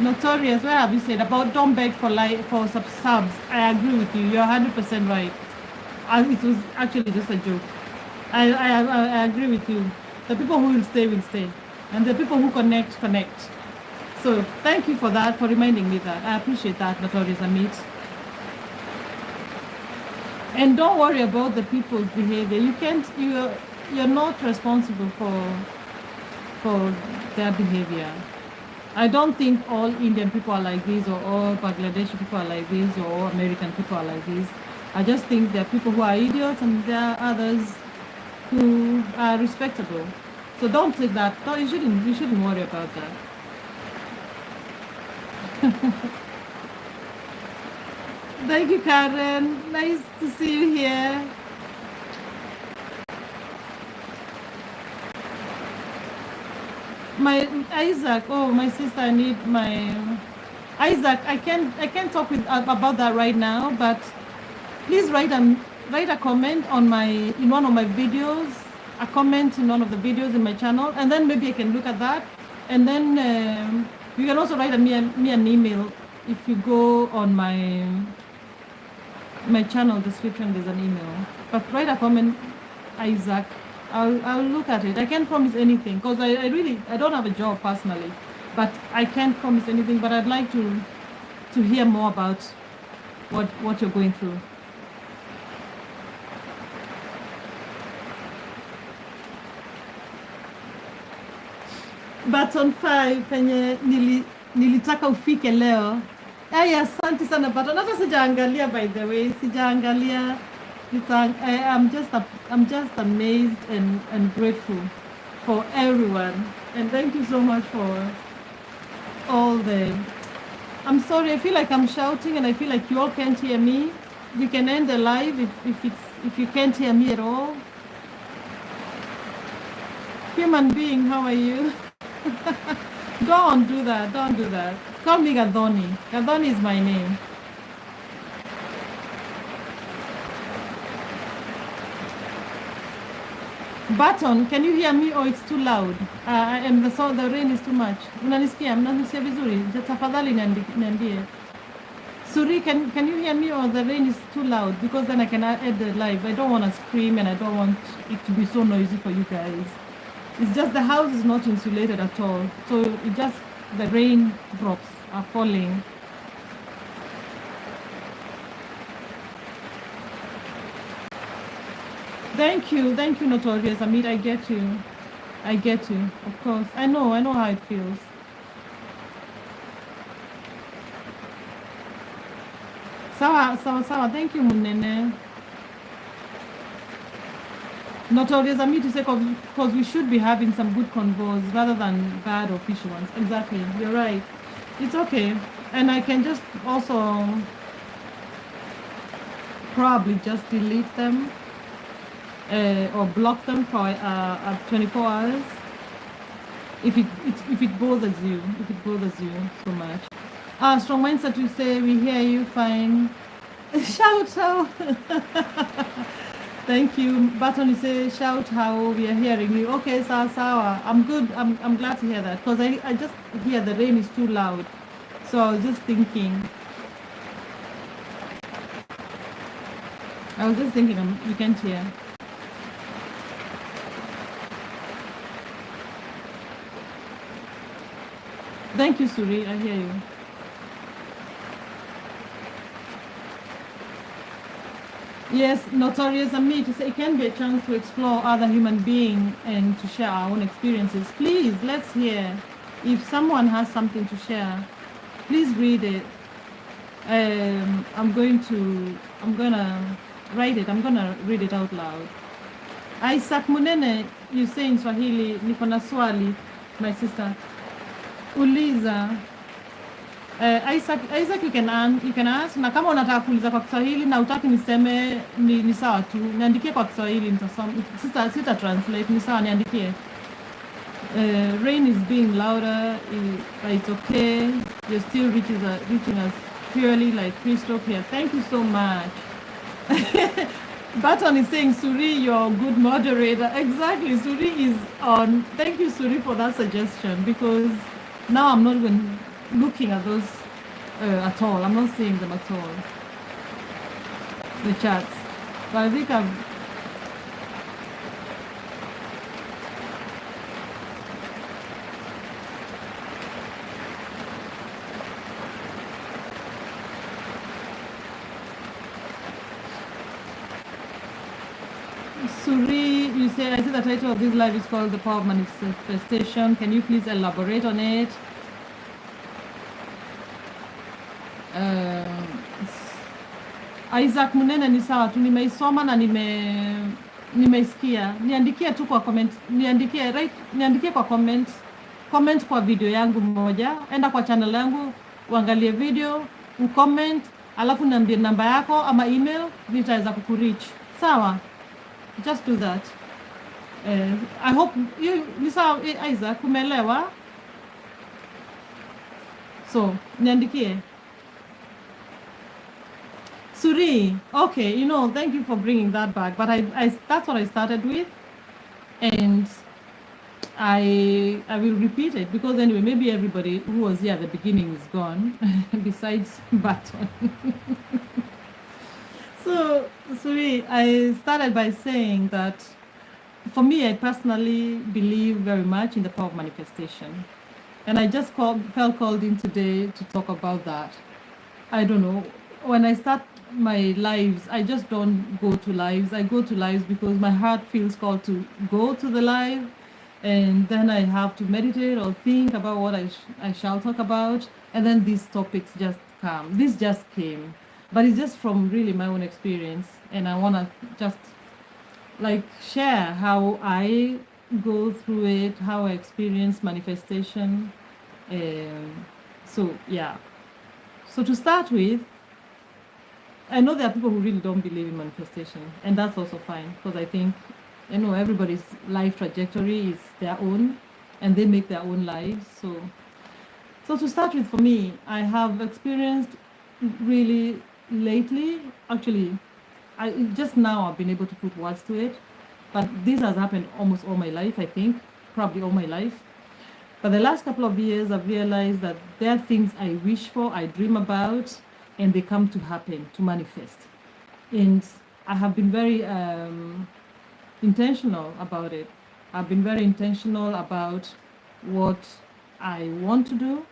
Notorious, what have you said about don't beg for subs? I agree with you. You're 100% right. It was actually just a joke. I agree with you. The people who will stay, and the people who connect. So thank you for that, for reminding me that. I appreciate that, Notorious Amit. And don't worry about the people's behavior. You're not responsible for their behavior. I don't think all Indian people are like this, or all Bangladeshi people are like this, or all American people are like this. I just think there are people who are idiots and there are others who are respectable. So don't take that. No, you shouldn't worry about that. Thank you, Karen. Nice to see you here. My Isaac, oh my sister, I need my Isaac. I can't talk about that right now, but please write a comment on in one of my videos, a comment in one of the videos in my channel, and then maybe I can look at that, and then you can also write me an email if you go on my channel description. There's an email, but write a comment, Isaac. I'll look at it. I can't promise anything because I don't have a job personally, but I can't promise anything. But I'd like to hear more about what you're going through. Button 5 penye nilitaka ufike leo. Aya, asante sana Button. Hata sijaangalia, by the way, sijaangalia. I'm just amazed and grateful for everyone, and thank you so much for all the. I'm sorry, I feel like I'm shouting and I feel like you all can't hear me. We can end the live if you can't hear me at all. Human being, how are you? Don't do that. Call me Gadoni. Gadoni is my name. Button, can you hear me or it's too loud? The rain is too much. Unanisikia? Mnanisikia vizuri? Tafadhali niambie. Suri, can you hear me or the rain is too loud? Because then I can add the live. I don't want to scream and I don't want it to be so noisy for you guys. It's just the house is not insulated at all. So the rain drops are falling. Thank you, Notorious Amit. I get you, of course. I know how it feels. Sawa. Thank you, Munene. Notorious Amit to say because we should be having some good convos rather than bad or fishy ones. Exactly, you're right. It's okay, and I can just also probably just delete them. Or block them for 24 hours. if it bothers you, so much. Strong mindset, you say we hear you fine. Shout out. Thank you. Button, you say shout how we are hearing you. Okay, sawa. I'm good. I'm glad to hear that because I just hear the rain is too loud. So I was just thinking. You can't hear. Thank you, Suri. I hear you. Yes, notorious and me to say it can be a chance to explore other human beings and to share our own experiences. Please, let's hear. If someone has something to share, please read it. I'm gonna write it. I'm gonna read it out loud. Isaac Munene, you say in Swahili, niko na swali, my sister. Uliza. Isaac you can ask, na kama unataka kuuliza kwa Kiswahili na utaki niseme ni sawa tu. Niandikie kwa Kiswahili nitasoma. Sita translate, ni sawa niandikie. Rain is being louder, but it's okay. You're still reaching us purely like crystal clear. Thank you so much. Baton is saying, Suri, you're a good moderator. Exactly, Suri is on. Thank you, Suri, for that suggestion because now I'm not even looking at those at all. I'm not seeing them at all. The chats. But I think I've. Suri, you say, I see the title of this live is called The Power of Manifestation. Can you please elaborate on it? Isaac Munene ni sawa tu, nimeisoma na nimeisikia. Niandikie tu kwa comment, niandikie kwa comment kwa video yangu moja. Enda kwa channel yangu, uangalie video, ucomment, alafu niambie namba yako ama email, nitaweza kukureach. Sawa? Just do that. I hope you ni sawa Isaac, umeelewa? So, niandikie. Suri, okay, thank you for bringing that back. But that's what I started with, and I will repeat it because anyway, maybe everybody who was here at the beginning is gone, besides Baton. So, Suri, I started by saying that for me, I personally believe very much in the power of manifestation, and I just felt called in today to talk about that. I don't know. When I start my lives, I just don't go to lives. I go to lives because my heart feels called to go to the live, and then I have to meditate or think about what I shall talk about, and then these topics just come. This just came, but it's just from really my own experience, and I want to just like share how I go through it, how I experience manifestation. So yeah. So to start with, I know there are people who really don't believe in manifestation, and that's also fine because I think, everybody's life trajectory is their own, and they make their own lives. So to start with, for me, I have experienced really lately, actually, just now I've been able to put words to it, but this has happened almost all my life, I think, probably all my life. But the last couple of years, I've realized that there are things I wish for, I dream about, and they come to happen, to manifest. And I have been very intentional about it. I've been very intentional about what I want to do,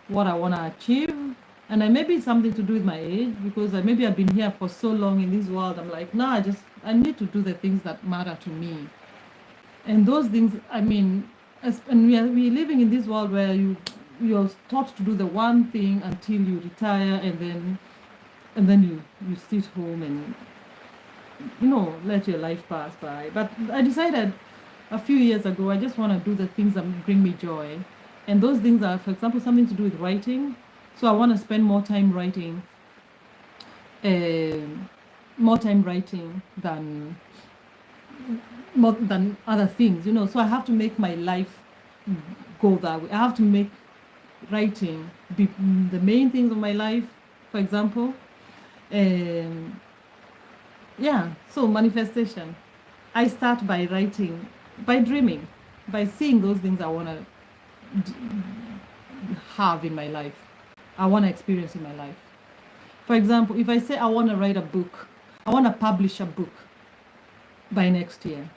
what I want to achieve. And maybe it's something to do with my age because maybe I've been here for so long in this world. I'm like, no, I need to do the things that matter to me. And those things, and we're living in this world where you're taught to do the one thing until you retire, and then you sit home and let your life pass by. But I decided a few years ago I just want to do the things that bring me joy, and those things are, for example, something to do with writing. So I want to spend more time writing than more than other things, so I have to make my life go that way. I have to make writing be the main things of my life, for example. Um, yeah, so manifestation. I start by writing, by dreaming, by seeing those things I want to have in my life, I want to experience in my life. For example, if I say I want to write a book, I want to publish a book by next year.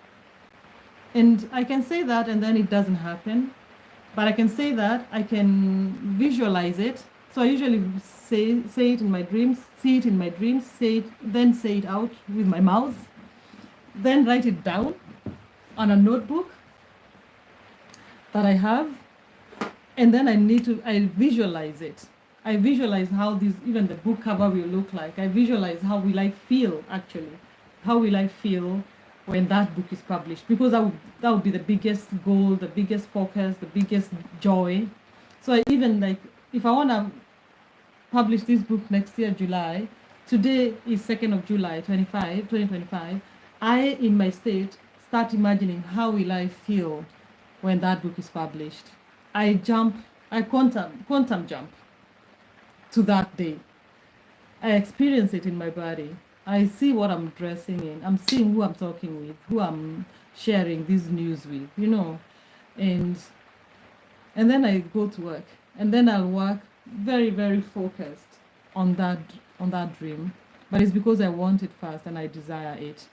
And I can say that and then it doesn't happen. But I can say that, I can visualize it. So I usually say it in my dreams, see it in my dreams, then say it out with my mouth, then write it down on a notebook that I have, and then I visualize it. I visualize how even the book cover will look like. I visualize how will I feel actually. How will I feel when that book is published? Because that would be the biggest goal, the biggest focus, the biggest joy. So I even like, if I want to publish this book next year, July, today is 2nd of July, 2025, I, in my state, start imagining how will I feel when that book is published. I quantum jump to that day. I experience it in my body. I see what I'm dressing in. I'm seeing who I'm talking with, who I'm sharing this news with, and then I go to work, and then I'll work very, very focused on that dream. But it's because I want it first and I desire it.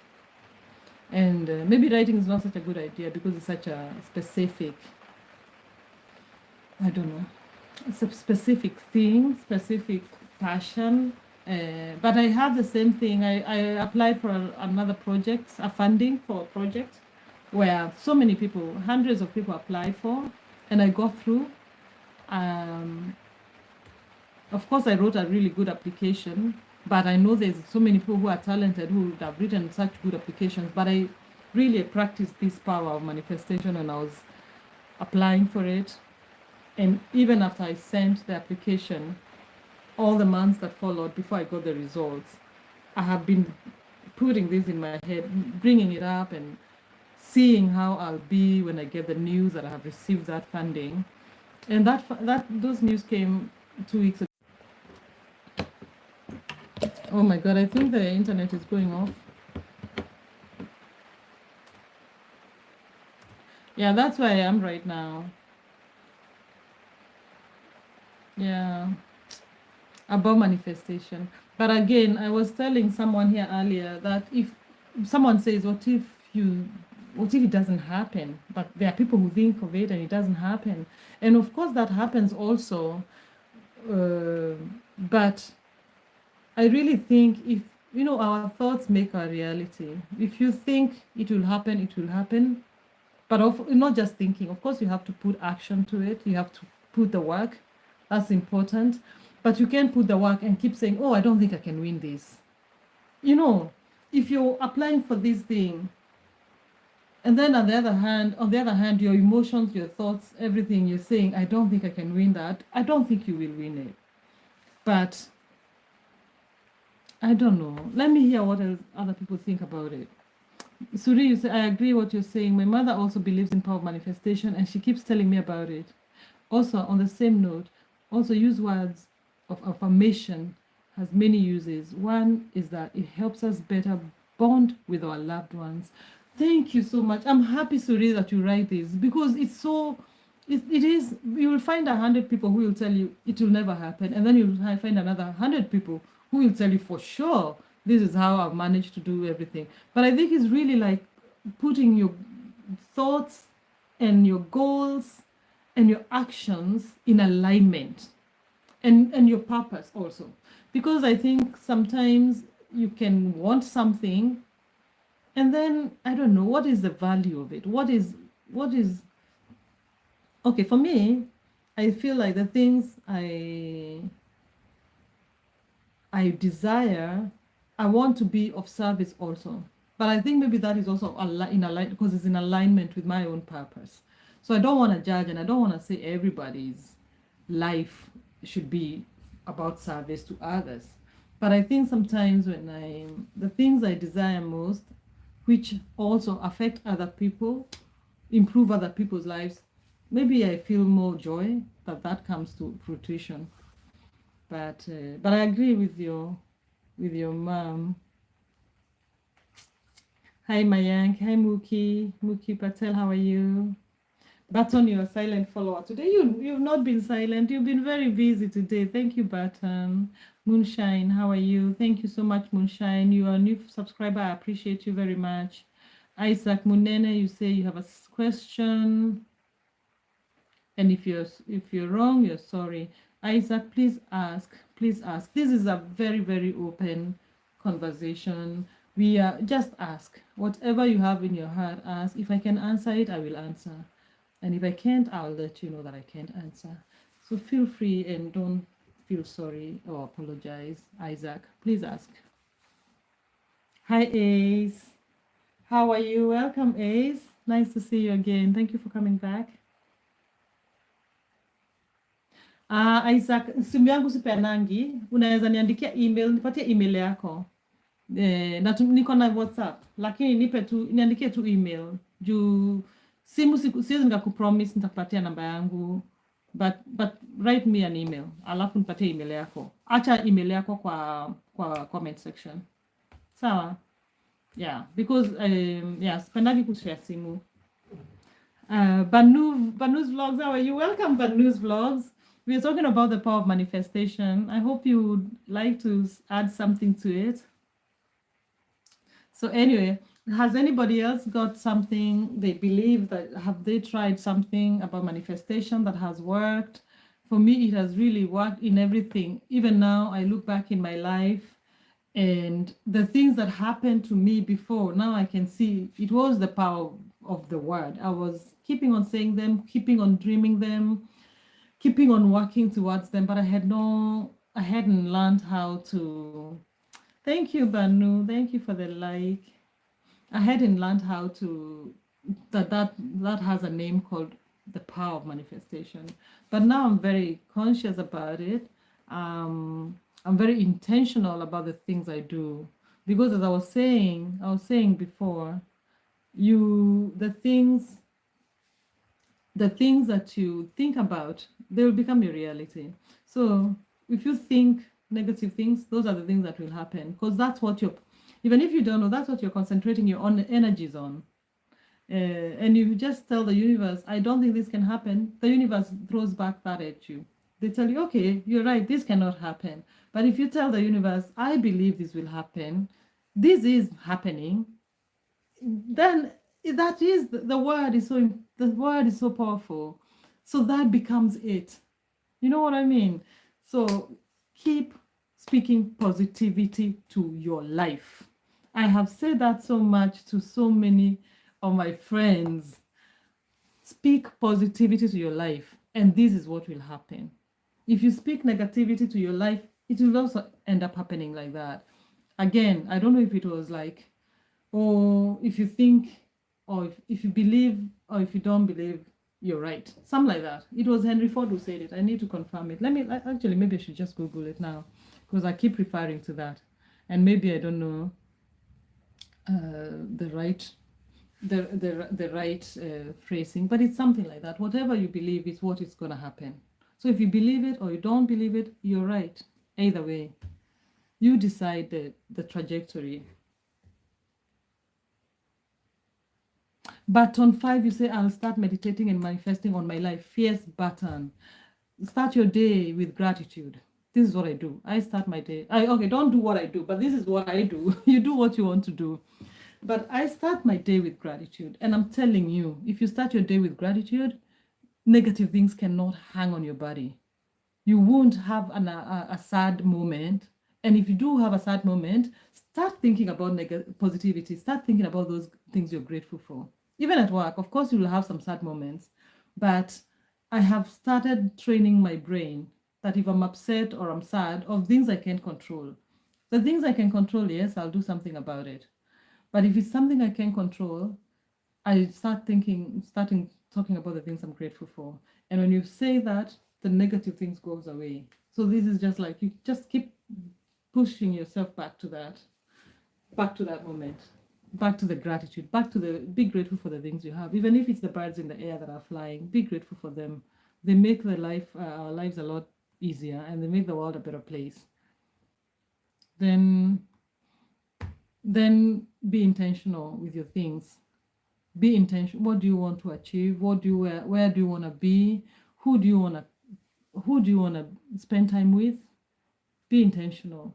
And maybe writing is not such a good idea because it's such a specific, I don't know, it's a specific thing, specific passion. But I had the same thing. I applied for another project, a funding for a project where so many people, hundreds of people applied for, and I got through. Of course, I wrote a really good application, but I know there's so many people who are talented who would have written such good applications. But I really practiced this power of manifestation when I was applying for it. And even after I sent the application, all the months that followed before I got the results, I have been putting this in my head, bringing it up and seeing how I'll be when I get the news that I have received that funding. And those news came 2 weeks ago. Oh my God, I think the internet is going off. Yeah, that's where I am right now. Yeah, about manifestation. But again, I was telling someone here earlier that if someone says, what if it doesn't happen? But there are people who think of it and it doesn't happen. And of course that happens also. But I really think if, our thoughts make our reality. If you think it will happen, it will happen. But not just thinking. Of course, you have to put action to it. You have to put the work. That's important. But you can't put the work and keep saying, oh, I don't think I can win this. If you're applying for this thing, and then on the other hand, your emotions, your thoughts, everything you're saying, I don't think I can win that. I don't think you will win it. But I don't know. Let me hear what else other people think about it. Suri, you say, I agree what you're saying. My mother also believes in power of manifestation and she keeps telling me about it. Also, on the same note, also use words of affirmation has many uses. One is that it helps us better bond with our loved ones. Thank you so much. I'm happy, Suri, that you write this because it's so, it is, you will find 100 people who will tell you it will never happen. And then you'll find another 100 people who will tell you for sure, this is how I've managed to do everything. But I think it's really like putting your thoughts and your goals and your actions in alignment and your purpose also. Because I think sometimes you can want something and then, I don't know, what is the value of it? What is, okay, for me, I feel like the things I desire, I want to be of service also. But I think maybe that is also because it's in alignment with my own purpose. So I don't want to judge and I don't want to say everybody's life should be about service to others. But I think sometimes when the things I desire most, which also affect other people, improve other people's lives, maybe I feel more joy that comes to fruition. But I agree with your mom. Hi Mayank, hi Muki Patel, how are you? Baton, you're a silent follower today. You've not been silent. You've been very busy today. Thank you, Baton. Moonshine, how are you? Thank you so much, Moonshine. You are a new subscriber. I appreciate you very much. Isaac Munene, you say you have a question, and if you're wrong, you're sorry. Isaac, please ask. Please ask. This is a very open conversation. We are just ask whatever you have in your heart. Ask. If I can answer it, I will answer. And if I can't, I'll let you know that I can't answer. So feel free and don't feel sorry or apologize. Isaac, please ask. Hi, Ace. How are you? Welcome, Ace. Nice to see you again. Thank you for coming back. Isaac, simu yangu sipeanangi. Unaweza niandikia email, nipatie email yako. Niko na WhatsApp, lakini niandikie tu email. Juu simu siwezi nikakupromise nitakupatia namba yangu, but write me an email, alafu nipatie email yako. Acha email yako kwa comment section. Sawa? Yeah, because sipendagi kushare simu. Banu's Vlogs, how are you? Welcome, Banu's Vlogs. We're talking about the power of manifestation. I hope you would like to add something to it. So anyway, has anybody else got something they believe that have they tried something about manifestation that has worked? For me, it has really worked in everything. Even now, I look back in my life and the things that happened to me before, now I can see it was the power of the word. I was keeping on saying them, keeping on dreaming them, keeping on working towards them, but I hadn't learned how to. Thank you, Banu. Thank you for the like. I hadn't learned how to that has a name called the power of manifestation. But now I'm very conscious about it. I'm very intentional about the things I do. Because as I was saying before, the things that you think about, they will become your reality. So if you think negative things, those are the things that will happen, because that's what even if you don't know, that's what you're concentrating your own energies on. And you just tell the universe, I don't think this can happen, the universe throws back that at you. They tell you, okay, you're right, this cannot happen. But if you tell the universe, I believe this will happen, this is happening, then that is the word is so powerful. So that becomes it. You know what I mean? So keep speaking positivity to your life. I have said that so much to so many of my friends. Speak positivity to your life, and this is what will happen. If you speak negativity to your life, it will also end up happening like that. Again, I don't know if it was like, or if you think, or if you believe, or if you don't believe, you're right. Something like that. It was Henry Ford who said it. I need to confirm it. Actually, maybe I should just Google it now, because I keep referring to that. And maybe I don't know the right phrasing, but it's something like that. Whatever you believe is what is going to happen. So if you believe it or you don't believe it, you're right. Either way, you decide the trajectory. Button 5, you say, I'll start meditating and manifesting on my life. Yes, button. Start your day with gratitude. This is what I do. I start my day. Okay, don't do what I do, but this is what I do. You do what you want to do. But I start my day with gratitude. And I'm telling you, if you start your day with gratitude, negative things cannot hang on your body. You won't have a sad moment. And if you do have a sad moment, start thinking about positivity. Start thinking about those things you're grateful for. Even at work, of course, you will have some sad moments. But I have started training my brain that if I'm upset or I'm sad, of things I can't control. The things I can control, yes, I'll do something about it. But if it's something I can't control, I starting talking about the things I'm grateful for. And when you say that, the negative things goes away. So this is just like, you just keep pushing yourself back to that moment. back to the gratitude, back to the be grateful for the things you have, even if it's the birds in the air that are flying. Be grateful for them. They make our lives a lot easier, and they make the world a better place. Then be intentional with your things. Be intentional. What do you want to achieve? Where do you want to be? Who do you want to spend time with? Be intentional,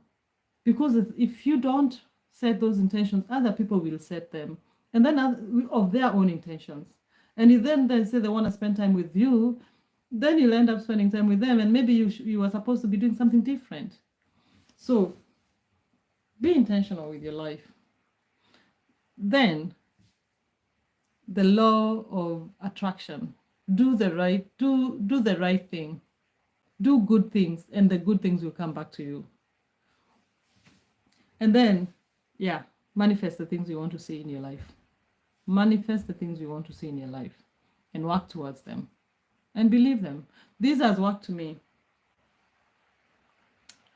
because if you don't set those intentions, other people will set them, and then of their own intentions. And if then they say they want to spend time with you, then you'll end up spending time with them, and maybe you were supposed to be doing something different. So be intentional with your life. Then the law of attraction. Do the right thing. Do good things, and the good things will come back to you. And then, manifest the things you want to see in your life. Manifest the things you want to see in your life, and work towards them, and believe them. This has worked to me.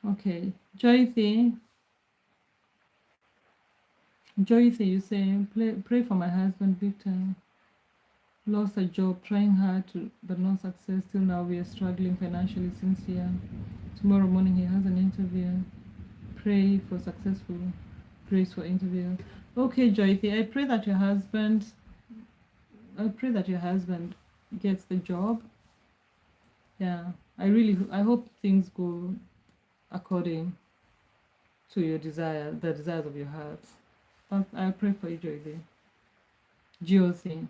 Okay, Joythy, you say, pray for my husband Victor. Lost a job, trying hard but no success. Till now we are struggling financially since here. Tomorrow morning he has an interview. Pray for successful grace for interview. Okay, Joythy, I pray that your husband gets the job. Yeah, I hope things go according to your the desires of your heart. But I pray for you, Joythy. GOC.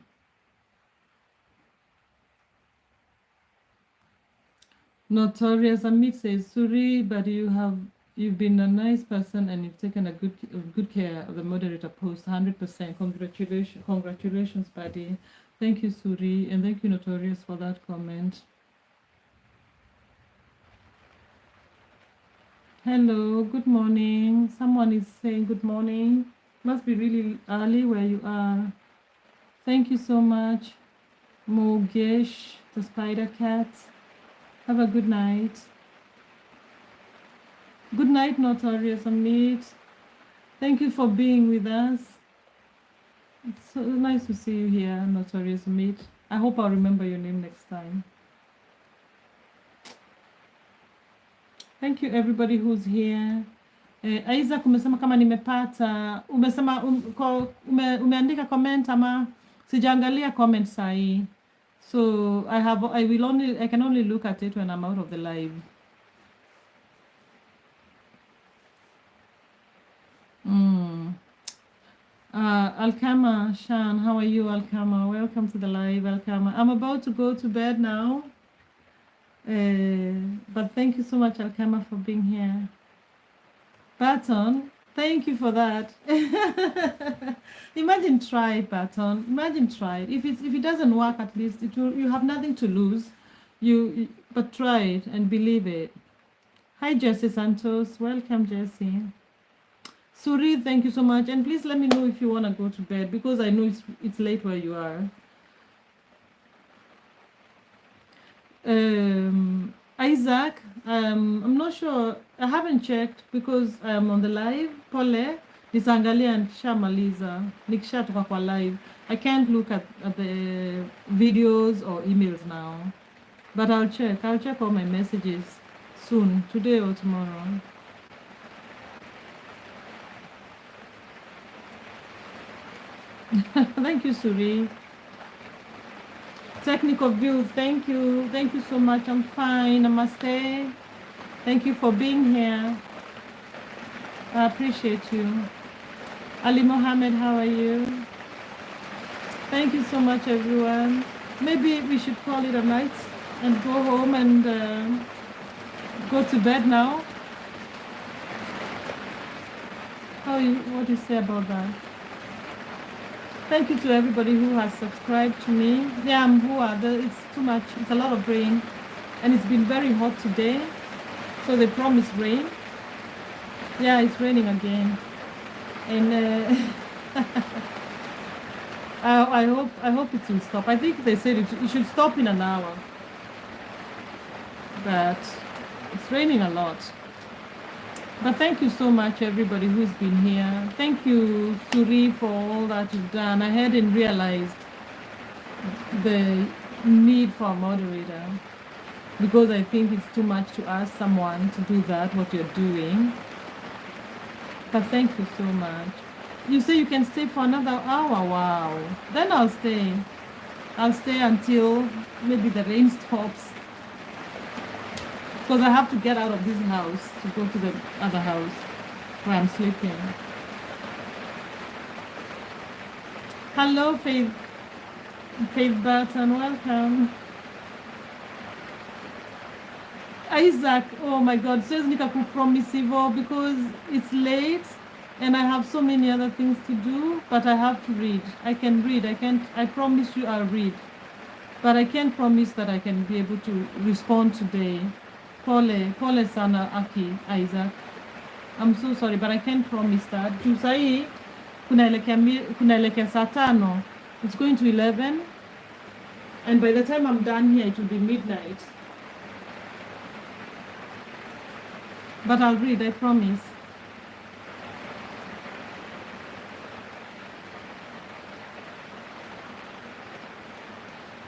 Notorious Amit says, Suri, but you've been a nice person and you've taken a good care of the moderator post. 100%. Congratulations, buddy. Thank you, Suri, and thank you, Notorious, for that comment. Hello, good morning. Someone is saying good morning. Must be really early where you are. Thank you so much, Mogesh, the spider cat. Have a good night. Good night, Notorious Amit. Thank you for being with us. It's so nice to see you here, Notorious Amit. I hope I'll remember your name next time. Thank you everybody who's here. Isaac, umesema kama nimepata, umesema umeandika comment ama sijaangalia comment sahi. So I can only look at it when I'm out of the live. Alkama Shan, how are you, Alkama? Welcome to the live, Alkama. I'm about to go to bed now. But thank you so much, Alkama, for being here. Baton, thank you for that. Imagine try it, Baton. Imagine try it. If it doesn't work, at least you have nothing to lose. But try it and believe it. Hi, Jesse Santos. Welcome, Jesse. Suri, thank you so much. And please let me know if you want to go to bed, because I know it's late where you are. Isaac, I'm not sure. I haven't checked because I'm on the live. Pole, nisangalia and shamaliza. Nikishatoka kwa live. I can't look at the videos or emails now. But I'll check all my messages soon, today or tomorrow. Thank you, Suri. Technical views, thank you so much. I'm fine. Namaste. Thank you for being here. I appreciate you. Ali Mohammed, how are you? Thank you so much, everyone. Maybe we should call it a night and go home and go to bed now. What do you say about that? Thank you to everybody who has subscribed to me. Yeah, it's too much. It's a lot of rain. And it's been very hot today. So they promised rain. Yeah, it's raining again. And I hope it will stop. I think they said it should stop in an hour. But it's raining a lot. But thank you so much, everybody who's been here. Thank you, Suri, for all that you've done. I hadn't realized the need for a moderator because I think it's too much to ask someone to do that, what you're doing. But thank you so much. You say you can stay for another hour. Wow. Then I'll stay. I'll stay until maybe the rain stops. Because I have to get out of this house to go to the other house where I'm sleeping. Hello, Faith. Faith Burton, welcome. Isaac, oh my God, says Nikaku promise hivyo because it's late and I have so many other things to do, but I have to read. I can read. I promise you I'll read. But I can't promise that I can be able to respond today. Pole sana Aki, Isaac. I'm so sorry, but I can't promise that. Juu sahii kunaelekea saa tano. It's going to 11. And by the time I'm done here, it will be midnight. But I'll read, I promise.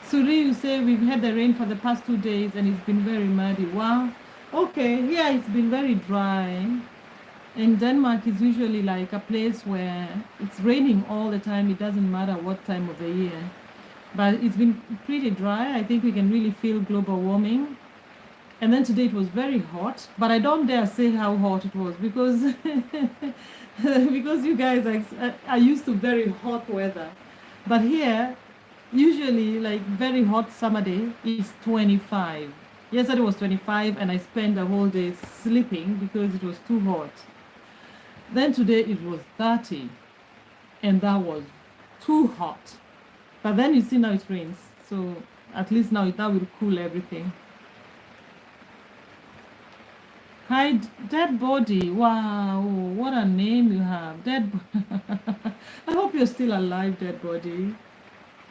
Suri, you say we've had the rain for the past 2 days and it's been very muddy. Wow. Okay, here it's been very dry. And Denmark is usually like a place where it's raining all the time. It doesn't matter what time of the year. But it's been pretty dry. I think we can really feel global warming. And then today it was very hot, but I don't dare say how hot it was because because you guys are used to very hot weather. But here, usually like very hot summer day is 25. Yesterday was 25 and I spent the whole day sleeping because it was too hot. Then today it was 30 and that was too hot. But then you see now it rains. So at least now that will cool everything. Hi, Dead Body. Wow, what a name you have. Dead I hope you're still alive, Dead Body.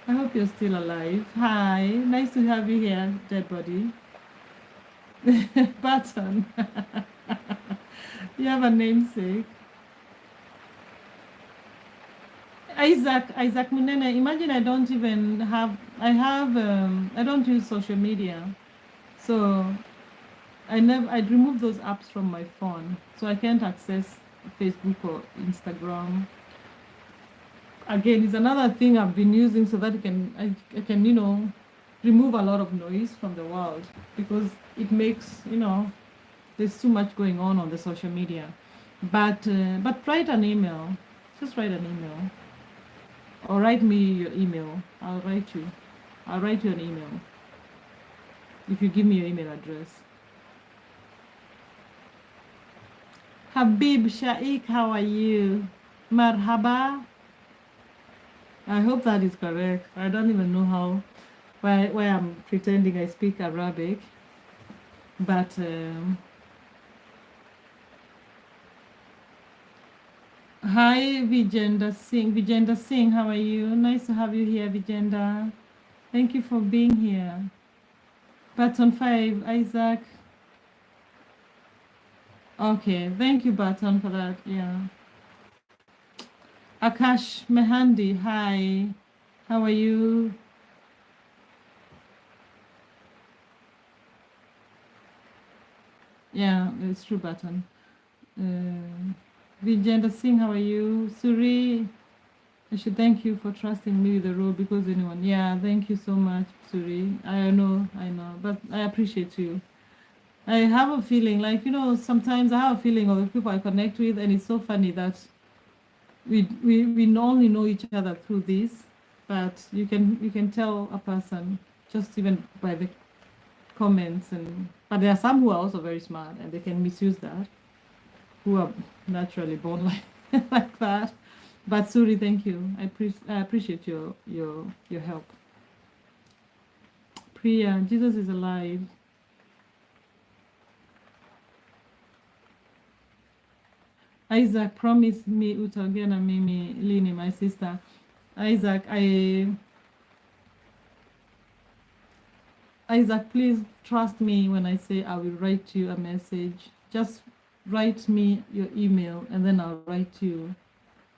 I hope you're still alive. Hi, nice to have you here, Dead Body. Button. You have a namesake. Isaac Munene, imagine I don't even have, I don't use social media. So I'd remove those apps from my phone, so I can't access Facebook or Instagram. Again, it's another thing I've been using so that I can remove a lot of noise from the world because it makes there's too much going on the social media. But write an email, just write an email, or write me your email. I'll write you an email if you give me your email address. Habib Shaikh, how are you? Marhaba. I hope that is correct. I don't even know why I'm pretending I speak Arabic. But hi, Vijender Singh. Vijender Singh, how are you? Nice to have you here, Vijender. Thank you for being here. Button 5, Isaac. Okay, thank you, Button, for that. Yeah. Akash Mehandi, hi. How are you? Yeah, it's true, Button. Vijender Singh, how are you? Suri, I should thank you for trusting me with the role because anyone. Yeah, thank you so much, Suri. I know, but I appreciate you. I have a feeling, like, sometimes I have a feeling of the people I connect with, and it's so funny that we only know each other through this, but you can tell a person just even by the comments. But there are some who are also very smart and they can misuse that, who are naturally born like that. But Suri, thank you. I appreciate your help. Priya, Jesus is alive. Isaac, promise me utaongea na mimi lini, my sister. Isaac, Isaac, please trust me when I say I will write you a message. Just write me your email, and then I'll write you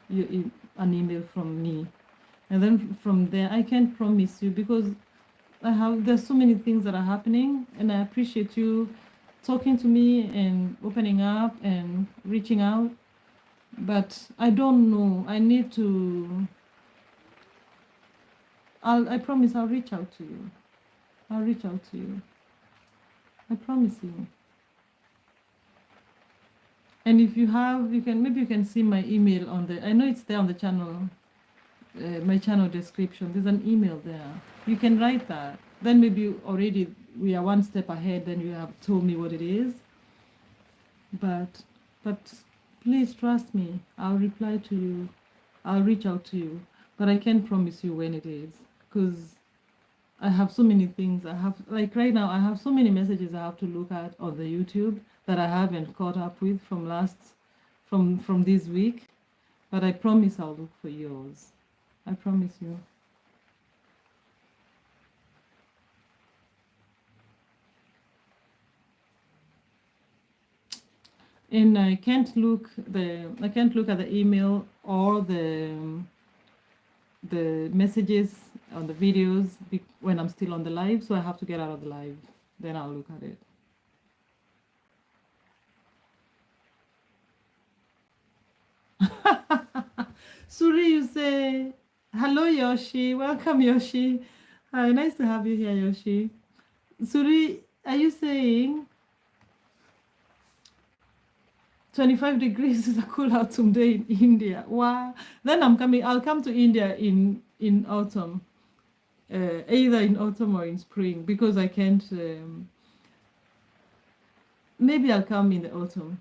an email from me. And then from there, I can't promise you because there's so many things that are happening, and I appreciate you talking to me and opening up and reaching out. But I don't know. I need to. I promise I'll reach out to you. I'll reach out to you. I promise you. And if you have, maybe you can see my email on the. I know it's there on the channel, my channel description. There's an email there. You can write that. Then maybe already we are one step ahead. Then you have told me what it is. But please trust me. I'll reply to you. I'll reach out to you. But I can't promise you when it is because I have so many things. Like right now, I have so many messages I have to look at on the YouTube that I haven't caught up with from this week. But I promise I'll look for yours. I promise you. And I can't look at the email or the messages on the videos when I'm still on the live, so I have to get out of the live. Then I'll look at it. Suri, you say hello, Yoshi. Welcome, Yoshi. Hi, nice to have you here, Yoshi. Suri, are you saying 25 degrees is a cool autumn day in India? Wow. Then I'll come to India in autumn, either in autumn or in spring, because I can't. Maybe I'll come in the autumn.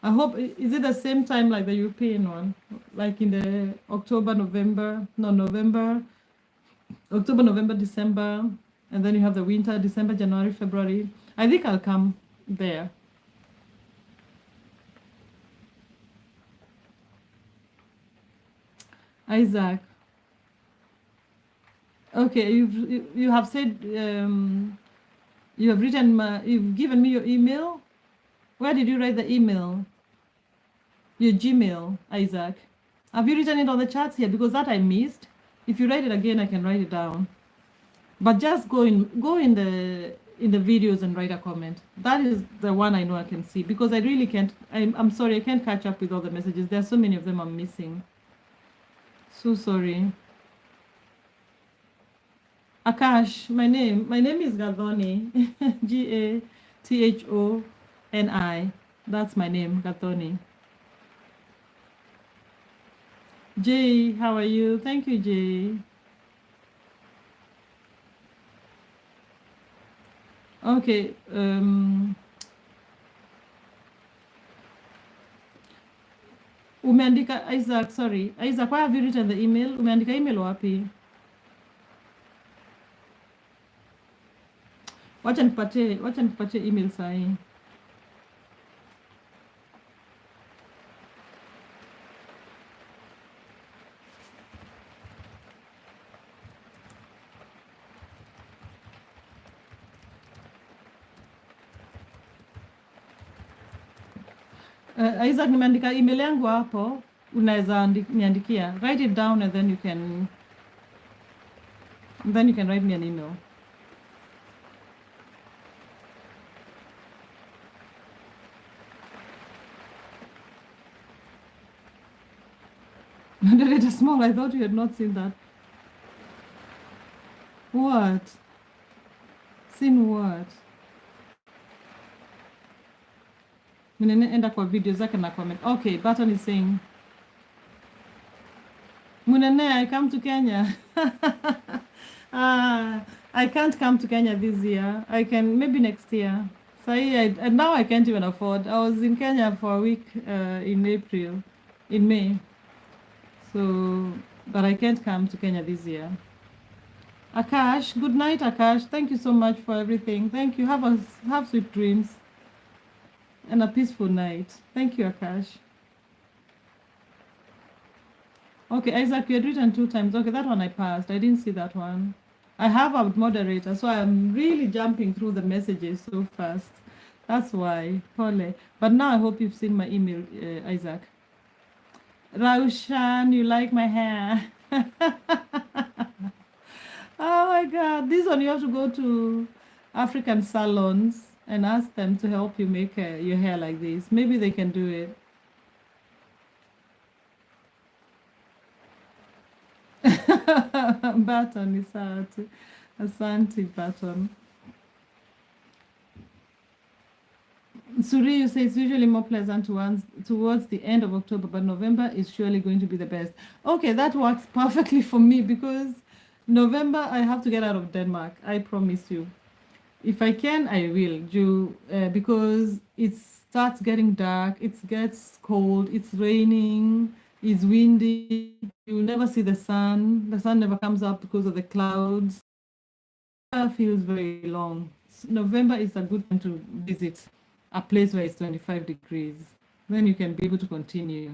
I hope, is it the same time like the European one? Like in the October, November, December, and then you have the winter, December, January, February. I think I'll come there. Isaac. Okay, you have said you have you've given me your email. Where did you write the email? Your Gmail, Isaac. Have you written it on the chats here? Because that I missed. If you write it again, I can write it down. But just go in the videos and write a comment. That is the one I know I can see, because I really can't. I'm sorry, I can't catch up with all the messages. There are so many of them I'm missing. So sorry. Akash, my name is Gathoni. Gathoni. That's my name, Gathoni. Jay, how are you? Thank you, Jay. Okay. Umeandika Isaac, sorry. Isaac, why have you written the email? Umeandika email wapi? Wacha nipatie email sahi. Isaac, nimeandika email yangu hapo, unaweza niandikia. Write it down and then you can write me an email. It is small. I thought you had not seen that. What? Seen what? Enda kwa video zake na comment. Okay, Button is saying, Munene, I come to Kenya. I can't come to Kenya this year. I can maybe next year. So and now I can't even afford. I was in Kenya for a week in May. So, but I can't come to Kenya this year. Akash, good night, Akash. Thank you so much for everything. Thank you. Have sweet dreams and a peaceful night. Thank you, Akash. Okay, Isaac, you had written 2 times. Okay, that one I passed. I didn't see that one. I have a moderator, so I'm really jumping through the messages so fast. That's why, Pole. But now I hope you've seen my email, Isaac. Raushan, you like my hair? Oh my God, this one you have to go to African salons and ask them to help you make your hair like this. Maybe they can do it. Baton is out. Asante Baton. Suri, you say it's usually more pleasant towards the end of October, but November is surely going to be the best. Okay, that works perfectly for me because November I have to get out of Denmark. I promise you. If I can, I will do because it starts getting dark, it gets cold, it's raining, it's windy. You'll never see the sun. The sun never comes up because of the clouds. It feels very long. November is a good time to visit a place where it's 25 degrees. Then you can be able to continue.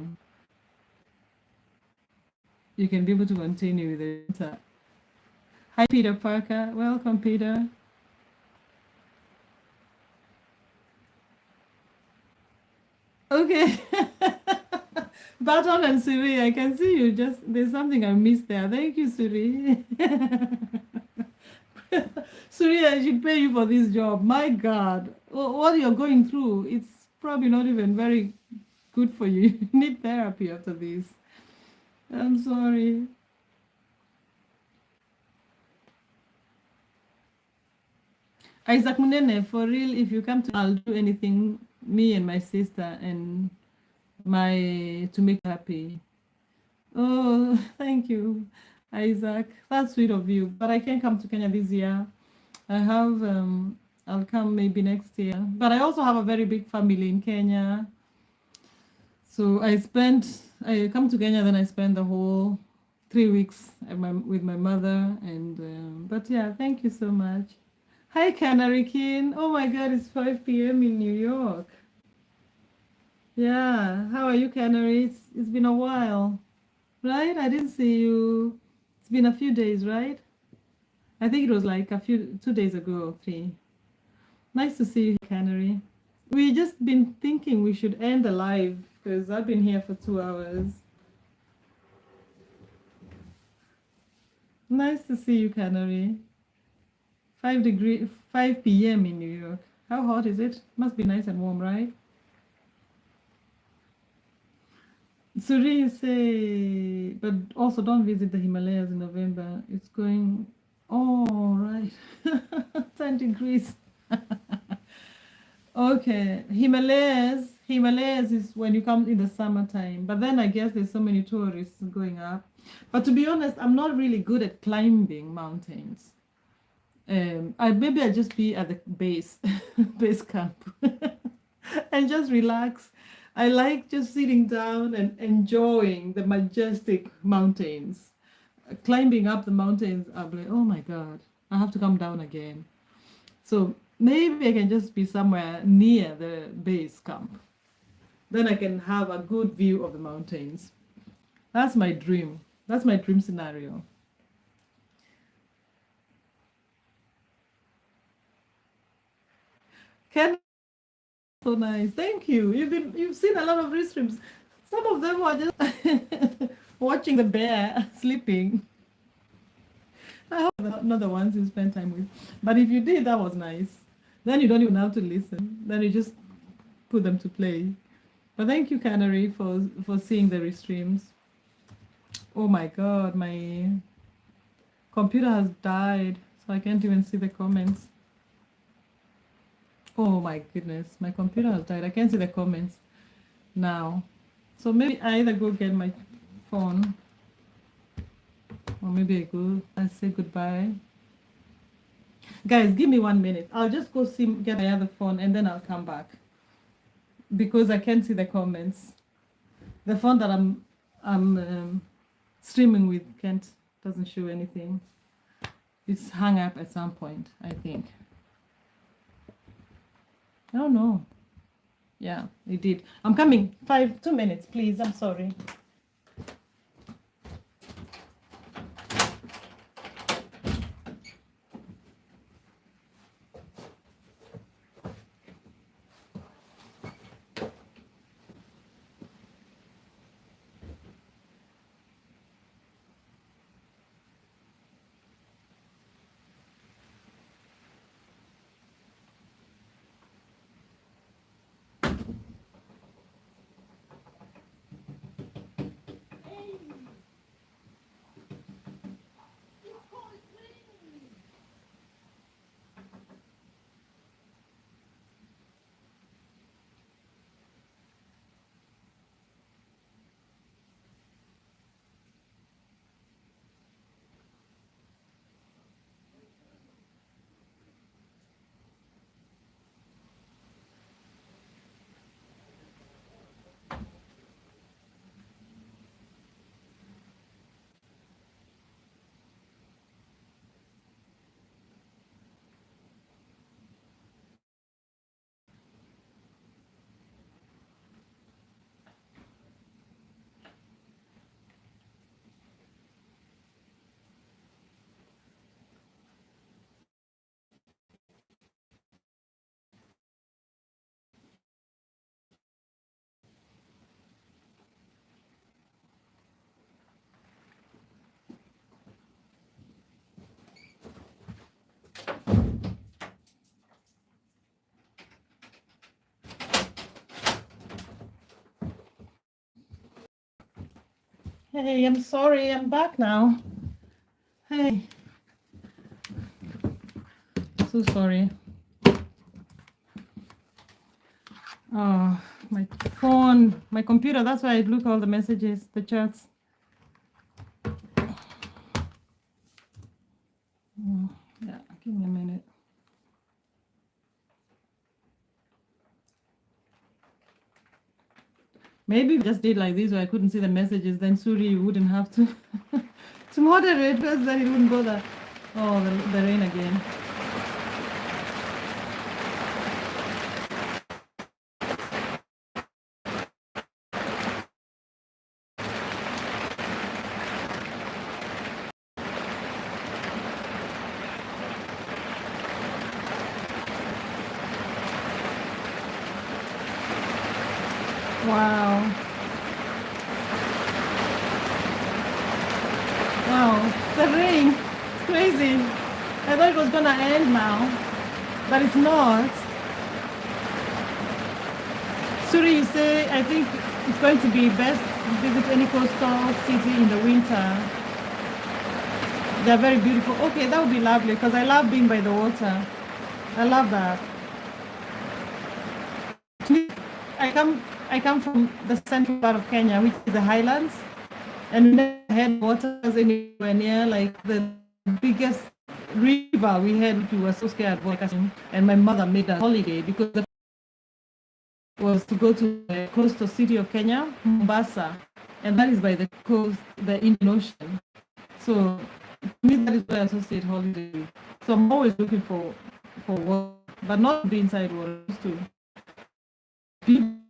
You can be able to continue with the winter. Hi, Peter Parker. Welcome, Peter. Okay. Baton and Suri, I can see you just, there's something I missed there. Thank you, Suri. Suri, I should pay you for this job. My God, what you're going through, it's probably not even very good for you. You need therapy after this. I'm sorry. Isaac Munene, for real, if you come to, I'll do anything, me and my sister and to make you happy. Oh, thank you, Isaac. That's sweet of you. But I can't come to Kenya this year. I have, I'll come maybe next year. But I also have a very big family in Kenya. So I come to Kenya, then I spend the whole 3 weeks with my mother. But yeah, thank you so much. Hi, Canary King. Oh my God, it's 5 p.m. in New York. Yeah, how are you, Canary? It's been a while, right? I didn't see you. It's been a few days, right? I think it was like 2 days ago or 3. Nice to see you, Canary. We just been thinking we should end the live because I've been here for 2 hours. Nice to see you, Canary. 5 p.m. in New York. How hot is it? Must be nice and warm, right? Suri, you say, but also don't visit the Himalayas in November. It's going, oh, right, 10 degrees. Okay, Himalayas is when you come in the summertime. But then I guess there's so many tourists going up. But to be honest, I'm not really good at climbing mountains. Maybe I'll just be at the base camp, and just relax. I like just sitting down and enjoying the majestic mountains. Climbing up the mountains, I'm like, oh my God, I have to come down again. So maybe I can just be somewhere near the base camp. Then I can have a good view of the mountains. That's my dream. That's my dream scenario. Ken, so nice. Thank you. You've seen a lot of restreams. Some of them were just watching the bear sleeping. I hope not the ones you spend time with. But if you did, that was nice. Then you don't even have to listen. Then you just put them to play. But thank you, Canary, for seeing the restreams. Oh my God, my computer has died, so I can't even see the comments. Oh my goodness, my computer has died. I can't see the comments now. So maybe I either go get my phone, or maybe I say goodbye. Guys, give me 1 minute. I'll just go get my other phone and then I'll come back. Because I can't see the comments. The phone that I'm streaming with doesn't show anything. It's hung up at some point, I think. Oh no. Yeah, it did. I'm coming. 2 minutes, please. I'm sorry. Hey, I'm sorry, I'm back now. Hey, so sorry. Oh, my phone, my computer, that's why I look all the messages, the chats. Yeah, give me a minute. Maybe if I just did like this where I couldn't see the messages, then Suri wouldn't have to to moderate because then it wouldn't bother. Oh, the rain again. Wow. Wow. The rain. It's crazy. I thought it was gonna end now, but it's not. Suri, you say I think it's going to be best to visit any coastal city in the winter. They're very beautiful. Okay, that would be lovely because I love being by the water. I love that. I come from the central part of Kenya, which is the highlands, and we never had waters anywhere near like the biggest river we had, which we were so scared of crossing. And my mother made a holiday because the was to go to the coastal city of Kenya, Mombasa, and that is by the coast, the Indian Ocean. So to me, that is what I associate holiday with. So I'm always looking for water, but not to be inside water, just to be,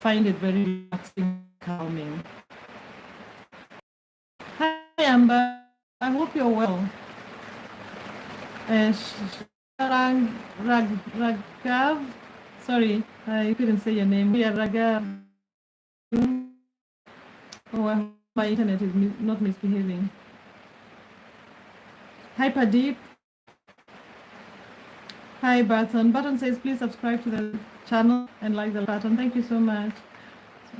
find it very relaxing, calming. Hi, Amber. I hope you're well. Ragav. Sorry, I couldn't say your name. Yeah, Ragav. Oh, I hope my internet is not misbehaving. Hi, Pradeep. Hi, Button. Button says, please subscribe to the channel and like the button. Thank you so much.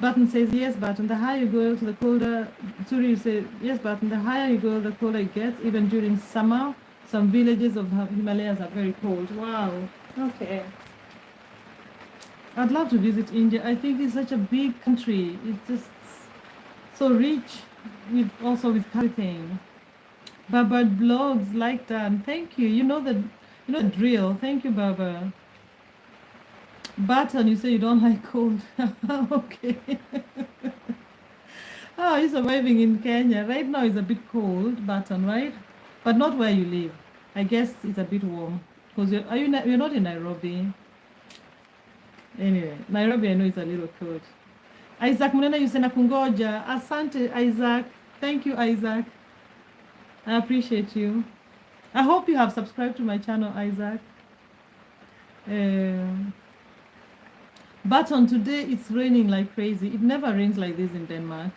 Button says, yes, Button. The higher you go to the colder. Suri, you say, yes, Button. The higher you go, the colder it gets. Even during summer, some villages of Himalayas are very cold. Wow. Okay. I'd love to visit India. I think it's such a big country. It's just so rich with also with everything. Baba blogs like that. Thank you. You know the drill. Thank you, Baba. Button, you say you don't like cold. Okay. How are you surviving in Kenya? Right now it's a bit cold, Button, right? But not where you live. I guess it's a bit warm. Because you're not in Nairobi. Anyway, Nairobi I know it's a little cold. Isaac Munena, you sena kungoja. Asante, Isaac. Thank you, Isaac. I appreciate you. I hope you have subscribed to my channel, Isaac. But on today, it's raining like crazy. It never rains like this in Denmark.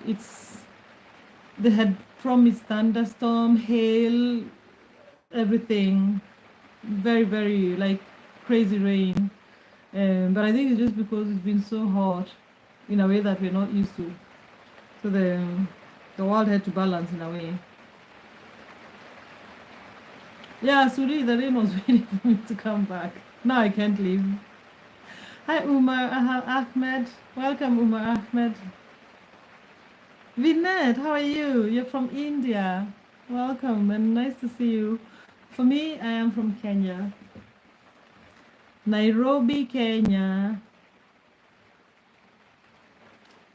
They had promised thunderstorm, hail, everything. Very, very like crazy rain. But I think it's just because it's been so hot in a way that we're not used to. So the world had to balance in a way. Yeah, Suri, the rain was waiting for me to come back. Now I can't leave. Hi, Umar Ahmed. Welcome, Umar Ahmed. Vinette, how are you? You're from India. Welcome and nice to see you. For me, I am from Kenya. Nairobi, Kenya.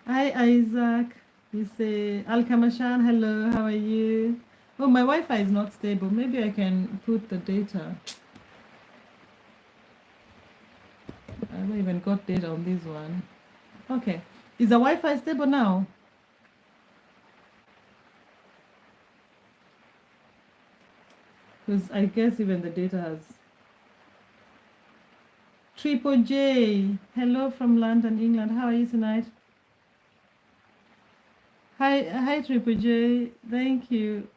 Hi, Isaac. You say, Al Kamashan, hello, how are you? Oh, my Wi-Fi is not stable. Maybe I can put the data. I haven't even got data on this one. Okay. Is the Wi-Fi stable now? Because I guess even the data has. Triple J. Hello from London, England. How are you tonight? Hi, Triple J. Thank you.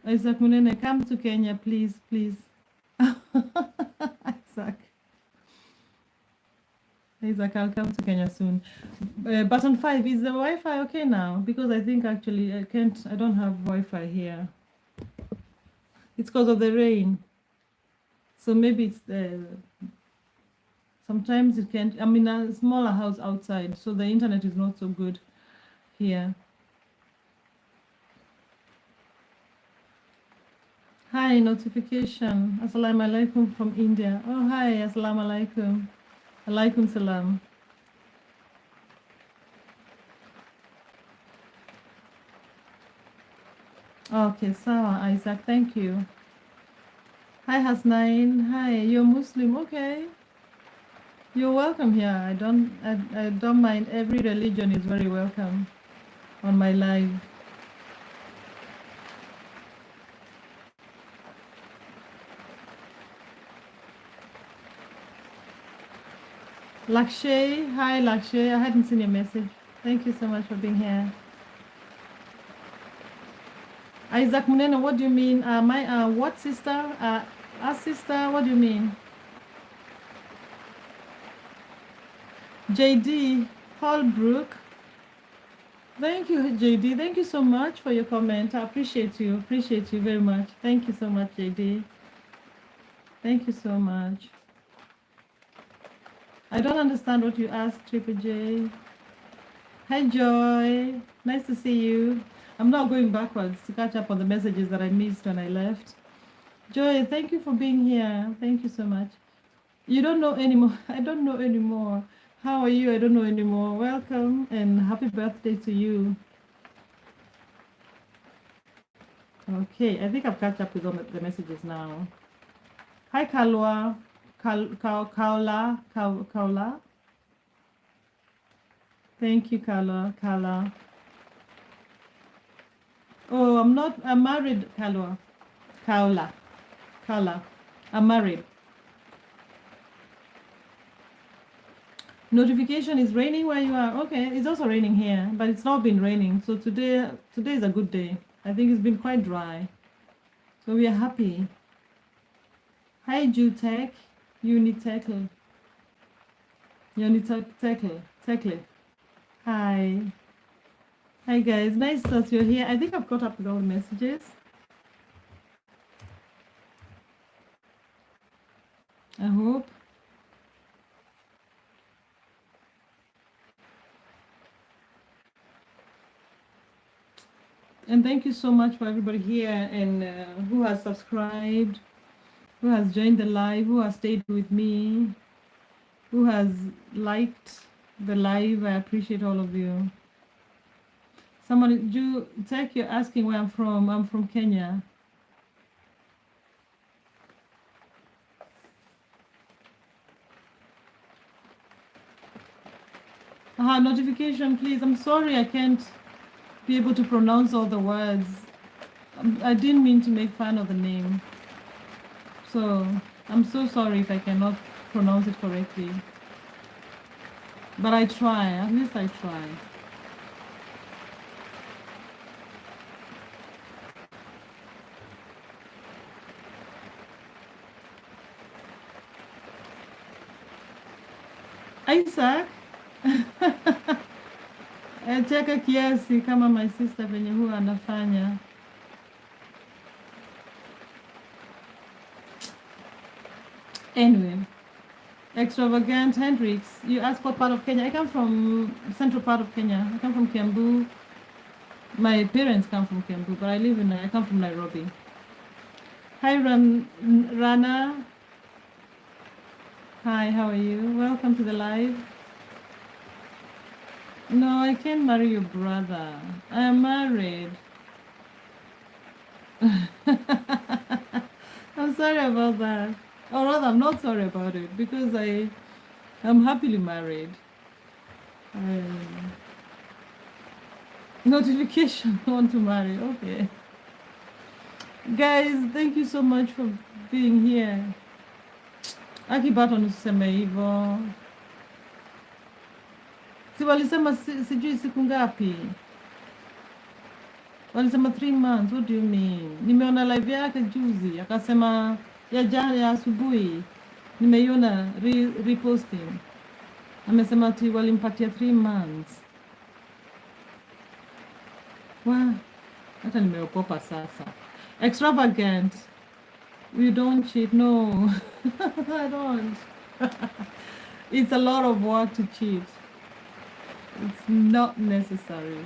Isaac Munene, come to Kenya, please, please. Isaac. Isaac, I'll come to Kenya soon. Button 5, is the Wi-Fi okay now? Because I think actually I don't have Wi-Fi here. It's because of the rain. So maybe it's sometimes it can't. I'm in a smaller house outside, so the internet is not so good here. Hi, notification. Assalamu alaikum from India. Oh, hi, assalamu alaikum. Alaikum salam. Okay, sawa, Isaac, thank you. Hi, Hasnain. Hi, you're Muslim. Okay. You're welcome here. I don't mind. Every religion is very welcome on my live. Lakshay, hi Lakshay. I hadn't seen your message. Thank you so much for being here. Isaac Munena, what do you mean? My what sister? Our sister. What do you mean? JD Holbrook. Thank you, JD. Thank you so much for your comment. I appreciate you. Appreciate you very much. Thank you so much, JD. Thank you so much. I don't understand what you asked, Triple J. Hi, Joy. Nice to see you. I'm not going backwards to catch up on the messages that I missed when I left. Joy, thank you for being here. Thank you so much. You don't know anymore. I don't know anymore. How are you? I don't know anymore. Welcome and happy birthday to you. Okay, I think I've caught up with all the messages now. Hi, Kaula. Kaula. Thank you, Kala. Oh, I'm married, Kaula. I'm married. Notification is raining where you are. Okay, it's also raining here, but it's not been raining. So today is a good day. I think it's been quite dry. So we are happy. Hi, Jutech. Unitackle. Hi. Hi guys, nice that you're here. I think I've caught up with all the messages. I hope. And thank you so much for everybody here and who has subscribed, who has joined the live, who has stayed with me, who has liked the live. I appreciate all of you. Someone, Tech, you're asking where I'm from. I'm from Kenya. Notification, please. I'm sorry I can't be able to pronounce all the words. I didn't mean to make fun of the name. So I'm so sorry if I cannot pronounce it correctly. But I try, at least I try. Isaac, cheka kiasi kama my sister venye huwa anafanya. Anyway, extravagant Hendrix, you asked what part of Kenya. I come from central part of Kenya. I come from Kiambu. My parents come from Kiambu, but I come from Nairobi. Hi, Rana. Hi, how are you? Welcome to the live. No, I can't marry your brother. I am married. I'm sorry about that. Or rather, I'm not sorry about it because I'm happily married. Notification want to marry. Okay. Guys, thank you so much for being here. Akibato niseme hivyo. Si walisema sijui siku ngapi? Walisema 3 months. What do you mean? Nimeona live yake juzi. Akasema ya jana ya asubuhi. Nimeiona reposting. Amesema ati walimpatia 3 months. Wow, hata nimeogopa sasa. Extravagant. You don't cheat. No, I don't. It's a lot of work to cheat. It's not necessary.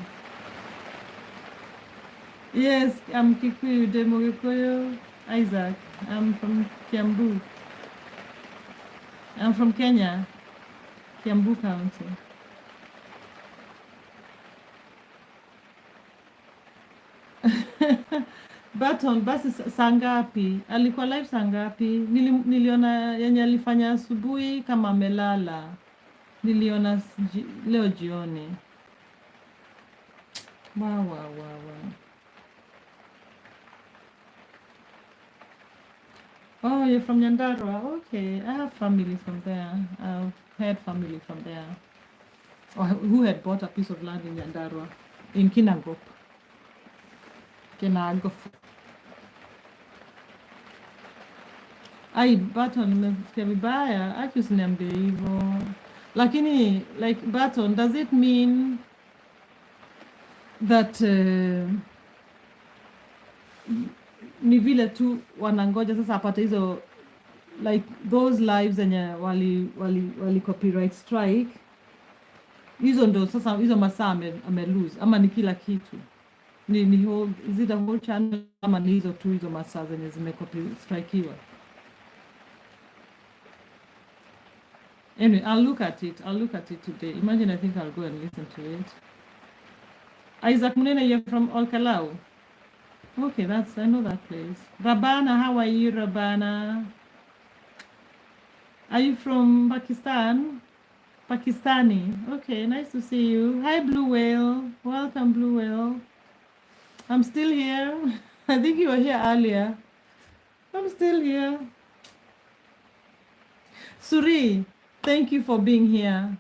Yes, I'm Kikuyu, Demo Kikuyu, Isaac. I'm from Kiambu. I'm from Kenya, Kiambu County. Baton, basi saa ngapi? Alikuwa live saa ngapi? Niliona yenye alifanya asubuhi kama amelala. Niliona leo jioni. Wow. Oh, you're from Nyandarua. Okay, I have family from there. I've had family from there. Or who had bought a piece of land in Nyandarua, in Kinangop. Kinangop. Ai, Baton, nimesikia vibaya. Acha usiniambie hivyo. Lakini, like, Baton, does it mean that ni vile tu wanangoja sasa apate hizo, like those lives zenye wali copyright strike, hizo ndo sasa hizo masaa ame lose, ama ni kila kitu? Ni whole, is it a whole channel, ama ni hizo tu hizo masaa zenye zime copy strikeiwa? Anyway, I'll look at it today. Imagine, I think I'll go and listen to it. Isaac Munene, you're from Olkalau? Okay, I know that place. Rabana, how are you, Rabana? Are you from Pakistan? Pakistani. Okay, nice to see you. Hi, Blue Whale. Welcome, Blue Whale. I'm still here. I think you were here earlier. I'm still here. Suri, thank you for being here.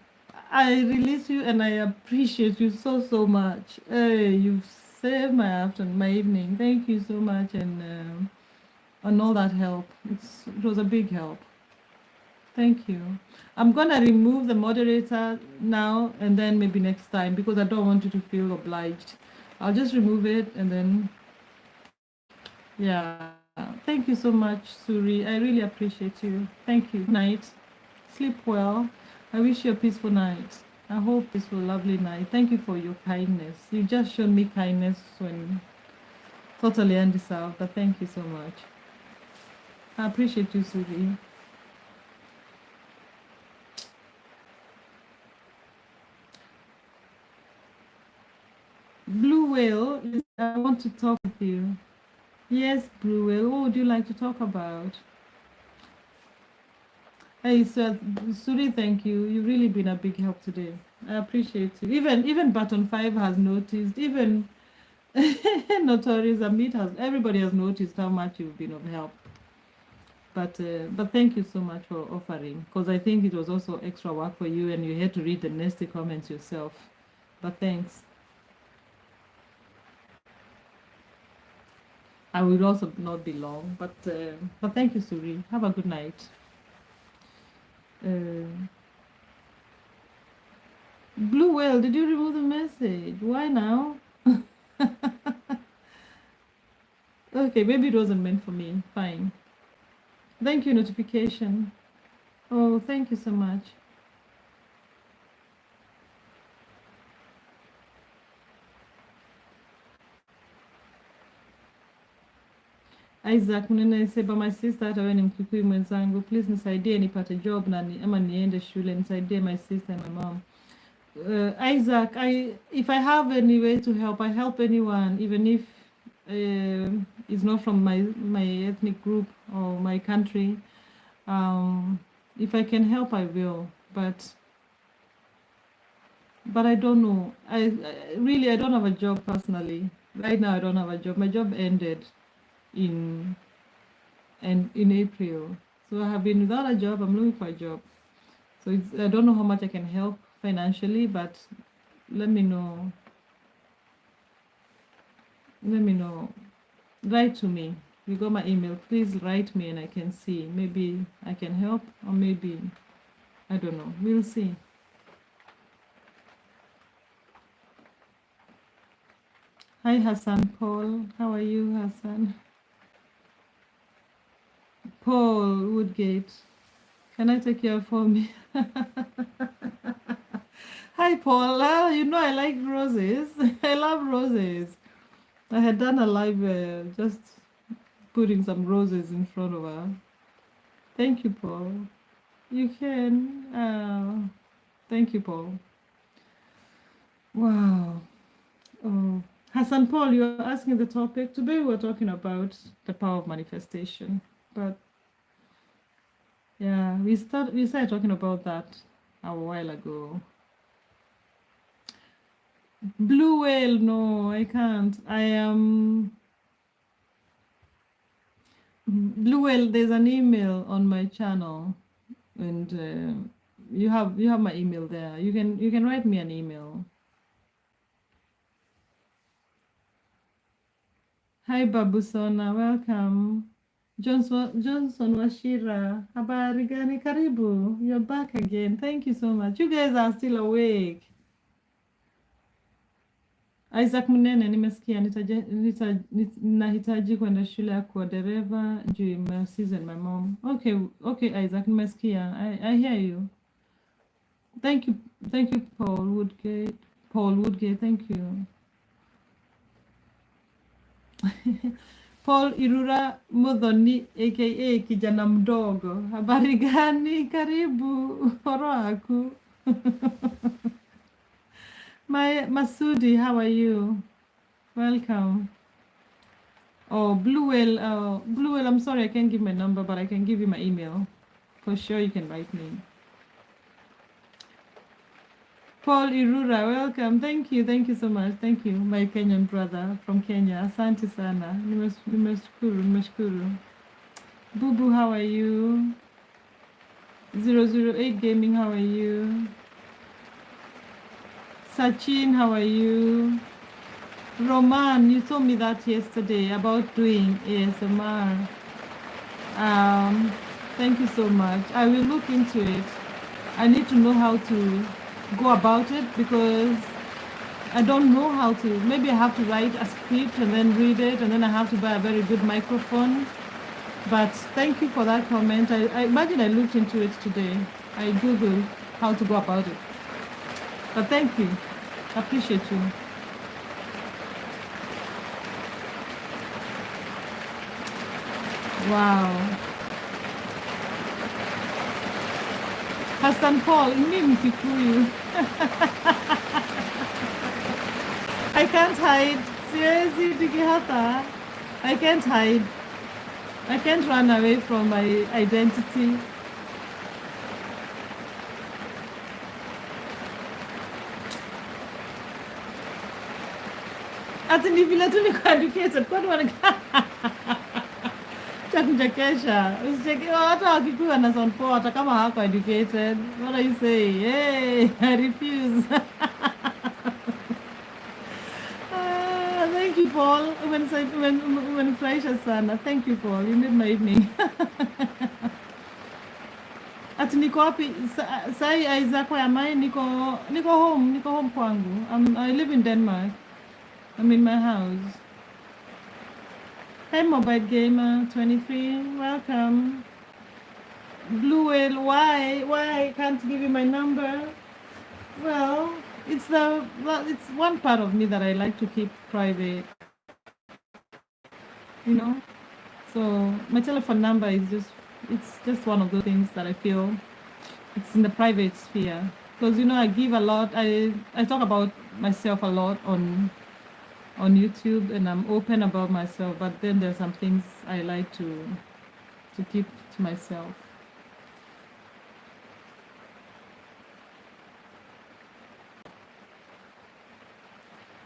I release you and I appreciate you so much. Hey, you've saved my afternoon, my evening. Thank you so much, and all that help. It was a big help. Thank you. I'm gonna remove the moderator now and then maybe next time, because I don't want you to feel obliged. I'll just remove it and then, yeah. Thank you so much, Suri. I really appreciate you. Thank you. Good night. Sleep well. I wish you a peaceful night. I hope it's a lovely night. Thank you for your kindness. You just showed me kindness when totally undeserved, but thank you so much. I appreciate you, Suri. Blue Whale, I want to talk with you. Yes, Blue Whale, what would you like to talk about? Hey, Suri, thank you. You've really been a big help today. I appreciate you. Even Button 5 has noticed. Even Notorious Amit everybody has noticed how much you've been of help. But thank you so much for offering, because I think it was also extra work for you and you had to read the nasty comments yourself. But thanks. I will also not be long, but thank you, Suri. Have a good night. Blue Whale, did you remove the message? Why now? Okay, maybe it wasn't meant for me. Fine. Thank you, notification. Oh, thank you so much. Isaac Munene say, but my sister hata wewe ni Mkikuyu mwenzangu, please nisaidie nipate job na ama niende shule, nisaidie my sister and my mom. Isaac, if I have any way to help, I help anyone, even if it's not from my ethnic group or my country. If I can help, I will. But I don't know. I really, I don't have a job personally. Right now, I don't have a job. My job ended in April. So I have been without a job. I'm looking for a job. So I don't know how much I can help financially, but let me know. Let me know. Write to me. You got my email. Please write me and I can see. Maybe I can help, or maybe I don't know. We'll see. Hi, Hassan Paul. How are you, Hassan? Paul Woodgate. Can I take your phone? Hi, Paul. You know I like roses. I love roses. I had done a live just putting some roses in front of her. Thank you, Paul. You can. Thank you, Paul. Wow. Oh. Hassan Paul, you're asking the topic. Today we're talking about the power of manifestation. But yeah, we started talking about that a while ago. Blue whale, no, I can't. I am Blue whale. There's an email on my channel, and you have my email there. You can write me an email. Hi Babusona, welcome. Johnson Washira, habari gani? Karibu. You're back again. Thank you so much. You guys are still awake. Isaac Munene, nimesikia nahitaji kwenda shule ya kuwa dereva juu my season my mom. Okay Isaac, nimesikia. I hear you. Thank you Paul Woodgate. Paul Woodgate, thank you. Paul Irura Mudhoni aka kijana mdogo. Habari gani? Karibu. Horoaku. Masudi, how are you? Welcome. Oh, Blue Whale. Blue Whale, I'm sorry I can't give my number, but I can give you my email. For sure, you can write me. Paul Irura, welcome. Thank you so much. Thank you, my Kenyan brother from Kenya. Asante sana. Nimeshukuru. Bubu, how are you? 008 Gaming, how are you? Sachin, how are you? Roman, you told me that yesterday about doing ASMR. Thank you so much. I will look into it. I need to know how to go about it because I don't know how to. Maybe I have to write a script and then read it, and then I have to buy a very good microphone. But thank you for that comment. I imagine I looked into it today. I Googled how to go about it. But thank you. I appreciate you. Wow. Hassan Paul, mimi Kikuyu. I can't hide. Seriously, Dikihata. I can't hide. I can't run away from my identity. Ati ni vile tu niko educated. Kwani cha kuchekesha. Usicheke hata wakikuyu wana sound poa hata kama hako educated. What are you saying? Hey, I refuse. Thank you, Paul. Umenifurahisha sana. Thank you, Paul. You made my evening. Ati niko wapi? Sai Isaac, where am I? Niko home kwangu. I live in Denmark. I'm in my house. Hey, Mobile Gamer 23, welcome. Blue Whale, why I can't give you my number? Well, it's one part of me that I like to keep private. You know, so my telephone number is just one of those things that I feel it's in the private sphere because I give a lot. I talk about myself a lot on YouTube, and I'm open about myself, but then there's some things I like to keep to myself.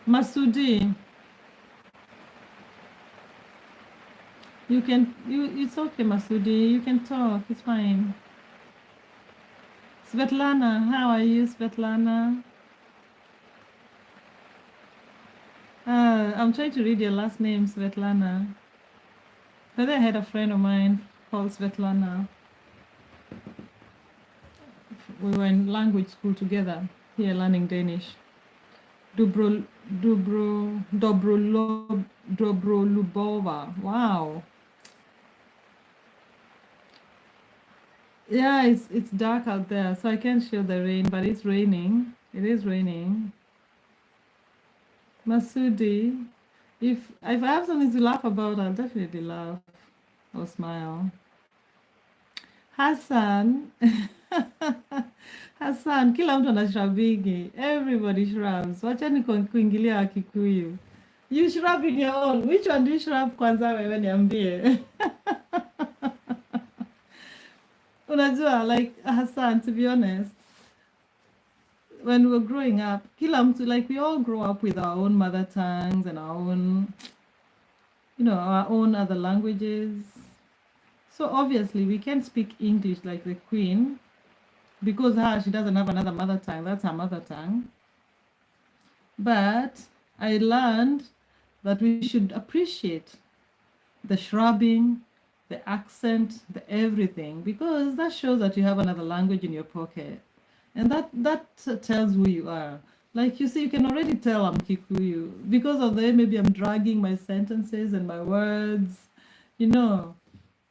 Masudi, it's okay, Masudi, you can talk, it's fine. Svetlana, how are you, Svetlana? I'm trying to read your last name, Svetlana. But I had a friend of mine called Svetlana. We were in language school together here learning Danish. Dubro, Dobrolubova. Wow. Yeah, it's dark out there, so I can't show the rain, but it's raining. It is raining. Masudi, if I have something to laugh about, I'll definitely laugh or smile. Hassan, Hassan, kila mtu anashrubingi. Everybody shrubs. Wachani kuingilia Wakikuyu. You shrub in your own. Which one do you shrub kwanza wewe niambie? Unajua, like Hassan, to be honest, when we were growing up, kila mtu, like we all grow up with our own mother tongues and our own, our own other languages. So obviously we can't speak English like the Queen because she doesn't have another mother tongue. That's her mother tongue. But I learned that we should appreciate the shrubbing, the accent, the everything, because that shows that you have another language in your pocket. And that tells who you are. Like you see, you can already tell I'm Kikuyu because of the way maybe I'm dragging my sentences and my words, you know.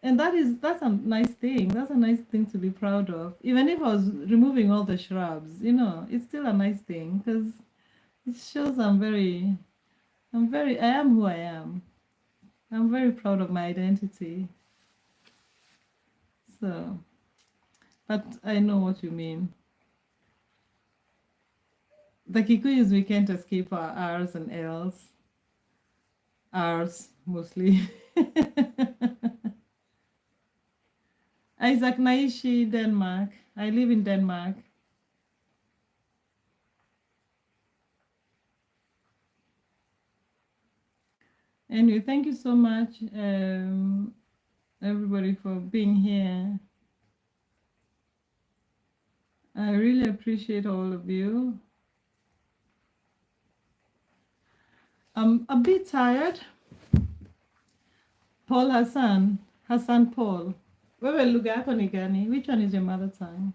And that's a nice thing. That's a nice thing to be proud of. Even if I was removing all the shrubs, it's still a nice thing because it shows I am who I am. I'm very proud of my identity. So, but I know what you mean. The Kikuyus, we can't escape our R's and L's. R's mostly. Isaac Naishi, Denmark. I live in Denmark. Anyway, thank you so much, everybody, for being here. I really appreciate all of you. I'm a bit tired. Paul Hassan Paul. Wewe lugha yako ni gani? Which one is your mother tongue?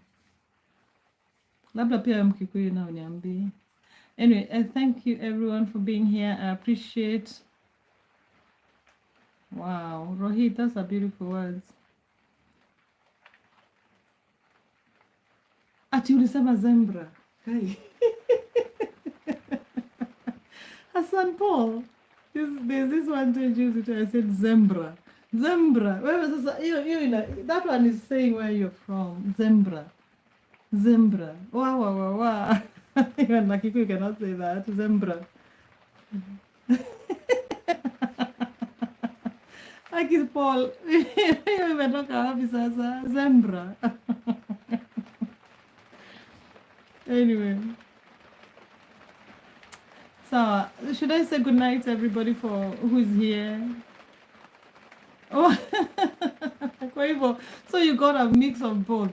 Labda pia Mkikuyu na uniambie. Anyway, I thank you everyone for being here. I appreciate. Wow, Rohit, those are beautiful words. Ati ulisema zembra. Hey. Hassan Paul. There's this one day I said zembra. Zembra. Wewe sasa that one is saying where you're from. Zembra. Zembra. Wow. Even Nakikuyu cannot say that. Zembra. Aki Paul. Imetoka wapi sasa? Zembra. Anyway. So, should I say good night to everybody for who's here? Oh, kwa hivyo, so you got a mix of both.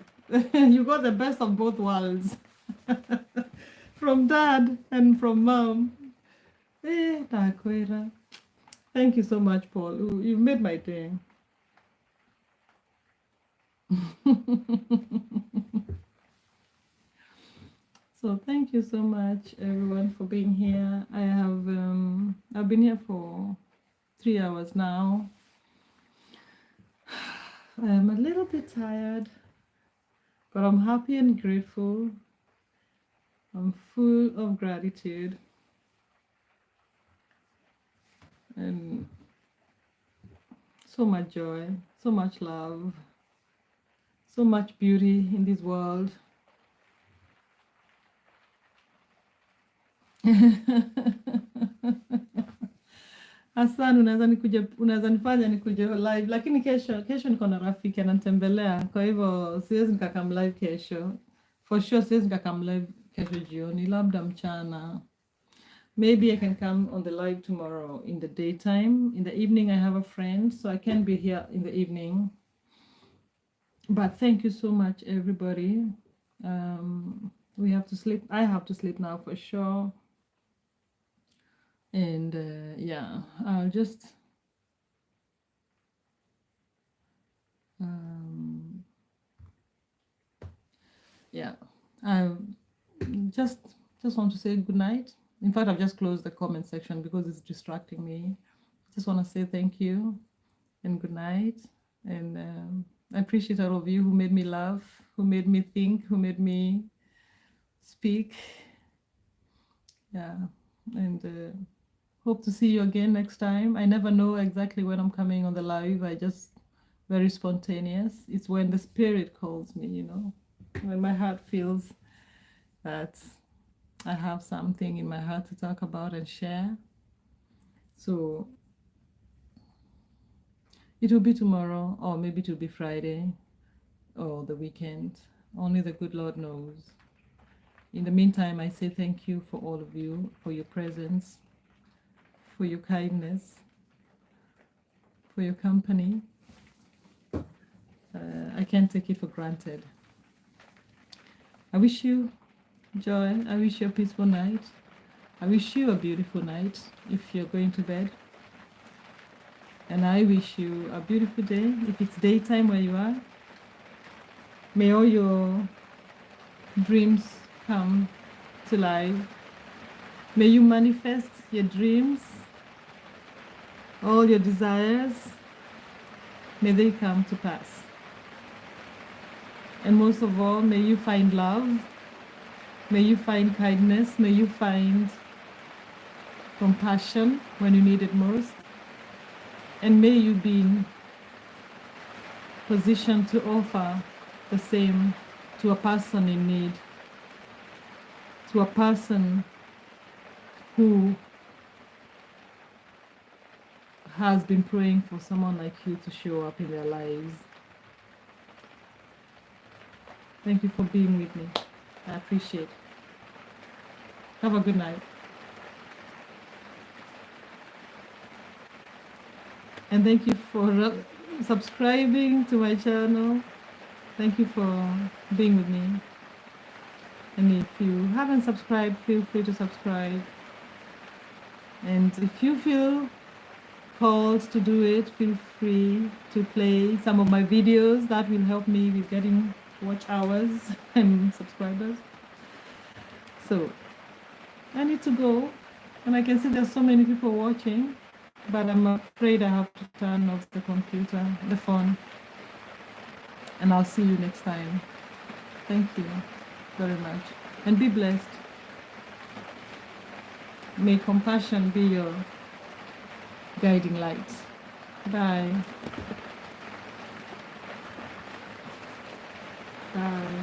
You got the best of both worlds. From dad and from mom. Takwera. Thank you so much, Paul. You've made my day. So thank you so much, everyone, for being here. I've been here for 3 hours now. I am a little bit tired, but I'm happy and grateful. I'm full of gratitude and so much joy, so much love, so much beauty in this world. Hassan, unaweza nifanya nikuje live, lakini kesho niko na rafiki ananitembelea, kwa hivyo siwezi nikakam live kesho. For sure siwezi nikakam live kesho jioni, labda mchana. Maybe I can come on the live tomorrow in the daytime. In the evening I have a friend, so I can't be here in the evening. But thank you so much, everybody. We have to sleep. I have to sleep now for sure. And yeah, I'll just yeah, I just want to say good night In fact, I've just closed the comment section because it's distracting me. Just want to say thank you and good night. And I appreciate all of you who made me laugh, who made me think, who made me speak. Yeah. And hope to see you again next time. I never know exactly when I'm coming on the live. I just very spontaneous. It's when the spirit calls me, you know, when my heart feels that I have something in my heart to talk about and share. So it will be tomorrow, or maybe it will be Friday, or the weekend. Only the good Lord knows. In the meantime, I say thank you for all of you, for your presence, for your kindness, for your company. I can't take it for granted. I wish you joy. I wish you a peaceful night. I wish you a beautiful night if you're going to bed. And I wish you a beautiful day. If it's daytime where you are, may all your dreams come to life. May you manifest your dreams, all your desires, may they come to pass. And most of all, may you find love, may you find kindness, may you find compassion when you need it most, and may you be in position to offer the same to a person in need, to a person who has been praying for someone like you to show up in their lives. Thank you for being with me. I appreciate it. Have a good night. And thank you for subscribing to my channel. Thank you for being with me. And if you haven't subscribed, feel free to subscribe. And if you feel called to do it, feel free to play some of my videos. That will help me with getting watch hours and subscribers. So I need to go, and I can see there's so many people watching, but I'm afraid I have to turn off the computer, the phone, and I'll see you next time. Thank you very much, and be blessed. May compassion be your guiding light. Bye. Bye.